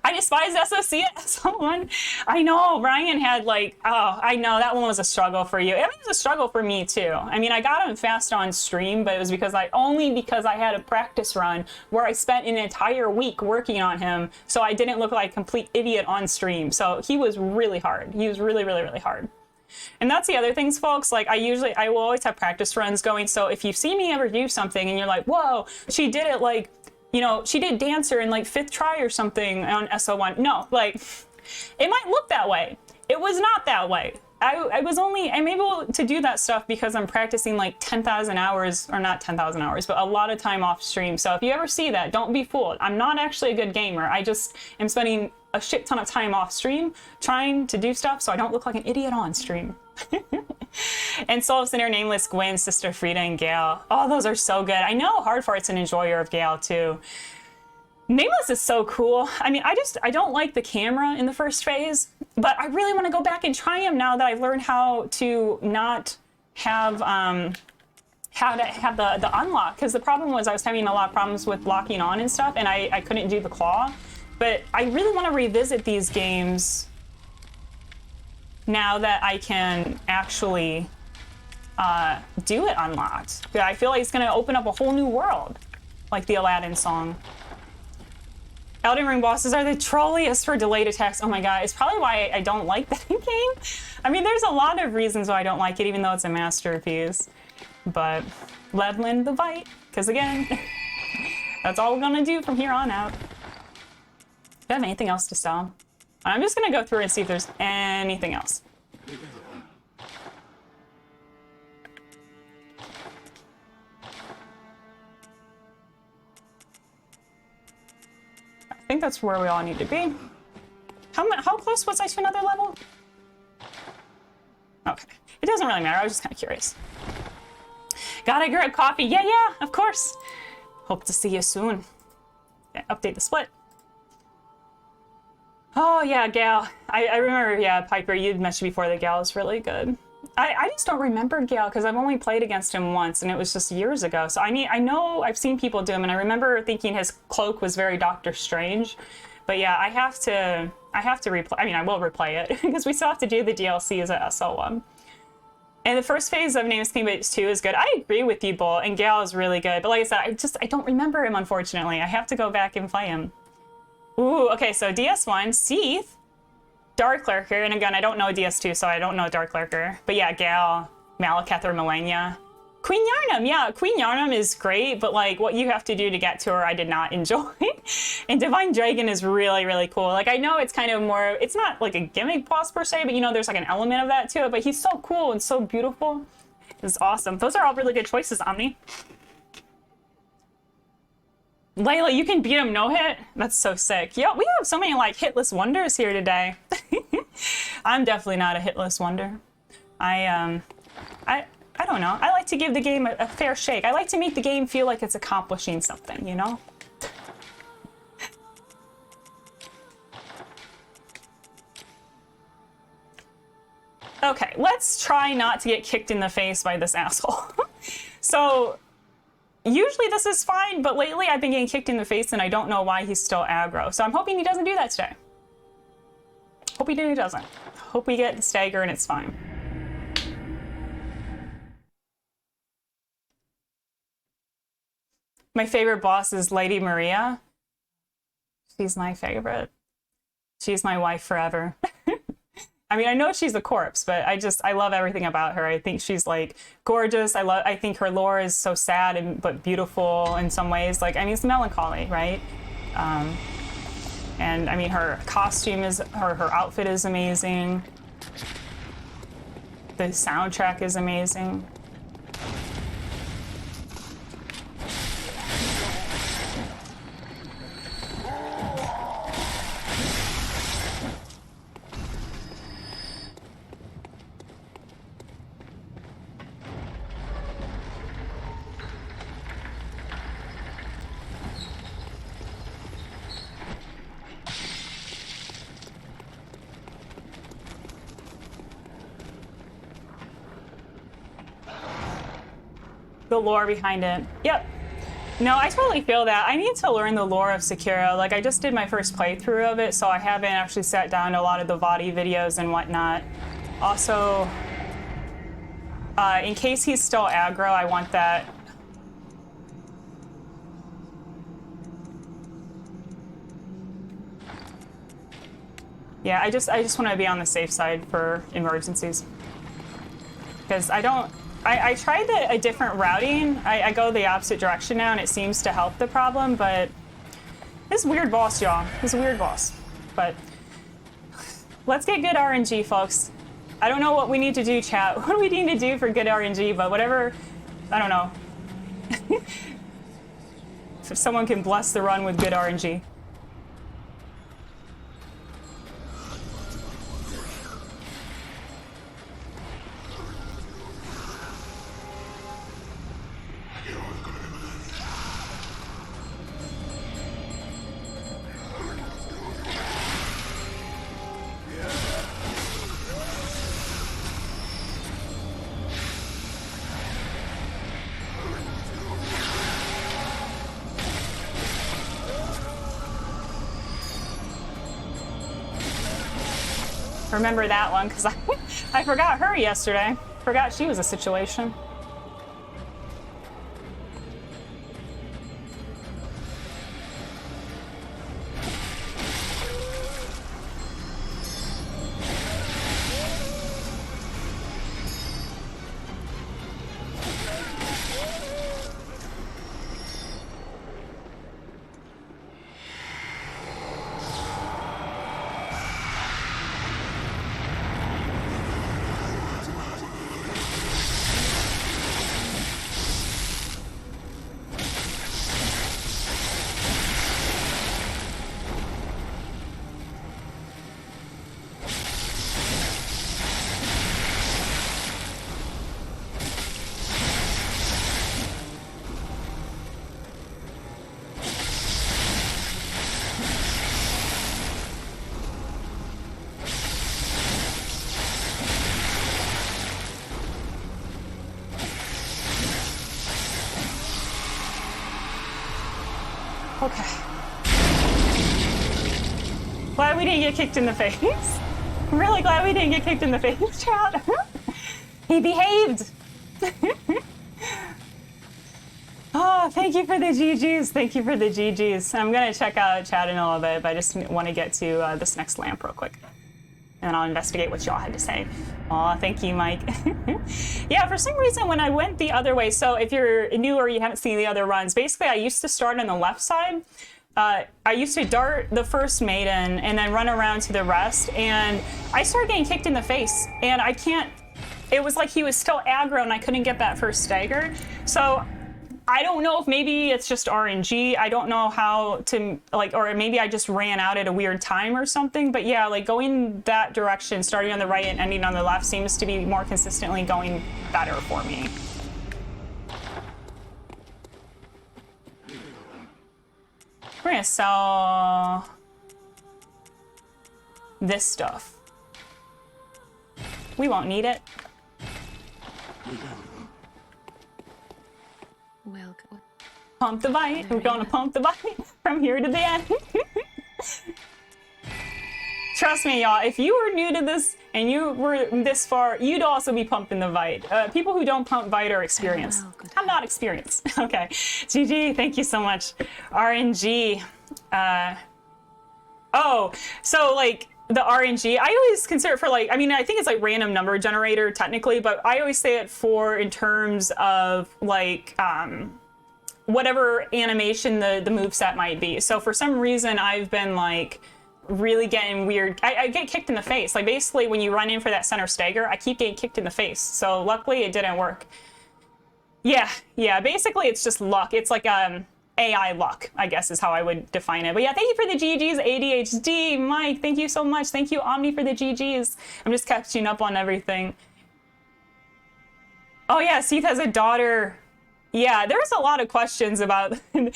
A: I despise SOC as someone. I know Ryan had like, oh, I know that one was a struggle for you. It was a struggle for me too. I mean, I got him fast on stream, but it was because I had a practice run where I spent an entire week working on him, so I didn't look like a complete idiot on stream. So he was really hard. He was really, really, really hard. And that's the other things, folks. Like I will always have practice runs going. So if you see me ever do something and you're like, whoa, she did it like, you know, she did Dancer in like 5th try or something on SO1. No, like it might look that way. It was not that way. I'm able to do that stuff because I'm practicing like 10,000 hours, or not 10,000 hours, but a lot of time off stream. So if you ever see that, don't be fooled. I'm not actually a good gamer. I just am spending a shit ton of time off stream trying to do stuff so I don't look like an idiot on stream. And Soul Sinner, Nameless, Gwen, Sister Frida, and Gale. Oh, those are so good. I know Hardfart's an enjoyer of Gale too. Nameless is so cool. I mean, I don't like the camera in the first phase, but I really want to go back and try him now that I've learned how to not have the unlock, because the problem was I was having a lot of problems with locking on and stuff, and I couldn't do the claw. But I really want to revisit these games now that I can actually do it unlocked. I feel like it's going to open up a whole new world, like the Aladdin song. Elden Ring bosses are the trolliest for delayed attacks. Oh my god, it's probably why I don't like that game. I mean, there's a lot of reasons why I don't like it, even though it's a masterpiece. But leveling the bite, because again, that's all we're gonna do from here on out. Do I have anything else to sell? I'm just gonna go through and see if there's anything else. I think that's where we all need to be. How close was I to another level? Okay, it doesn't really matter. I was just kind of curious. Gotta grab coffee. Yeah, of course. Hope to see you soon. Yeah, update the split. Oh yeah, Gale. I remember, yeah, Piper, you'd mentioned before that Gale is really good. I just don't remember Gale because I've only played against him once and it was just years ago. So I know I've seen people do him and I remember thinking his cloak was very Doctor Strange. But yeah, I have to replay. I mean, I will replay it because we still have to do the DLCs at SL1. And the first phase of Nameless King Bates 2 is good. I agree with you, Bull, and Gale is really good. But like I said, I don't remember him, unfortunately. I have to go back and play him. Ooh, okay, so DS1, Seath, Dark Lurker, and again, I don't know DS2, so I don't know Dark Lurker. But yeah, Gale, Malekith, or Malenia. Queen Yharnam, yeah, Queen Yharnam is great, but like what you have to do to get to her, I did not enjoy. And Divine Dragon is really, really cool. Like I know it's kind of more, it's not like a gimmick boss per se, but you know, there's like an element of that to it, but he's so cool and so beautiful. It's awesome. Those are all really good choices, Omni. Layla, you can beat him no hit? That's so sick. Yo, we have so many like hitless wonders here today. I'm definitely not a hitless wonder. I don't know. I like to give the game a fair shake. I like to make the game feel like it's accomplishing something, you know? Okay, let's try not to get kicked in the face by this asshole. So, usually this is fine, but lately I've been getting kicked in the face and I don't know why he's still aggro. So I'm hoping he doesn't do that today. Hope he doesn't. Hope we get the stagger and it's fine. My favorite boss is Lady Maria. She's my favorite. She's my wife forever. I mean, I know she's a corpse, but I love everything about her. I think she's like gorgeous. I think her lore is so sad but beautiful in some ways. Like, I mean, it's melancholy, right? And I mean, her costume is, her outfit is amazing. The soundtrack is amazing. the lore behind it. Yep. No, I totally feel that. I need to learn the lore of Sekiro. Like, I just did my first playthrough of it, so I haven't actually sat down to a lot of the VOD videos and whatnot. Also, in case he's still aggro, I want that. Yeah, I just want to be on the safe side for emergencies. Because I tried a different routing. I go the opposite direction now, and it seems to help the problem, but this is a weird boss, y'all. This is a weird boss. But let's get good RNG, folks. I don't know what we need to do, chat. What do we need to do for good RNG? But whatever, I don't know. If someone can bless the run with good RNG. Remember that one, because I forgot her yesterday. Forgot she was a situation. Okay. Glad we didn't get kicked in the face. I'm really glad we didn't get kicked in the face, chat. He behaved. Oh, thank you for the GGs. Thank you for the GGs. I'm going to check out chat in a little bit, but I just want to get to this next lamp real quick. And then I'll investigate what y'all had to say. Aw, thank you, Mike. Yeah, for some reason, when I went the other way, so if you're new or you haven't seen the other runs, basically I used to start on the left side. I used to dart the first maiden and then run around to the rest, and I started getting kicked in the face, and I can't, it was like he was still aggro and I couldn't get that first stagger. So I don't know if maybe it's just RNG. I don't know how to, like, or maybe I just ran out at a weird time or something. But yeah, like going that direction, starting on the right and ending on the left seems to be more consistently going better for me. We're gonna sell this stuff. We won't need it.
B: Welcome.
A: Pump the bite. We're gonna pump the bite from here to the end. Trust me, y'all, if you were new to this and you were this far, you'd also be pumping the bite. People who don't pump bite are experienced. I'm not experienced. Okay. GG, thank you so much. RNG. Oh, so like the RNG, I always consider it for like, I mean, I think it's like random number generator technically, but I always say it for in terms of like, whatever animation the moveset might be. So for some reason, I've been like really getting weird. I get kicked in the face. Like basically when you run in for that center stagger, I keep getting kicked in the face. So luckily it didn't work. Yeah, basically it's just luck. It's like AI luck, I guess is how I would define it. But yeah, thank you for the GGs, ADHD. Mike, thank you so much. Thank you, Omni, for the GGs. I'm just catching up on everything. Oh yeah, Seath has a daughter. Yeah, there's a lot of questions about the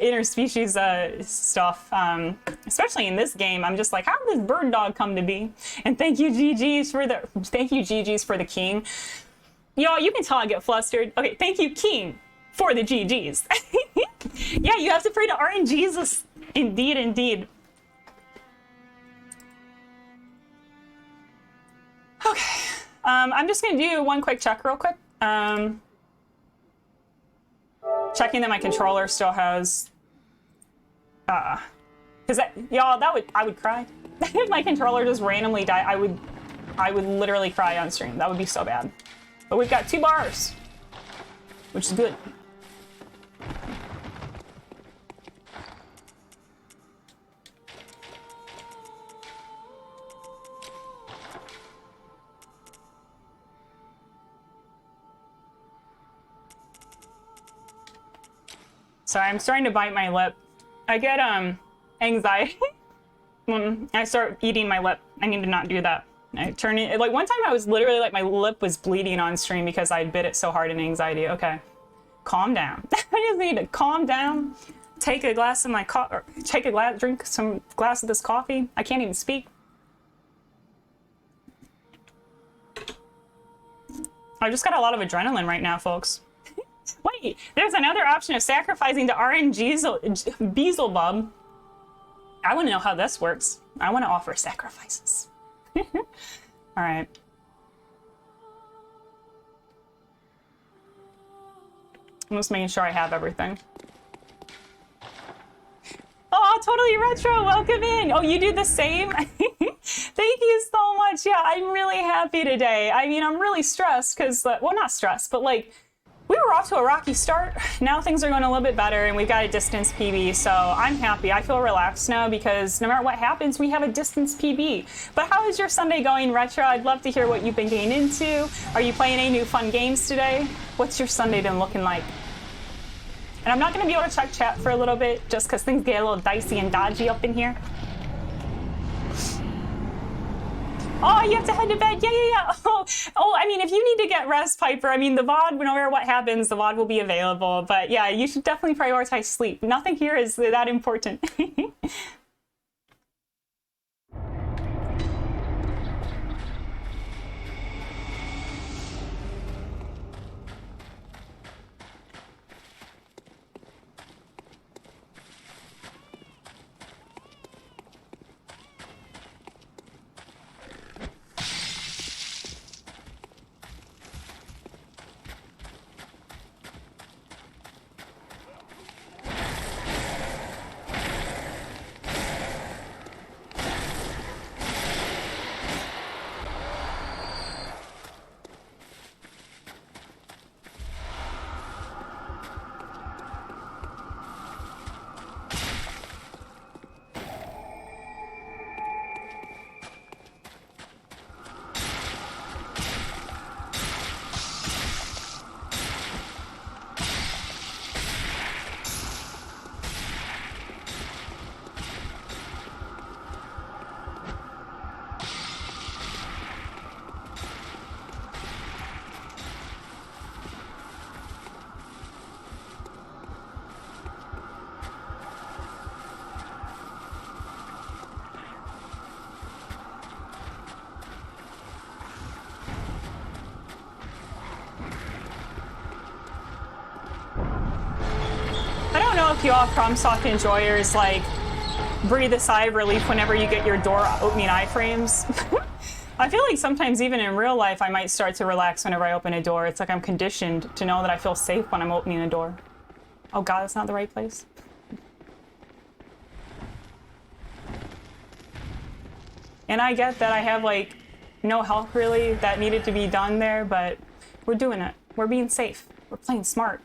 A: interspecies stuff, especially in this game. I'm just like, how did this bird dog come to be? And thank you, GGs, for the king. Y'all, you can tell I get flustered. Okay, thank you, King, for the GGs. Yeah, you have to pray to RNGesus. Indeed, indeed. Okay, I'm just gonna do one quick check real quick. Checking that my controller still has, cause y'all, I would cry. If my controller just randomly died, I would literally cry on stream. That would be so bad. But we've got 2 bars, which is good. Sorry, I'm starting to bite my lip. I get anxiety when I start eating my lip. I need to not do that. I turn it, like one time I was literally like my lip was bleeding on stream because I bit it so hard in anxiety. Okay, calm down. I just need to calm down. Take a glass of my drink some glass of this coffee. I can't even speak. I just got a lot of adrenaline right now, folks. Wait, there's another option of sacrificing to Beelzebub. I want to know how this works. I want to offer sacrifices. All right. I'm just making sure I have everything. Oh, totally retro. Welcome in. Oh, you do the same? Thank you so much. Yeah, I'm really happy today. I mean, I'm really stressed because, well, not stressed, but like, we were off to a rocky start. Now things are going a little bit better and we've got a distance PB, so I'm happy. I feel relaxed now because no matter what happens, we have a distance PB. But how is your Sunday going, Retro? I'd love to hear what you've been getting into. Are you playing any new fun games today? What's your Sunday been looking like? And I'm not going to be able to check chat for a little bit just because things get a little dicey and dodgy up in here. Oh, you have to head to bed. Yeah. Oh, I mean, if you need to get rest, Piper, I mean, the VOD, no matter what happens, the VOD will be available. But yeah, you should definitely prioritize sleep. Nothing here is that important. If you all FromSoft enjoyers like breathe a sigh of relief whenever you get your door opening iframes. I feel like sometimes even in real life I might start to relax whenever I open a door. It's like I'm conditioned to know that I feel safe when I'm opening a door. Oh god, that's not the right place. And I get that I have like no help really that needed to be done there, but we're doing it. We're being safe. We're playing smart.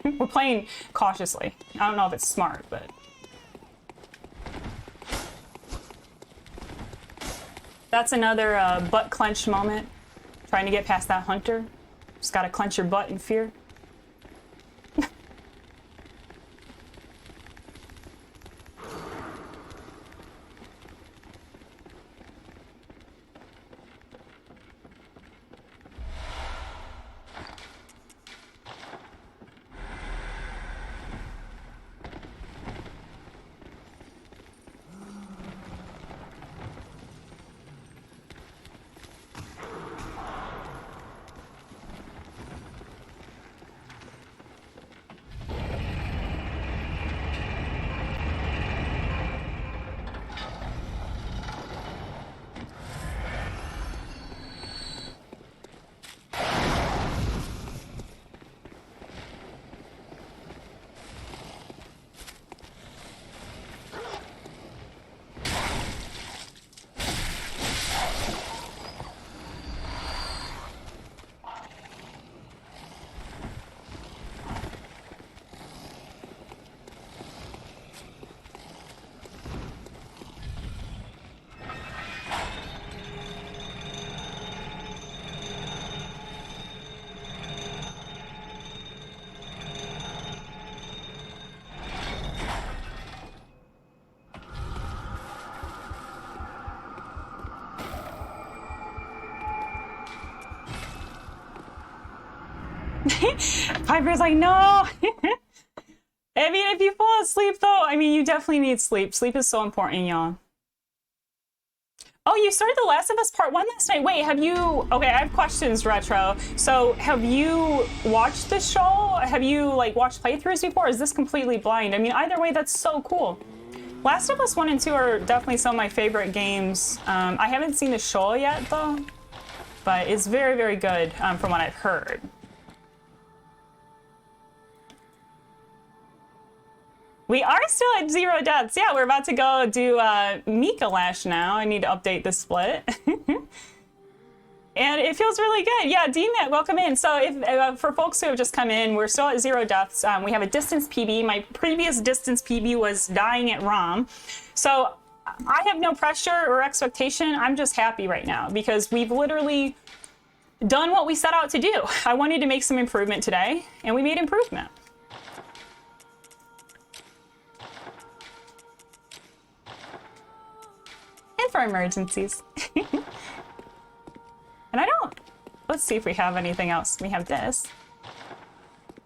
A: We're playing cautiously. I don't know if it's smart, but... That's another butt clench moment. Trying to get past that hunter. Just gotta clench your butt in fear. Piper's like, no. I mean, if you fall asleep, though, I mean, you definitely need sleep. Sleep is so important, y'all. Oh, you started The Last of Us Part 1 last night. Wait, have you... Okay, I have questions, Retro. So, have you watched the show? Have you, like, watched playthroughs before? Or is this completely blind? I mean, either way, that's so cool. Last of Us 1 and 2 are definitely some of my favorite games. I haven't seen the show yet, though. But it's very, very good from what I've heard. We are still at 0 deaths. Yeah, we're about to go do Micolash now. I need to update the split. And it feels really good. Yeah, DMAT, welcome in. So if for folks who have just come in, we're still at 0 deaths. We have a distance PB. My previous distance PB was dying at ROM. So I have no pressure or expectation. I'm just happy right now because we've literally done what we set out to do. I wanted to make some improvement today, and we made improvement. And for emergencies. And I don't... Let's see if we have anything else. We have this.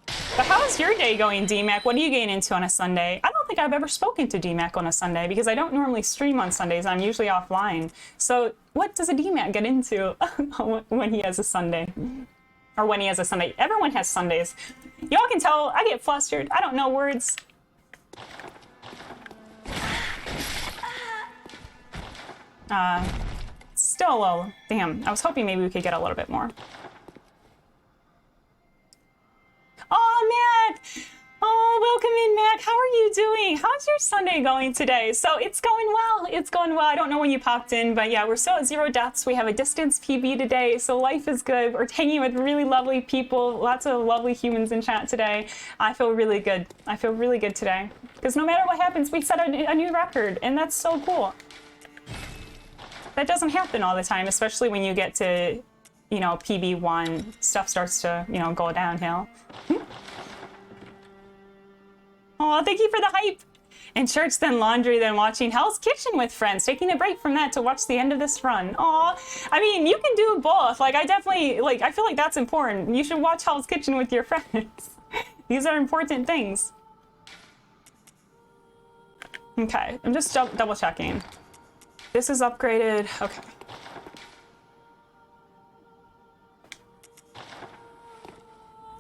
A: But how's your day going, DMAC? What are you getting into on a Sunday? I don't think I've ever spoken to DMAC on a Sunday because I don't normally stream on Sundays. I'm usually offline. So what does a DMAC get into when he has a Sunday? Or when he has a Sunday? Everyone has Sundays. Y'all can tell I get flustered. I don't know words. Still low. Damn, I was hoping maybe we could get a little bit more. Oh, Mac! Oh, welcome in, Mac. How are you doing? How's your Sunday going today? So it's going well. It's going well. I don't know when you popped in, but yeah, we're still at 0 deaths. We have a distance PB today, so life is good. We're hanging with really lovely people, lots of lovely humans in chat today. I feel really good. I feel really good today. Because no matter what happens, we set a new record, and that's so cool. That doesn't happen all the time, especially when you get to, you know, PB1, stuff starts to, you know, go downhill. Oh, thank you for the hype. And church, then laundry, then watching Hell's Kitchen with friends, taking a break from that to watch the end of this run. Aw, I mean, you can do both. Like, I definitely, like, I feel like that's important. You should watch Hell's Kitchen with your friends. These are important things. Okay, I'm just double checking. This is upgraded. Okay.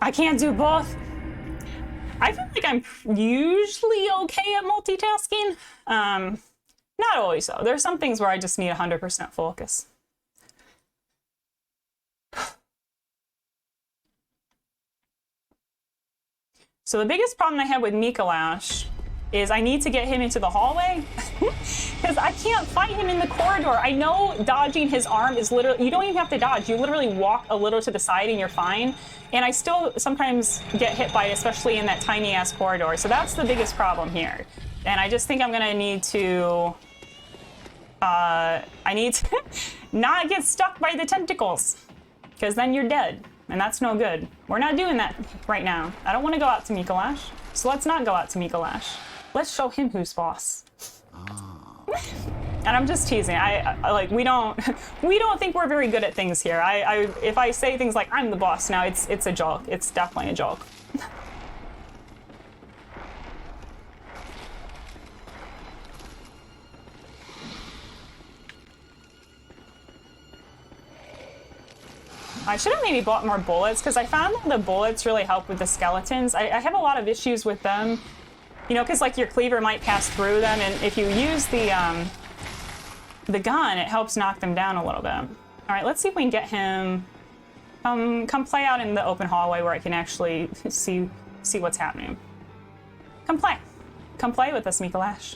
A: I can't do both. I feel like I'm usually okay at multitasking. Not always though. There's some things where I just need 100% focus. So the biggest problem I have with Micolash is I need to get him into the hallway because I can't fight him in the corridor. I know dodging his arm is literally, you don't even have to dodge. You literally walk a little to the side and you're fine. And I still sometimes get hit by it, especially in that tiny ass corridor. So that's the biggest problem here. And I just think I'm gonna need to, I need to not get stuck by the tentacles because then you're dead. And that's no good. We're not doing that right now. I don't want to go out to Micolash. So let's not go out to Micolash. Let's show him who's boss. And I'm just teasing. I like we don't think we're very good at things here. If I say things like I'm the boss now, it's a joke. It's definitely a joke. I should have maybe bought more bullets because I found that the bullets really help with the skeletons. I have a lot of issues with them. You know, because like your cleaver might pass through them, and if you use the gun, it helps knock them down a little bit. All right, let's see if we can get him. Come play out in the open hallway where I can actually see what's happening. Come play with us, Micolash.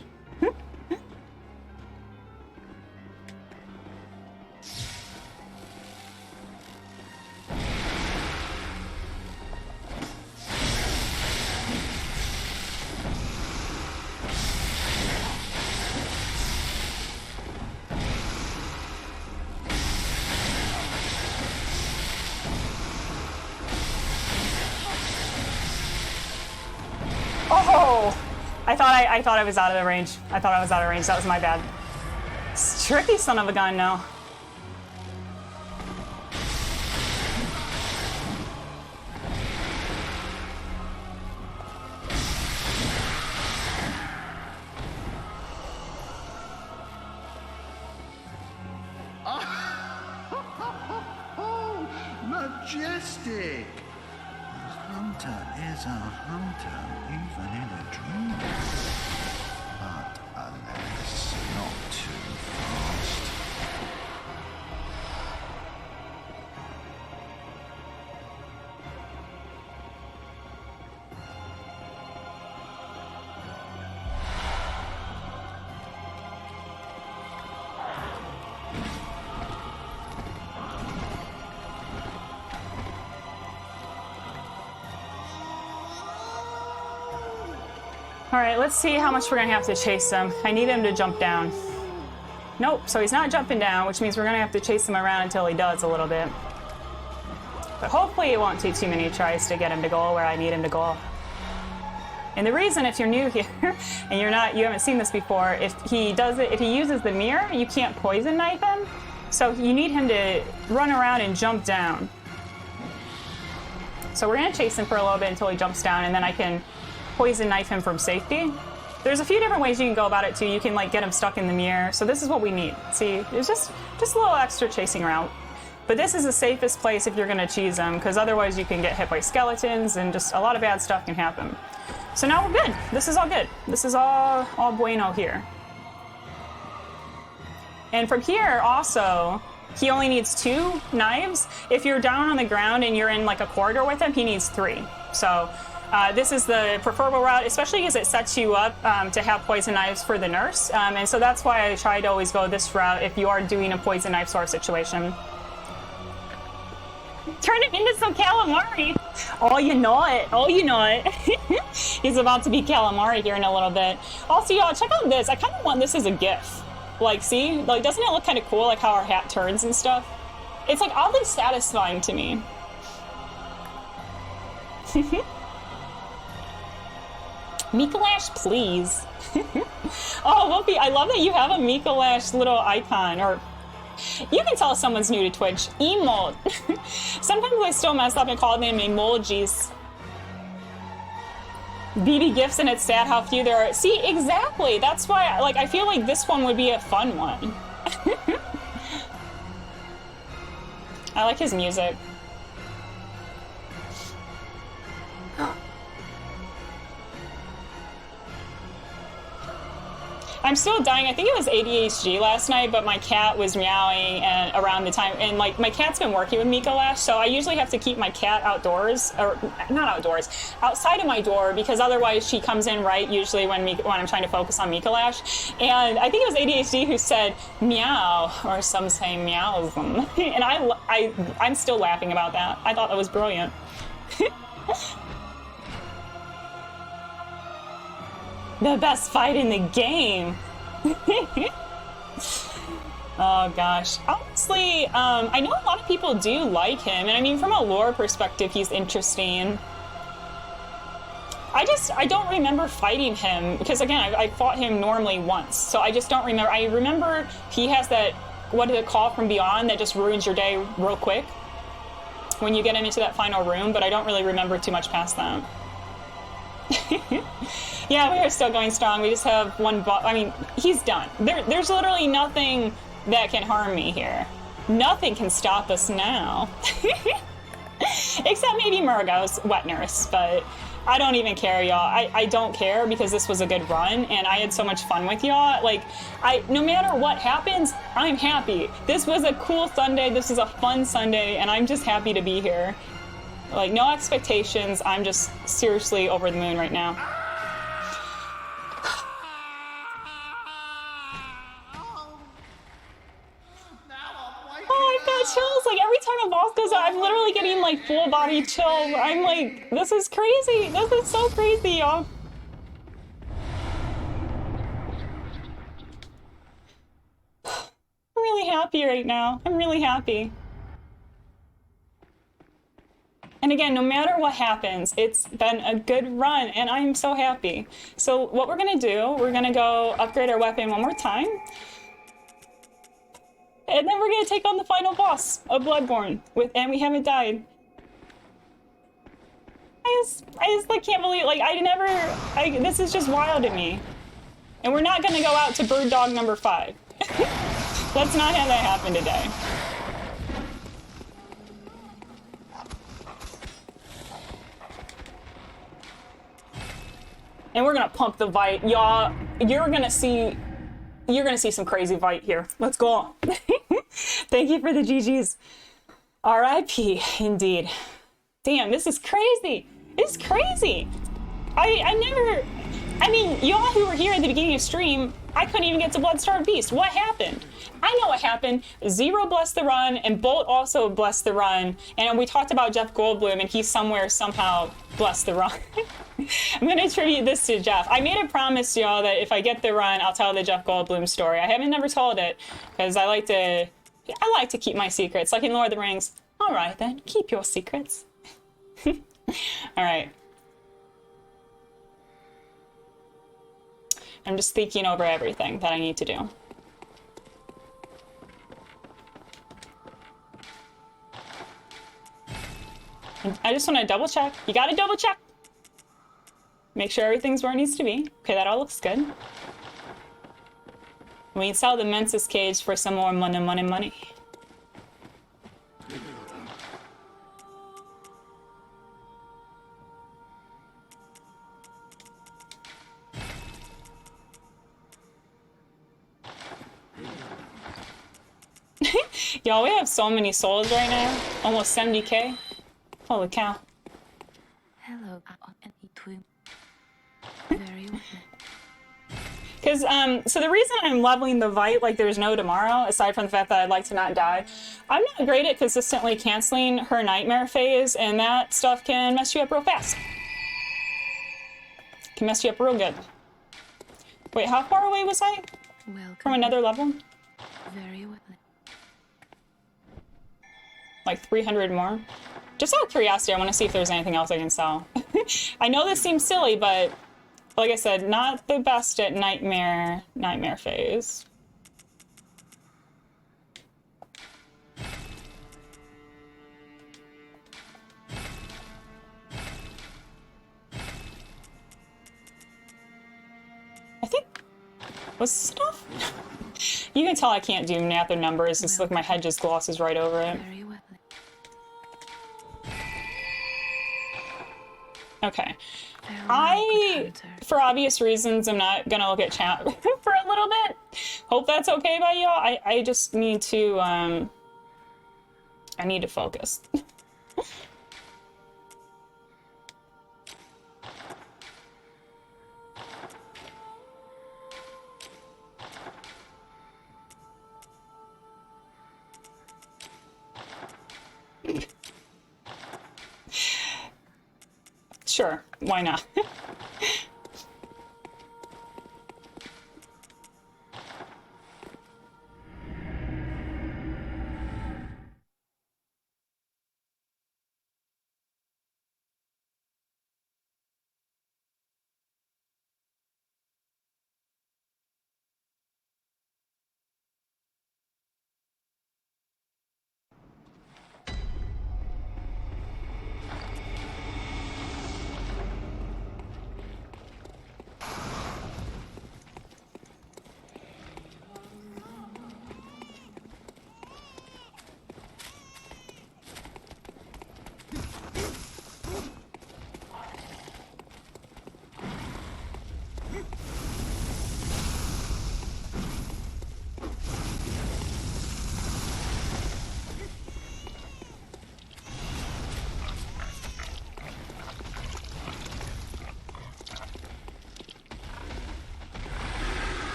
A: Oh! I thought I was out of range. I thought I was out of range. That was my bad. Tricky son of a gun, no.
C: majestic. A hunter is a hunter, even in a dream. But alas, not too fast.
A: Alright, let's see how much we're gonna have to chase him. I need him to jump down. Nope, so he's not jumping down, which means we're gonna have to chase him around until he does a little bit. But hopefully it won't take too many tries to get him to go where I need him to go. And the reason, if you're new here and you haven't seen this before, if he uses the mirror, you can't poison knife him. So you need him to run around and jump down. So we're gonna chase him for a little bit until he jumps down, and then I can poison knife him from safety. There's a few different ways you can go about it too. You can like get him stuck in the mirror. So this is what we need. See, it's just a little extra chasing around. But this is the safest place if you're gonna cheese him, because otherwise you can get hit by skeletons and just a lot of bad stuff can happen. So now we're good. This is all good. This is all bueno here. And from here also, he only needs 2 knives. If you're down on the ground and you're in like a corridor with him, he needs 3. So this is the preferable route, especially because it sets you up to have poison knives for the nurse. And so that's why I try to always go this route if you are doing a poison knife sort of situation. Turn him into some calamari. Oh, you know it. Oh, you know it. He's about to be calamari here in a little bit. Also, y'all, check out this. I kind of want this as a GIF. Like, see? Like, doesn't it look kind of cool, like how our hat turns and stuff? It's, like, oddly satisfying to me. Micolash, please. Oh, Whoopi, I love that you have a Micolash little icon, or you can tell someone's new to Twitch. Emote. Sometimes I still mess up and call them emojis. BB gifts, and it's sad how few there are. See, exactly. That's why, like, I feel like this one would be a fun one. I like his music. I'm still dying. I think it was ADHD last night, but my cat was meowing and around the time, and like my cat's been working with Micolash, so I usually have to keep my cat outdoors, or not outdoors, outside of my door, because otherwise she comes in right usually when I'm trying to focus on Micolash. And I think it was ADHD who said meow, or some say meows, and I'm still laughing about that. I thought that was brilliant. The best fight in the game. Oh gosh. Honestly, I know a lot of people do like him, and I mean, from a lore perspective, he's interesting. I don't remember fighting him, because again, I fought him normally once, so I just don't remember. I remember he has that, what is it called, from beyond, that just ruins your day real quick when you get him into that final room, but I don't really remember too much past that. Yeah, we are still going strong. We just have one boss. I mean, he's done. There's literally nothing that can harm me here. Nothing can stop us now. Except maybe Mergo's wet nurse, but I don't even care, y'all. I don't care, because this was a good run, and I had so much fun with y'all. Like, no matter what happens, I'm happy. This was a cool Sunday. This was a fun Sunday, and I'm just happy to be here. Like, no expectations. I'm just seriously over the moon right now. Oh, I've got chills. Like, every time a boss goes out, I'm literally getting, like, full-body chills. I'm like, this is crazy. This is so crazy, y'all. I'm really happy right now. I'm really happy. And again, no matter what happens, it's been a good run, and I'm so happy. So what we're gonna do, we're gonna go upgrade our weapon one more time. And then we're gonna take on the final boss of Bloodborne, and we haven't died. I just like can't believe, like this is just wild to me. And we're not gonna go out to bird dog number 5. Let's not have that happen today. and we're gonna pump the Vite. Y'all, you're gonna see some crazy Vite here. Let's go. Thank you for the GGs. R.I.P. indeed. Damn, this is crazy. This is crazy. I mean, y'all who were here at the beginning of stream, I couldn't even get to Bloodstarved Beast. What happened? I know what happened. Zero blessed the run, and Bolt also blessed the run. And we talked about Jeff Goldblum, and he somehow blessed the run. I'm going to attribute this to Jeff. I made a promise, y'all, that if I get the run, I'll tell the Jeff Goldblum story. I haven't never told it, because I like to keep my secrets, like in Lord of the Rings. All right, then. Keep your secrets. All right. I'm just thinking over everything that I need to do. And I just want to double check. You got to double check. Make sure everything's where it needs to be. Okay, that all looks good. We can sell the Mensis cage for some more money. Y'all, we have so many souls right now. Almost 70k. Holy cow.
B: Hello, very well.
A: Because, so the reason I'm leveling the Vite like there's no tomorrow, aside from the fact that I'd like to not die, I'm not great at consistently canceling her nightmare phase, and that stuff can mess you up real fast. Can mess you up real good. Wait, how far away was I
B: Welcome.
A: from another level?
B: Very well.
A: Like 300 more? Just out of curiosity, I want to see if there's anything else I can sell. I know this seems silly, but like I said, not the best at nightmare phase. I think, was this enough? You can tell I can't do math or numbers. It's like my head just glosses right over it.
B: Very well.
A: Okay.
B: Farewell, good hunter.
A: For obvious reasons, I'm not gonna look at chat for a little bit. Hope that's okay by y'all. I just need to, I need to focus. Sure, why not?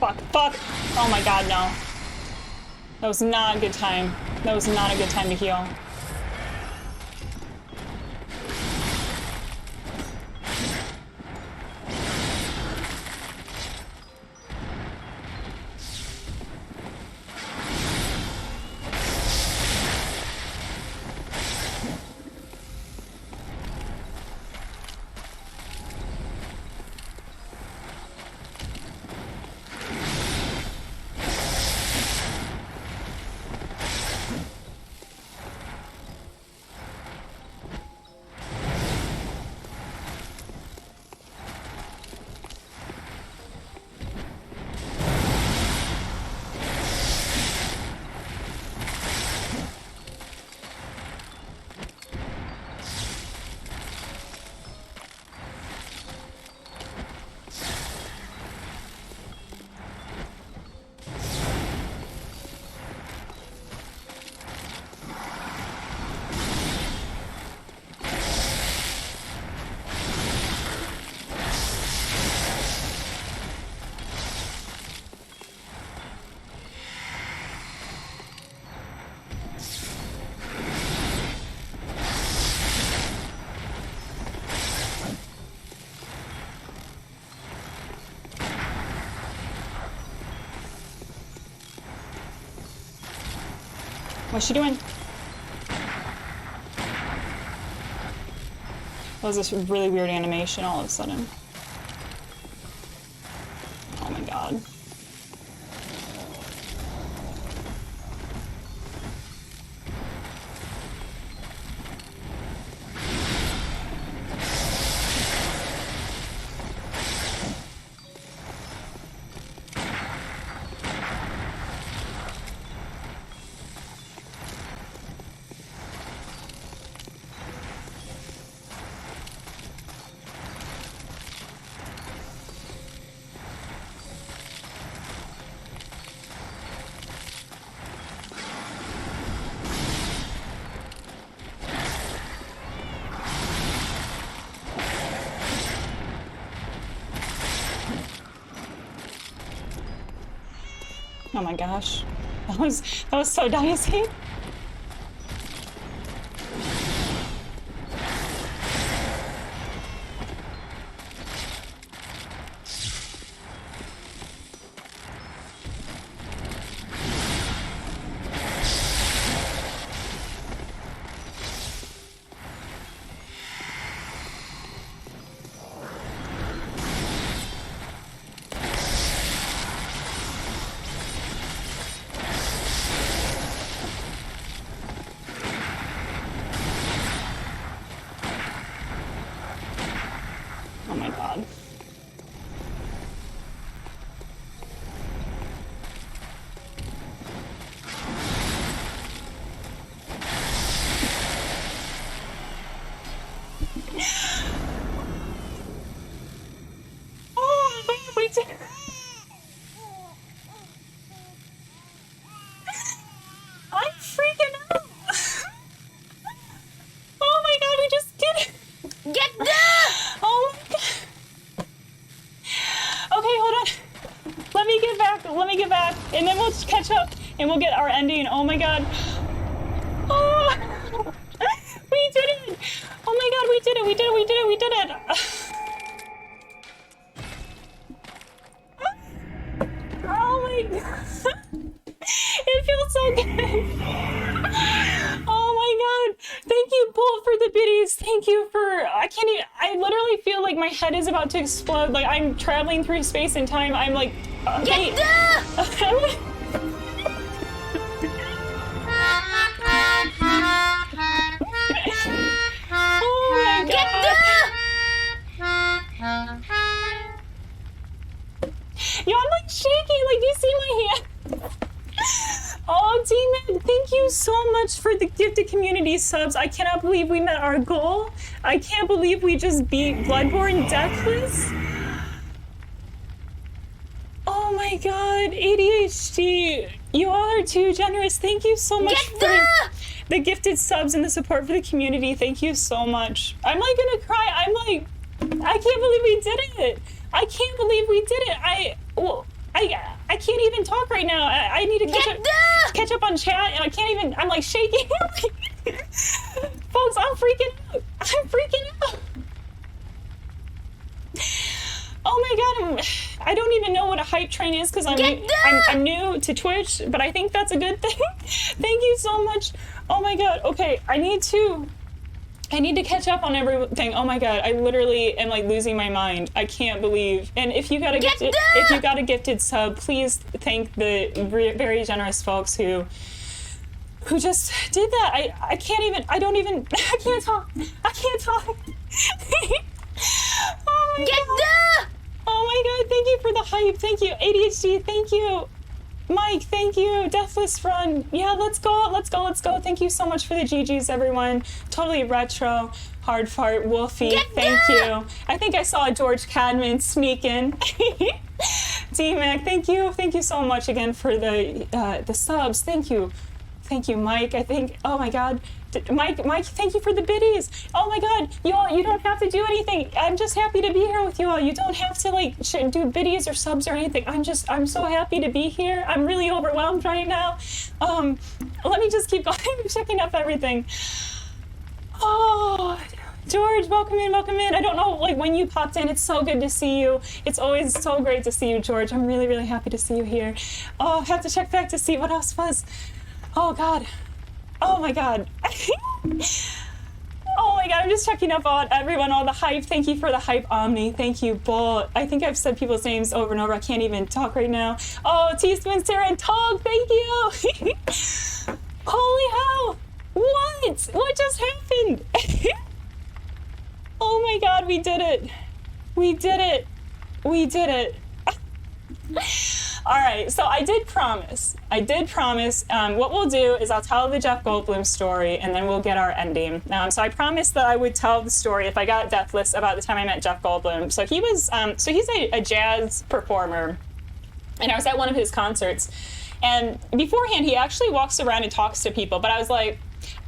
A: Fuck, fuck. Oh my god, no. That was not a good time. That was not a good time to heal. What's she doing? That was this really weird animation all of a sudden. Oh my god. Oh my gosh. That was so dicey. Oh my god. Oh, we did. I'm freaking out. Oh my god, we just did it.
B: Get there!
A: Oh my god. Okay, hold on. Let me get back, and then we'll catch up, and we'll get our ending. Oh my god. Oh, we did it! Oh my god, we did it! Oh my god. It feels so good. Oh my god. Thank you, Bolt, for the biddies. Thank you for, I literally feel like my head is about to explode. Like I'm traveling through space and time. I'm like,
B: Get there!
A: Oh my god. Yo, I'm like shaking. Like, do you see my hand? Oh, Demon, thank you so much for the gifted community subs. I cannot believe we met our goal. I can't believe we just beat Bloodborne Deathless. Oh my god, ADHD. You all are too generous. Thank you so much for the gifted subs and the support for the community. Thank you so much. I'm like gonna cry. I'm like, I can't believe we did it. I can't believe we did it. I can't even talk right now. I need to catch up on chat, and I can't even. I'm like shaking. Folks, I'm freaking out. Oh my god, I don't even know what a hype train is because I'm new to Twitch, but I think that's a good thing. Thank you so much. Oh my god. Okay, I need to catch up on everything. Oh my god, I literally am like losing my mind. I can't believe. And if you got a gifted sub, please thank the very generous folks who just did that. I can't even. I can't talk. Oh my god. Oh my god, thank you for the hype. Thank you, ADHD. Thank you, Mike. Thank you, Deathless Run. Yeah, let's go. Thank you so much for the GGs, everyone. Totally retro. Hard fart, Wolfie. Thank you. I think I saw George Cadman sneak in. D-Mac, thank you. Thank you so much again for the subs. Thank you, Mike. I think. Oh my god. Mike, thank you for the biddies. Oh my god, you all, you don't have to do anything. I'm just happy to be here with you all. You don't have to like do biddies or subs or anything. I'm so happy to be here. I'm really overwhelmed right now. Let me just keep going. I'm checking up everything. Oh, George, welcome in. I don't know like when you popped in. It's so good to see you. It's always so great to see you, George. I'm really, really happy to see you here. Oh, I have to check back to see what else was. Oh god. Oh my god. Oh my god, I'm just checking up on everyone, all the hype. Thank you for the hype, Omni. Thank you, Bull. I think I've said people's names over and over. I can't even talk right now. Oh, Teaspoon, Sarah, and Tog, thank you. Holy hell. What just happened? Oh my god, we did it. All right, so I did promise. What we'll do is I'll tell the Jeff Goldblum story, and then we'll get our ending. So I promised that I would tell the story if I got Deathless about the time I met Jeff Goldblum. So he was, he's a jazz performer, and I was at one of his concerts. And beforehand, he actually walks around and talks to people, but I was like,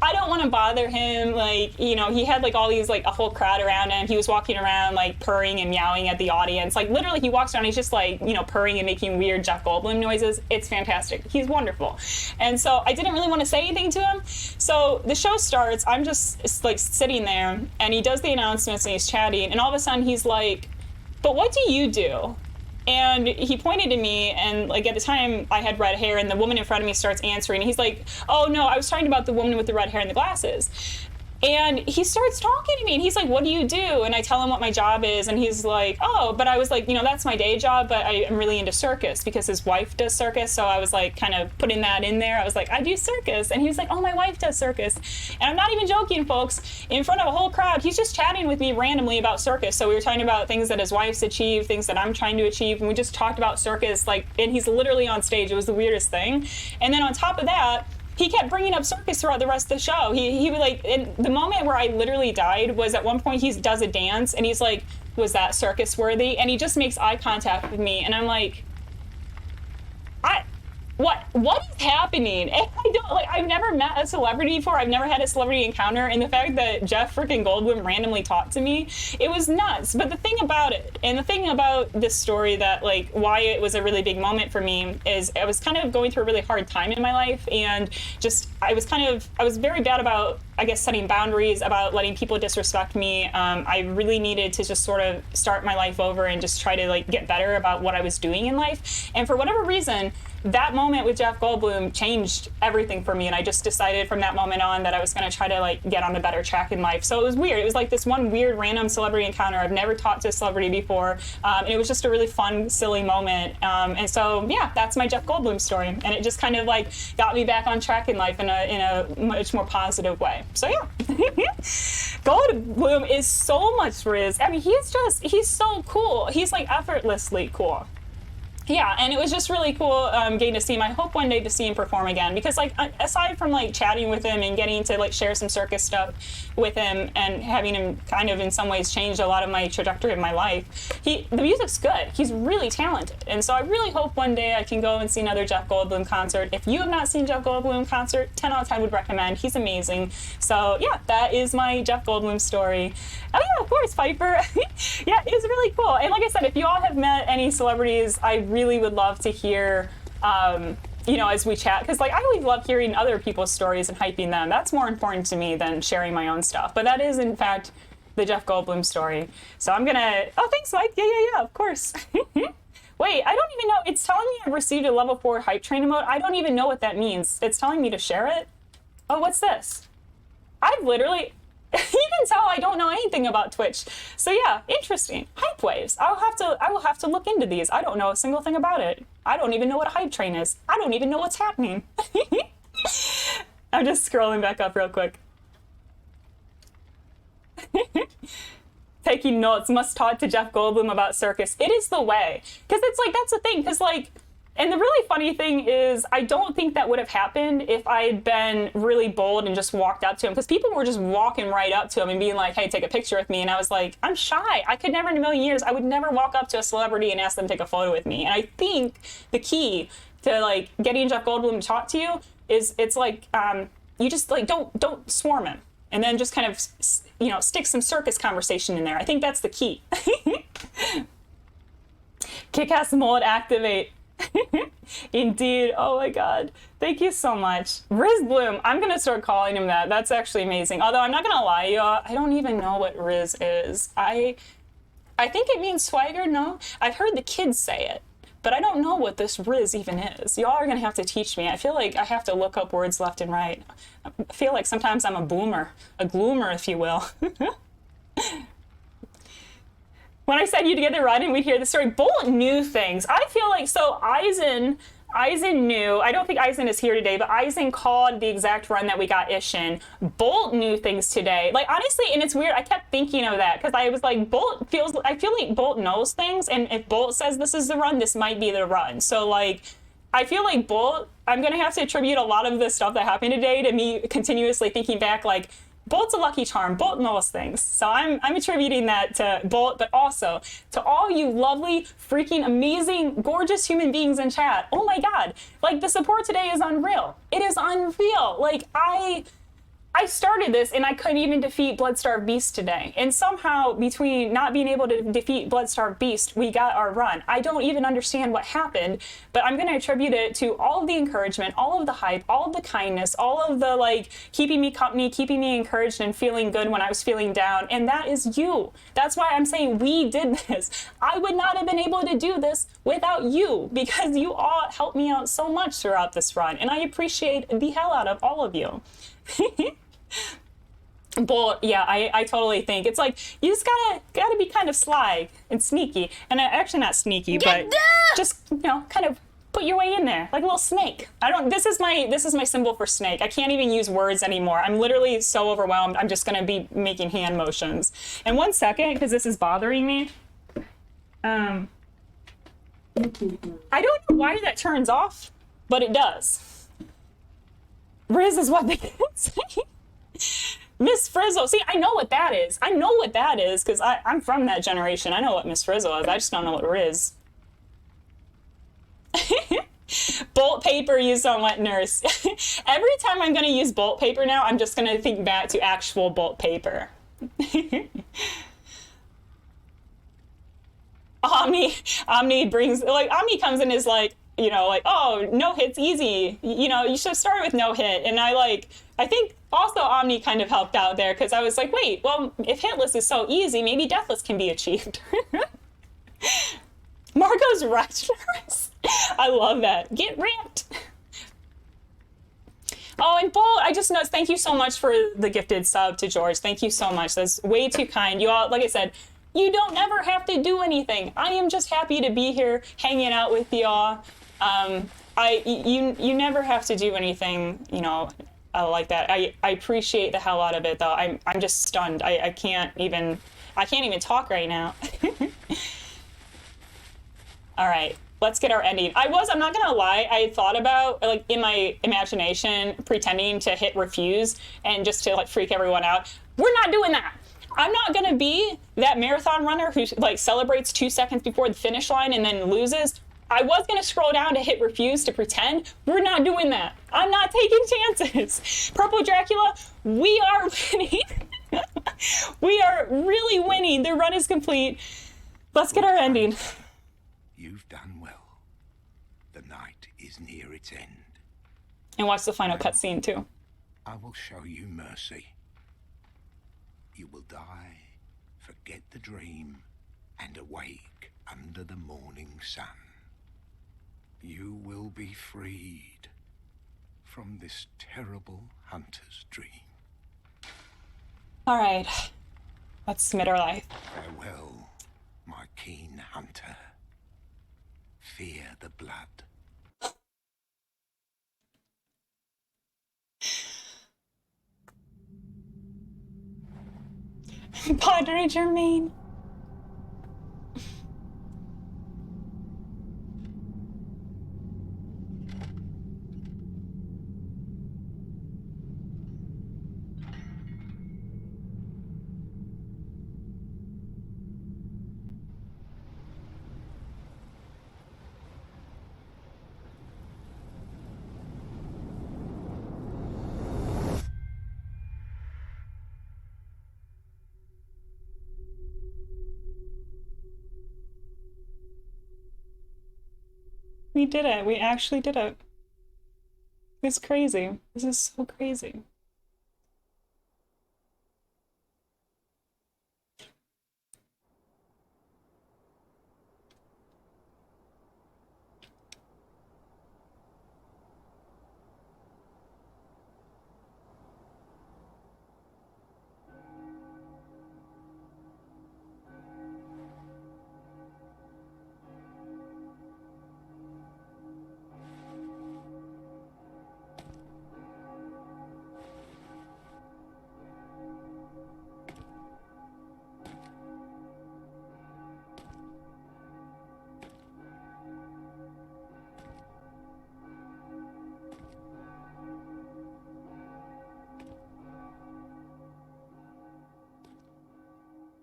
A: I don't want to bother him. Like, you know, he had like all these, like a whole crowd around him. He was walking around like purring and meowing at the audience. Like literally he walks around, he's just like, you know, purring and making weird Jeff Goldblum noises. It's fantastic. He's wonderful. And so I didn't really want to say anything to him. So the show starts, I'm just like sitting there and he does the announcements and he's chatting. And all of a sudden he's like, but what do you do? And he pointed to me, and like at the time I had red hair, and the woman in front of me starts answering. And he's like, oh no, I was talking about the woman with the red hair and the glasses. And he starts talking to me, and he's like, what do you do? And I tell him what my job is, and he's like, oh, but I was like, you know, that's my day job, but I am really into circus because his wife does circus. So I was like kind of putting that in there. I was like, I do circus. And he was like, oh, my wife does circus. And I'm not even joking, folks. In front of a whole crowd, he's just chatting with me randomly about circus. So we were talking about things that his wife's achieved, things that I'm trying to achieve, and we just talked about circus, like, and he's literally on stage. It was the weirdest thing. And then on top of that, he kept bringing up circus throughout the rest of the show. He would like, the moment where I literally died was at one point he does a dance and he's like, was that circus worthy? And he just makes eye contact with me and I'm like, what is happening? And I don't like, I've never met a celebrity before. I've never had a celebrity encounter. And the fact that Jeff freaking Goldblum randomly talked to me, it was nuts. But the thing about it, and the thing about this story that like why it was a really big moment for me is I was kind of going through a really hard time in my life. And just, I was very bad about, I guess, setting boundaries, about letting people disrespect me. I really needed to just sort of start my life over and just try to like get better about what I was doing in life. And for whatever reason, that moment with Jeff Goldblum changed everything for me. And I just decided from that moment on that I was going to try to like get on a better track in life. So it was weird. It was like this one weird random celebrity encounter. I've never talked to a celebrity before. And it was just a really fun, silly moment. And so, yeah, that's my Jeff Goldblum story. And it just kind of like got me back on track in life in a much more positive way. So yeah, Goldblum is so much riz. I mean, he's so cool. He's like effortlessly cool. Yeah, and it was just really cool getting to see him. I hope one day to see him perform again because, like, aside from like chatting with him and getting to like share some circus stuff with him and having him kind of in some ways change a lot of my trajectory of my life, the music's good. He's really talented, and so I really hope one day I can go and see another Jeff Goldblum concert. If you have not seen Jeff Goldblum concert, 10 out of 10 would recommend. He's amazing. So yeah, that is my Jeff Goldblum story. Oh yeah, of course, Piper. Yeah, it was really cool. And like I said, if you all have met any celebrities, I really would love to hear, you know, as we chat, because like I always love hearing other people's stories and hyping them. That's more important to me than sharing my own stuff. But that is, in fact, the Jeff Goldblum story. So I'm gonna, oh, thanks, Mike. Yeah, of course. Wait, I don't even know. It's telling me I've received a level 4 hype train emote. I don't even know what that means. It's telling me to share it. Oh, what's this? I've literally, you can tell I don't know anything about Twitch. So yeah, interesting. Hype waves. I will have to look into these. I don't know a single thing about it. I don't even know what a hype train is. I don't even know what's happening. I'm just scrolling back up real quick. Taking notes, must talk to Jeff Goldblum about circus. It is the way. Because it's like, that's the thing. Because like, and the really funny thing is, I don't think that would have happened if I had been really bold and just walked up to him. Because people were just walking right up to him and being like, hey, take a picture with me. And I was like, I'm shy. I could never in a million years, I would never walk up to a celebrity and ask them to take a photo with me. And I think the key to like getting Jeff Goldblum to talk to you is it's like, you just like, don't swarm him. And then just kind of, you know, stick some circus conversation in there. I think that's the key. Kick-ass mold activate. Indeed. Oh my God. Thank you so much. Riz Bloom. I'm going to start calling him that. That's actually amazing. Although I'm not going to lie, y'all. I don't even know what Riz is. I think it means swagger. No, I've heard the kids say it. But I don't know what this Riz even is. Y'all are going to have to teach me. I feel like I have to look up words left and right. I feel like sometimes I'm a boomer, a gloomer, if you will. When I said you'd get the run and we'd hear the story, Bolt knew things. I feel like, so Eisen knew, I don't think Eisen is here today, but Eisen called the exact run that we got Ishin. Bolt knew things today. Like, honestly, and it's weird, I kept thinking of that, because I was like, I feel like Bolt knows things, and if Bolt says this is the run, this might be the run. So, like, I feel like Bolt, I'm going to have to attribute a lot of the stuff that happened today to me continuously thinking back, like, Bolt's a lucky charm. Bolt knows things. So I'm attributing that to Bolt, but also to all you lovely, freaking amazing, gorgeous human beings in chat. Oh my God. Like, the support today is unreal. It is unreal. Like, I started this and I couldn't even defeat Bloodstarved Beast today. And somehow, between not being able to defeat Bloodstarved Beast, we got our run. I don't even understand what happened, but I'm going to attribute it to all of the encouragement, all of the hype, all of the kindness, all of the, like, keeping me company, keeping me encouraged and feeling good when I was feeling down. And that is you. That's why I'm saying we did this. I would not have been able to do this without you, because you all helped me out so much throughout this run. And I appreciate the hell out of all of you. But yeah, I totally think it's like you just gotta be kind of sly and sneaky, and actually not sneaky, but just, you know, kind of put your way in there like a little snake. This is my symbol for snake. I can't even use words anymore. I'm literally so overwhelmed. I'm just gonna be making hand motions. And 1 second, because this is bothering me. I don't know why that turns off, but it does. Riz is what they say. Miss Frizzle. See, I know what that is. I know what that is because I'm from that generation. I know what Miss Frizzle is. I just don't know what Riz. Bolt paper used on wet nurse. Every time I'm going to use bolt paper now, I'm just going to think back to actual bolt paper. Omni brings, like, Omni comes in is like, you know, like, oh, no hit's easy. You know, you should have started with no hit. And I think also Omni kind of helped out there because I was like, wait, well, if Hitless is so easy, maybe Deathless can be achieved. Margot's right. I love that. Get ramped. Oh, and Bolt, I just noticed, thank you so much for the gifted sub to George. Thank you so much. That's way too kind. You all, like I said, you don't ever have to do anything. I am just happy to be here hanging out with y'all. You never have to do anything, you know, like that. I appreciate the hell out of it, though. I'm just stunned. I can't even talk right now. All right, let's get our ending. I'm not gonna lie, I thought about, like, in my imagination, pretending to hit refuse and just to, like, freak everyone out. We're not doing that. I'm not gonna be that marathon runner who, like, celebrates 2 seconds before the finish line and then loses. I was gonna scroll down to hit refuse to pretend. We're not doing that. I'm not taking chances. Purple Dracula, we are winning. We are really winning. The run is complete. Let's get our ending.
C: You've done well.
D: is near its end.
A: And watch the final cutscene too.
D: I will show you mercy. You will die, forget the dream, and awake under the morning sun. You will be freed from this terrible hunter's dream.
A: All right, let's submit our life.
D: Farewell, my keen hunter. Fear the blood.
A: Padre Germain. We did it. We actually did it. It's crazy. This is so crazy.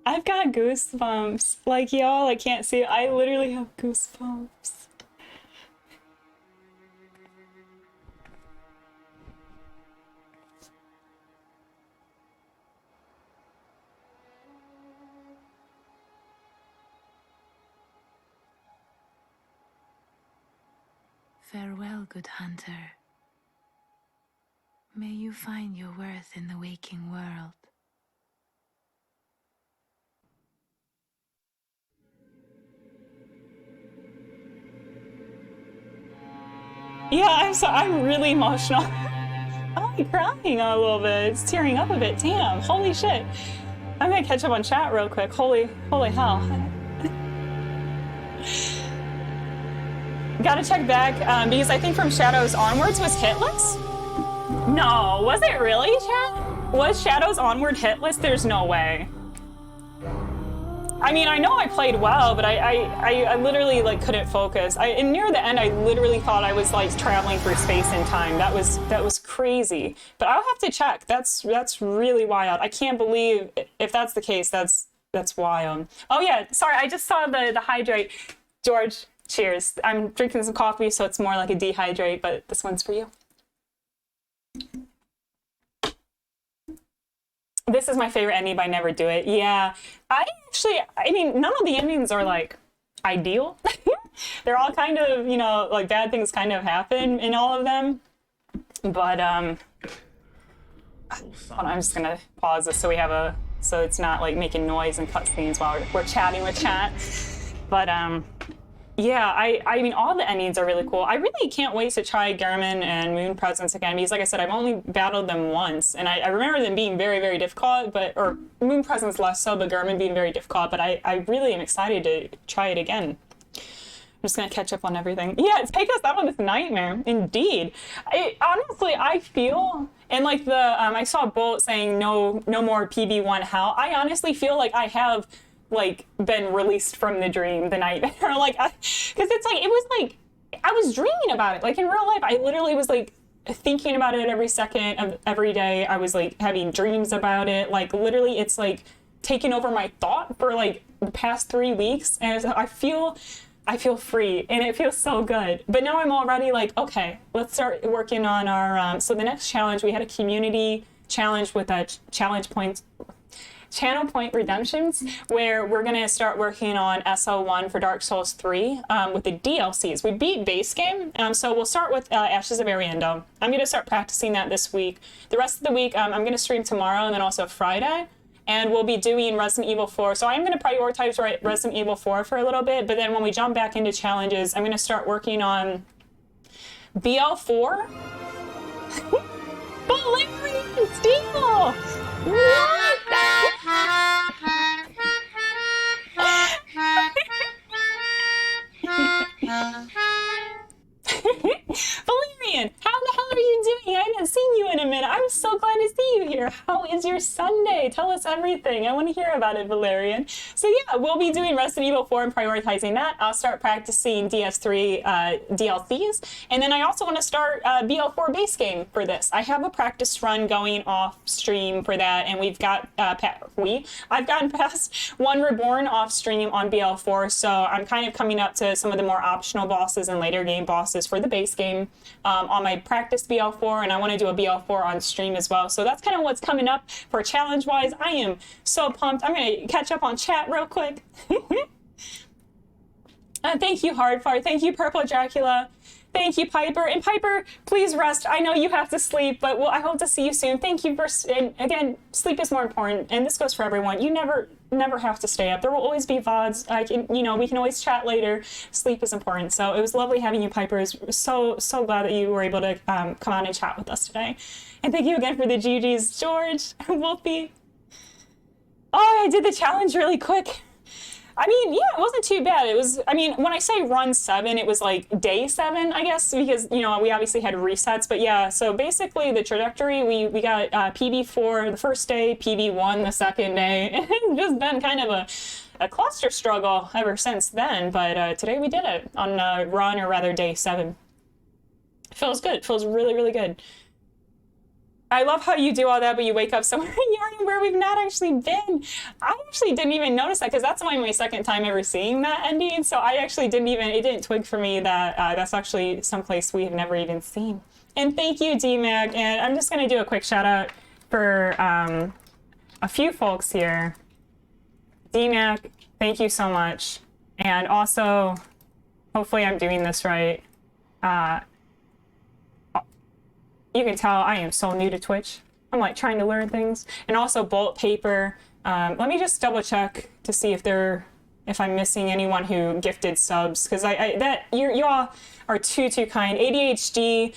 A: I've got goosebumps. Like, y'all, I can't see it. I literally have goosebumps.
B: Farewell, good hunter. May you find your worth in the waking world.
A: Yeah, I'm really emotional. I'm like crying a little bit. It's tearing up a bit. Damn, holy shit. I'm gonna catch up on chat real quick. Holy hell. Gotta check back, because I think from Shadows onwards was Hitless? No, was it really, chat? Was Shadows onward Hitless? There's no way. I mean, I know I played well, but I literally like couldn't focus. And near the end, I literally thought I was like traveling through space and time. That was crazy. But I'll have to check. That's really wild. I can't believe if that's the case. That's wild. Oh yeah, sorry. I just saw the hydrate. George, cheers. I'm drinking some coffee, so it's more like a dehydrate. But this one's for you. This is my favorite ending by Never Do It. Yeah, I mean, none of the endings are like ideal. They're all kind of, you know, like bad things kind of happen in all of them. But hold on, I'm just gonna pause this so it's not like making noise and cutscenes while we're chatting with chat. But yeah, I mean, all the endings are really cool. I really can't wait to try Gehrman and Moon Presence again, because like I said, I've only battled them once, and I remember them being very, very difficult, or Moon Presence less so, but Gehrman being very difficult, but I really am excited to try it again. I'm just gonna catch up on everything. Yeah, take us out of this nightmare, indeed. Honestly, I feel, and like I saw Bolt saying no more PB1 hell. I honestly feel like I have like been released from the dream, the nightmare, like, because it's like, it was like, I was dreaming about it. Like in real life, I literally was like thinking about it every second of every day. I was like having dreams about it. Like literally it's like taken over my thought for like the past 3 weeks. And I feel free and it feels so good. But now I'm already like, okay, let's start working on our, so the next challenge, we had a community challenge with challenge points. Channel Point Redemptions, where we're going to start working on SO1 for Dark Souls 3 with the DLCs. We beat base game, so we'll start with Ashes of Ariandel. I'm going to start practicing that this week. The rest of the week, I'm going to stream tomorrow and then also Friday. And we'll be doing Resident Evil 4. So I'm going to prioritize Resident Evil 4 for a little bit, but then when we jump back into challenges, I'm going to start working on BL4. Valerian Steel! What? Valerian, how the hell are you doing? I haven't seen you in a minute. I'm so glad to see you here. How is your Sunday? Tell us everything. I want to hear about it, Valerian. So yeah, we'll be doing Resident Evil 4 and prioritizing that. I'll start practicing DS3 DLCs. And then I also want to start BL4 base game for this. I have a practice run going off stream for that. And we've got, I've gotten past one Reborn off stream on BL4. So I'm kind of coming up to some of the more optional bosses and later game bosses for the base game on my practice BL4, and I want to do a BL4 on stream as well. So that's kind of what's coming up for challenge-wise. I am so pumped. I'm going to catch up on chat real quick. Thank you, Hardfire. Thank you, Purple Dracula. Thank you, Piper. And Piper, please rest. I know you have to sleep, but I hope to see you soon. Thank you for, and again, sleep is more important, and this goes for everyone. You never have to stay up. There will always be VODs. We can always chat later. Sleep is important. So it was lovely having you, Piper. I was so glad that you were able to come on and chat with us today. And thank you again for the GGs, George, Wolfie. Oh, I did the challenge really quick. I mean, yeah, it wasn't too bad. It was, I mean, when I say run 7, it was like day 7, I guess, because, we obviously had resets. But yeah, so basically the trajectory, we got PB4 the first day, PB1 the second day. It's just been kind of a cluster struggle ever since then. But today we did it on run, or rather day 7. It feels good. It feels really, really good. I love how you do all that, but you wake up somewhere in Yharnam where we've not actually been. I actually didn't even notice that, because that's only my second time ever seeing that ending. So I actually it didn't twig for me that that's actually someplace we have never even seen. And thank you, DMAG. And I'm just going to do a quick shout out for a few folks here. DMAG, thank you so much. And also, hopefully I'm doing this right. You can tell I am so new to Twitch. I'm like trying to learn things. And also Bolt Paper. Let me just double check to see if I'm missing anyone who gifted subs, because you all are too kind. ADHD,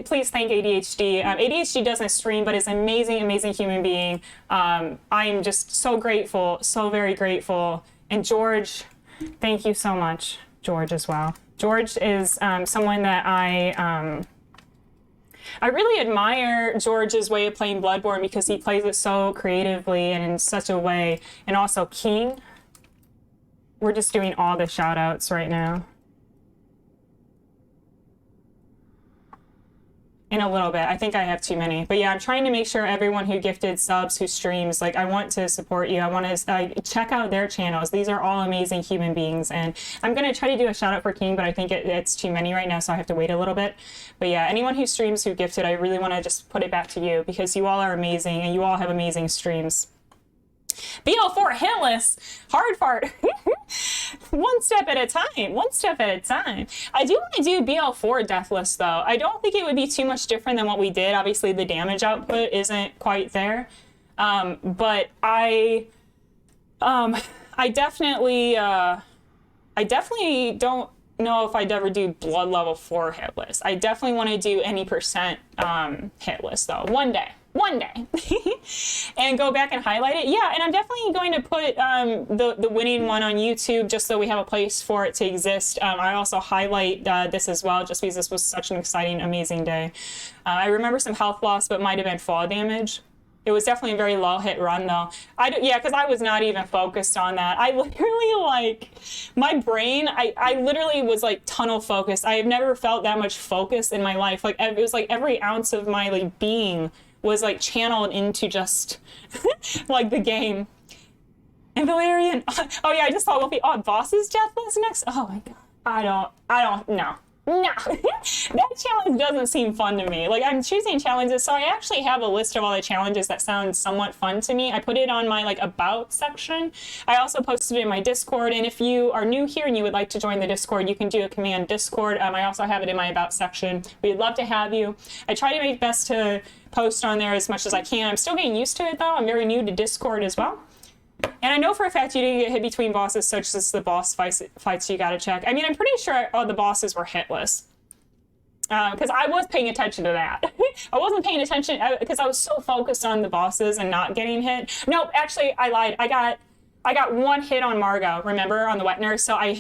A: please thank ADHD. ADHD doesn't stream, but is an amazing human being. I'm just so grateful, so very grateful. And George, thank you so much, George, as well. George is someone that I really admire George's way of playing Bloodborne, because he plays it so creatively and in such a way. And also King. We're just doing all the shout outs right now. In a little bit. I think I have too many. But yeah, I'm trying to make sure everyone who gifted subs, who streams, like, I want to support you. I want to check out their channels. These are all amazing human beings. And I'm going to try to do a shout out for King, but I think it's too many right now, so I have to wait a little bit. But yeah, anyone who streams, who gifted, I really want to just put it back to you, because you all are amazing and you all have amazing streams. BL4 Hitless, hard fart. One step at a time, one step at a time. I do want to do BL4 Deathless, though. I don't think it would be too much different than what we did. Obviously, the damage output isn't quite there. But I definitely don't know if I'd ever do blood level 4 Hitless. I definitely want to do any percent Hitless, though. One day. And go back and highlight it. Yeah, and I'm definitely going to put the winning one on YouTube, just so we have a place for it to exist. I also highlight this as well, just because this was such an exciting, amazing day. I remember some health loss, but might have been fall damage. It was definitely a very low hit run, though. Yeah, because I was not even focused on that. I literally, my brain, I literally was tunnel focused. I have never felt that much focus in my life. It was every ounce of my being was channeled into just the game. And Valerian, oh yeah, I just saw Wolfie. Oh, Boss's Deathless next. Oh my god, I don't know. Nah, that challenge doesn't seem fun to me. Like, I'm choosing challenges, so I actually have a list of all the challenges that sound somewhat fun to me. I put it on my, like, about section. I also posted it in my Discord, and if you are new here and you would like to join the Discord, you can do a command Discord. I also have it in my about section. We'd love to have you. I try to make best to post on there as much as I can. I'm still getting used to it, though. I'm very new to Discord as well. And I know for a fact you didn't get hit between bosses, such as the boss fights you gotta check. I mean, I'm pretty sure all the bosses were hitless. Because I was paying attention to that. I wasn't paying attention because I was so focused on the bosses and not getting hit. No, actually, I lied. I got one hit on Mergo, remember, on the wet nurse. So I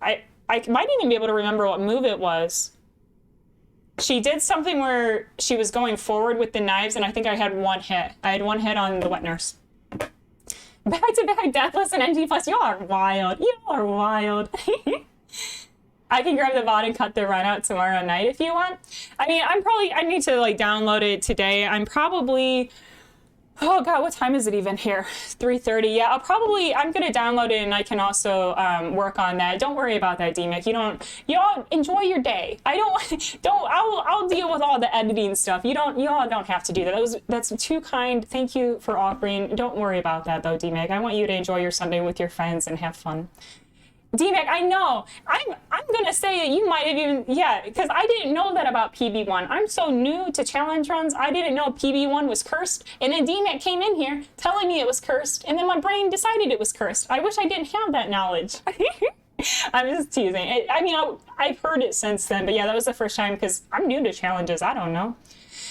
A: might even be able to remember what move it was. She did something where she was going forward with the knives, and I think I had one hit. I had one hit on the wet nurse. Back to back Deathless and NG+. Y'all are wild. Y'all are wild. I can grab the VOD and cut the run out tomorrow night if you want. I mean, I need to like download it today. I'm probably, oh God, what time is it even here? 3:30. Yeah, I'm gonna download it and I can also work on that. Don't worry about that, DMic. Y'all enjoy your day. I'll deal with all the editing stuff. Y'all don't have to do that. That's too kind. Thank you for offering. Don't worry about that though, DMic. I want you to enjoy your Sunday with your friends and have fun. DMic, I know. I'm gonna say that you might have even, yeah, because I didn't know that about PB1. I'm so new to challenge runs, I didn't know PB1 was cursed, and then DMic came in here telling me it was cursed, and then my brain decided it was cursed. I wish I didn't have that knowledge. I'm just teasing. I've heard it since then, but yeah, that was the first time because I'm new to challenges. I don't know.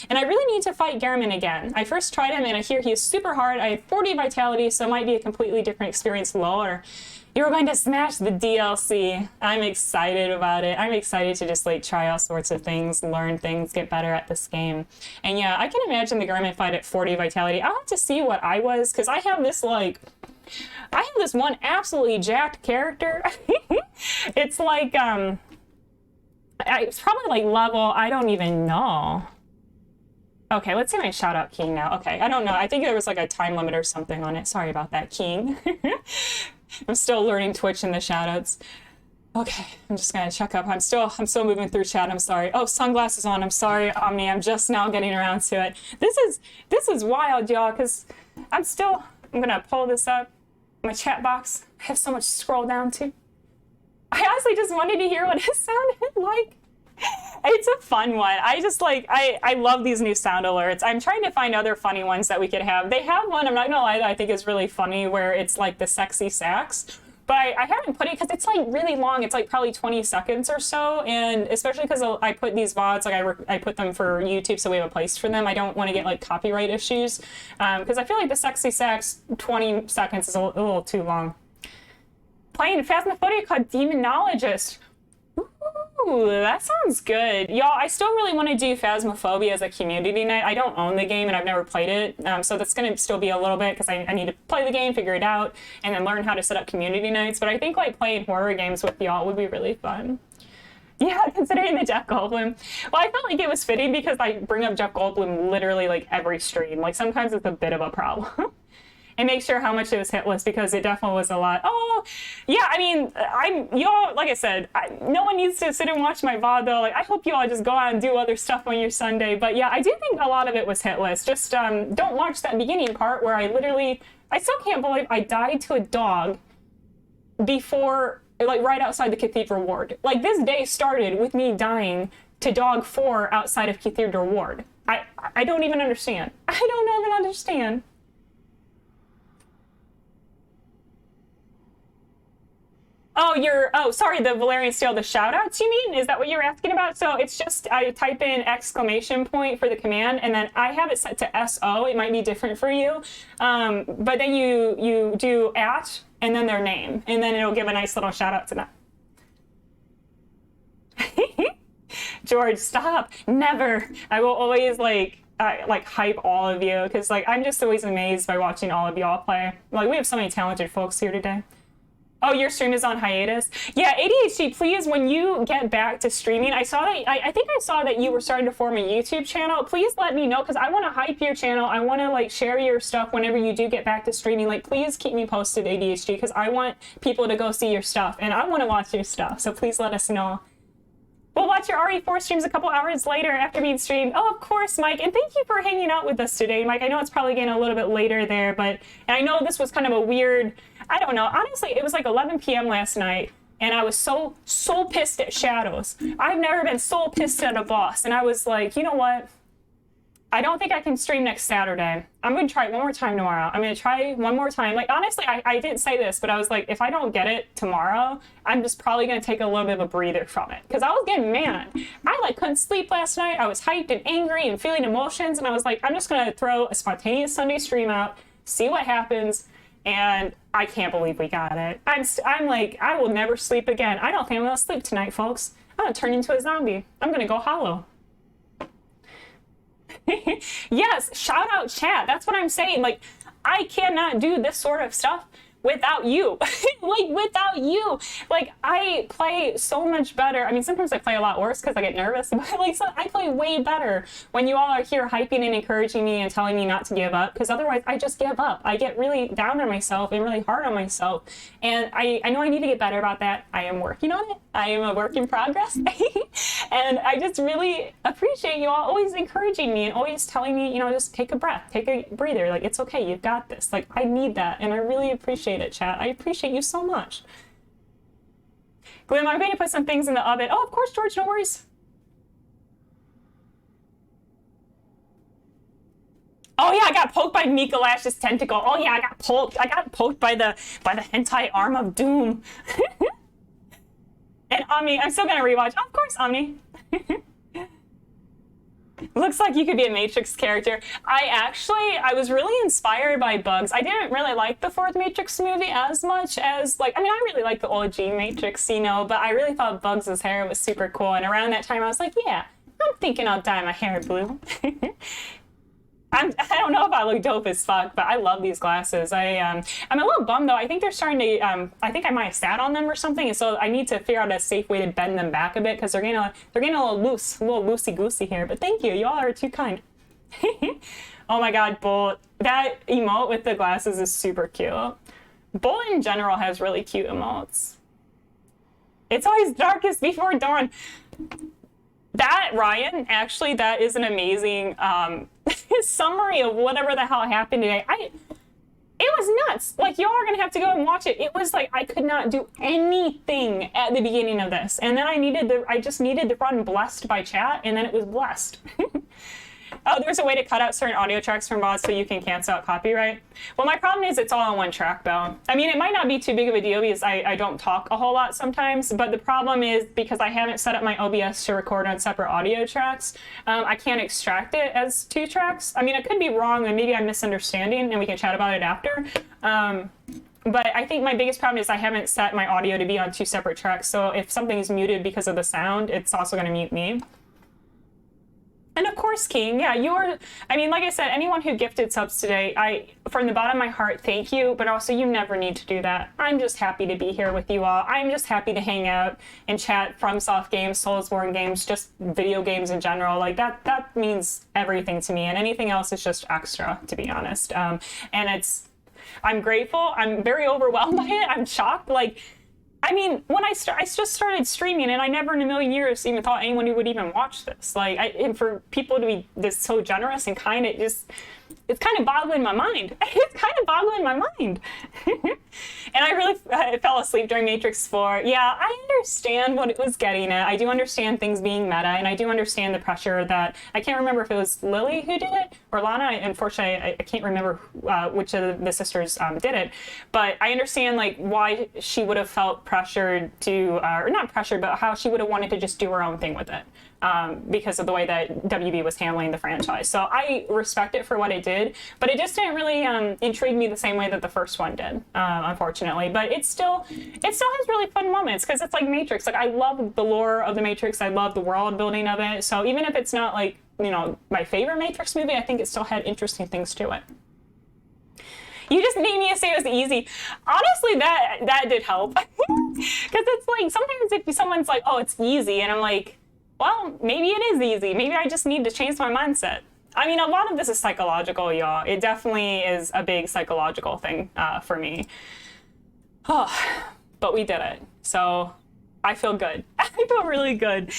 A: And I really need to fight Garmin again. I first tried him, and I hear he is super hard. I have 40 vitality, so it might be a completely different experience lower. You're going to smash the DLC. I'm excited about it. I'm excited to just like try all sorts of things, learn things, get better at this game. And yeah, I can imagine the Garmin fight at 40 vitality. I'll have to see what I was, because I have this one absolutely jacked character. It's like, it's probably like level, I don't even know. Okay, let's see my shout out King now. Okay, I don't know. I think there was like a time limit or something on it. Sorry about that, King. I'm still learning Twitch and the shoutouts. Okay, I'm just gonna check up. I'm still moving through chat. I'm sorry. Oh, sunglasses on. I'm sorry, Omni. I'm just now getting around to it. This is wild, y'all. Cause I'm gonna pull this up. My chat box. I have so much to scroll down to. I honestly just wanted to hear what it sounded like. It's a fun one. I love these new sound alerts. I'm trying to find other funny ones that we could have. They have one, I'm not gonna lie, that I think is really funny where it's like the sexy sax. But I haven't put it because it's like really long. It's like probably 20 seconds or so. And especially because I put these VODs, like I put them for YouTube so we have a place for them. I don't want to get like copyright issues. Because I feel like the sexy sax 20 seconds is a little too long. Playing Phasmophobia called Demonologist. Ooh, that sounds good. Y'all, I still really want to do Phasmophobia as a community night. I don't own the game and I've never played it, so that's going to still be a little bit because I need to play the game, figure it out, and then learn how to set up community nights. But I think like playing horror games with y'all would be really fun. Yeah, considering the Jeff Goldblum. Well, I felt like it was fitting because I bring up Jeff Goldblum literally like every stream. Like sometimes it's a bit of a problem. And make sure how much it was hitless because it definitely was a lot. Oh, yeah, I mean, y'all, like I said, no one needs to sit and watch my VOD though. Like, I hope you all just go out and do other stuff on your Sunday. But yeah, I do think a lot of it was hitless. Just don't watch that beginning part where I still can't believe I died to a dog before, like right outside the Cathedral Ward. Like this day started with me dying to dog 4 outside of Cathedral Ward. I don't even understand. I don't even understand. Oh, sorry, the Valerian Steel, the shoutouts, you mean? Is that what you're asking about? So it's just, I type in exclamation point for the command, and then I have it set to SO. It might be different for you. But then you do @ and then their name, and then it'll give a nice little shout out to them. George, stop. Never. I will always like hype all of you, because like I'm just always amazed by watching all of y'all play. Like we have so many talented folks here today. Oh, your stream is on hiatus? Yeah, ADHD, please, when you get back to streaming, I think I saw that you were starting to form a YouTube channel. Please let me know, because I want to hype your channel. I want to, like, share your stuff whenever you do get back to streaming. Like, please keep me posted, ADHD, because I want people to go see your stuff, and I want to watch your stuff, so please let us know. We'll watch your RE4 streams a couple hours later after being streamed. Oh, of course, Mike. And thank you for hanging out with us today, Mike. I know it's probably getting a little bit later there, but and I know this was kind of a weird, I don't know. Honestly, it was like 11 p.m. last night, and I was so pissed at Shadows. I've never been so pissed at a boss. And I was like, you know what? I don't think I can stream next Saturday. I'm going to try it one more time tomorrow. I'm going to try one more time. Like, honestly, I didn't say this, but I was like, if I don't get it tomorrow, I'm just probably going to take a little bit of a breather from it. Because I was getting mad. I, like, couldn't sleep last night. I was hyped and angry and feeling emotions. And I was like, I'm just going to throw a spontaneous Sunday stream out, see what happens. And I can't believe we got it. I'm like, I will never sleep again. I don't think I'm going to sleep tonight, folks. I'm going to turn into a zombie. I'm going to go hollow. Yes, shout out chat. That's what I'm saying. Like, I cannot do this sort of stuff without you. Like, without you. Like, I play so much better. I mean, sometimes I play a lot worse because I get nervous, but like, so I play way better when you all are here hyping and encouraging me and telling me not to give up, because otherwise I just give up. I get really down on myself and really hard on myself. And I know I need to get better about that. I am working on it. I am a work in progress. And I just really appreciate you all always encouraging me and always telling me, you know, just take a breath, take a breather. Like, it's okay, you've got this. Like, I need that. And I really appreciate it, chat. I appreciate you so much. Glim, I'm going to put some things in the oven. Oh, of course, George, no worries. Oh yeah, I got poked by Micolash's tentacle. Oh yeah, I got poked. I got poked by the hentai arm of doom. And Omni, I'm still gonna rewatch. Of course, Omni. Looks like you could be a Matrix character. I was really inspired by Bugs. I didn't really like the fourth Matrix movie as much as, like, I mean, I really like the OG Matrix, you know, but I really thought Bugs' hair was super cool. And around that time, I was like, yeah, I'm thinking I'll dye my hair blue. I don't know if I look dope as fuck, but I love these glasses. I'm a little bummed though. I think they're starting to. I think I might have sat on them or something, and so I need to figure out a safe way to bend them back a bit because they're getting a little loose, a little loosey goosey here. But thank you, y'all are too kind. Oh my God, Bolt! That emote with the glasses is super cute. Bolt in general has really cute emotes. It's always darkest before dawn. That, Ryan, actually, that is an amazing summary of whatever the hell happened today. It was nuts. Like, y'all are going to have to go and watch it. It was like I could not do anything at the beginning of this. And then I just needed to run blessed by chat, and then it was blessed. Oh, there's a way to cut out certain audio tracks from VODs so you can cancel out copyright. Well, my problem is it's all on one track, though. I mean, it might not be too big of a deal because I don't talk a whole lot sometimes, but the problem is because I haven't set up my OBS to record on separate audio tracks, I can't extract it as 2 tracks. I mean, I could be wrong, and maybe I'm misunderstanding, and we can chat about it after. But I think my biggest problem is I haven't set my audio to be on 2 separate tracks, so if something is muted because of the sound, it's also going to mute me. And of course, King, yeah, I mean, like I said, anyone who gifted subs today, from the bottom of my heart, thank you, but also you never need to do that. I'm just happy to be here with you all. I'm just happy to hang out and chat FromSoft games, Soulsborne games, just video games in general. Like, that means everything to me, and anything else is just extra, to be honest. And I'm grateful. I'm very overwhelmed by it. I'm shocked. Like, I mean, when I just started streaming, and I never in a million years even thought anyone would even watch this. Like, and for people to be this so generous and kind, it's kind of boggling my mind. It's kind of boggling my mind. And I really fell asleep during Matrix 4. Yeah, I understand what it was getting at. I do understand things being meta, and I do understand the pressure that, I can't remember if it was Lily who did it, or Lana. Unfortunately, I can't remember which of the sisters did it. But I understand, like, why she would have felt pressured to, or not pressured, but how she would have wanted to just do her own thing with it. Because of the way that WB was handling the franchise. So I respect it for what it did, but it just didn't really intrigue me the same way that the first one did, unfortunately. But it still has really fun moments, because it's like Matrix. Like, I love the lore of the Matrix. I love the world building of it. So even if it's not, like, you know, my favorite Matrix movie, I think it still had interesting things to it. You just made me say it was easy. Honestly, that did help. Because it's like, sometimes if someone's like, oh, it's easy, and I'm like, well, maybe it is easy. Maybe I just need to change my mindset. I mean, a lot of this is psychological, y'all. It definitely is a big psychological thing for me. Oh, but we did it. So I feel good. I feel really good.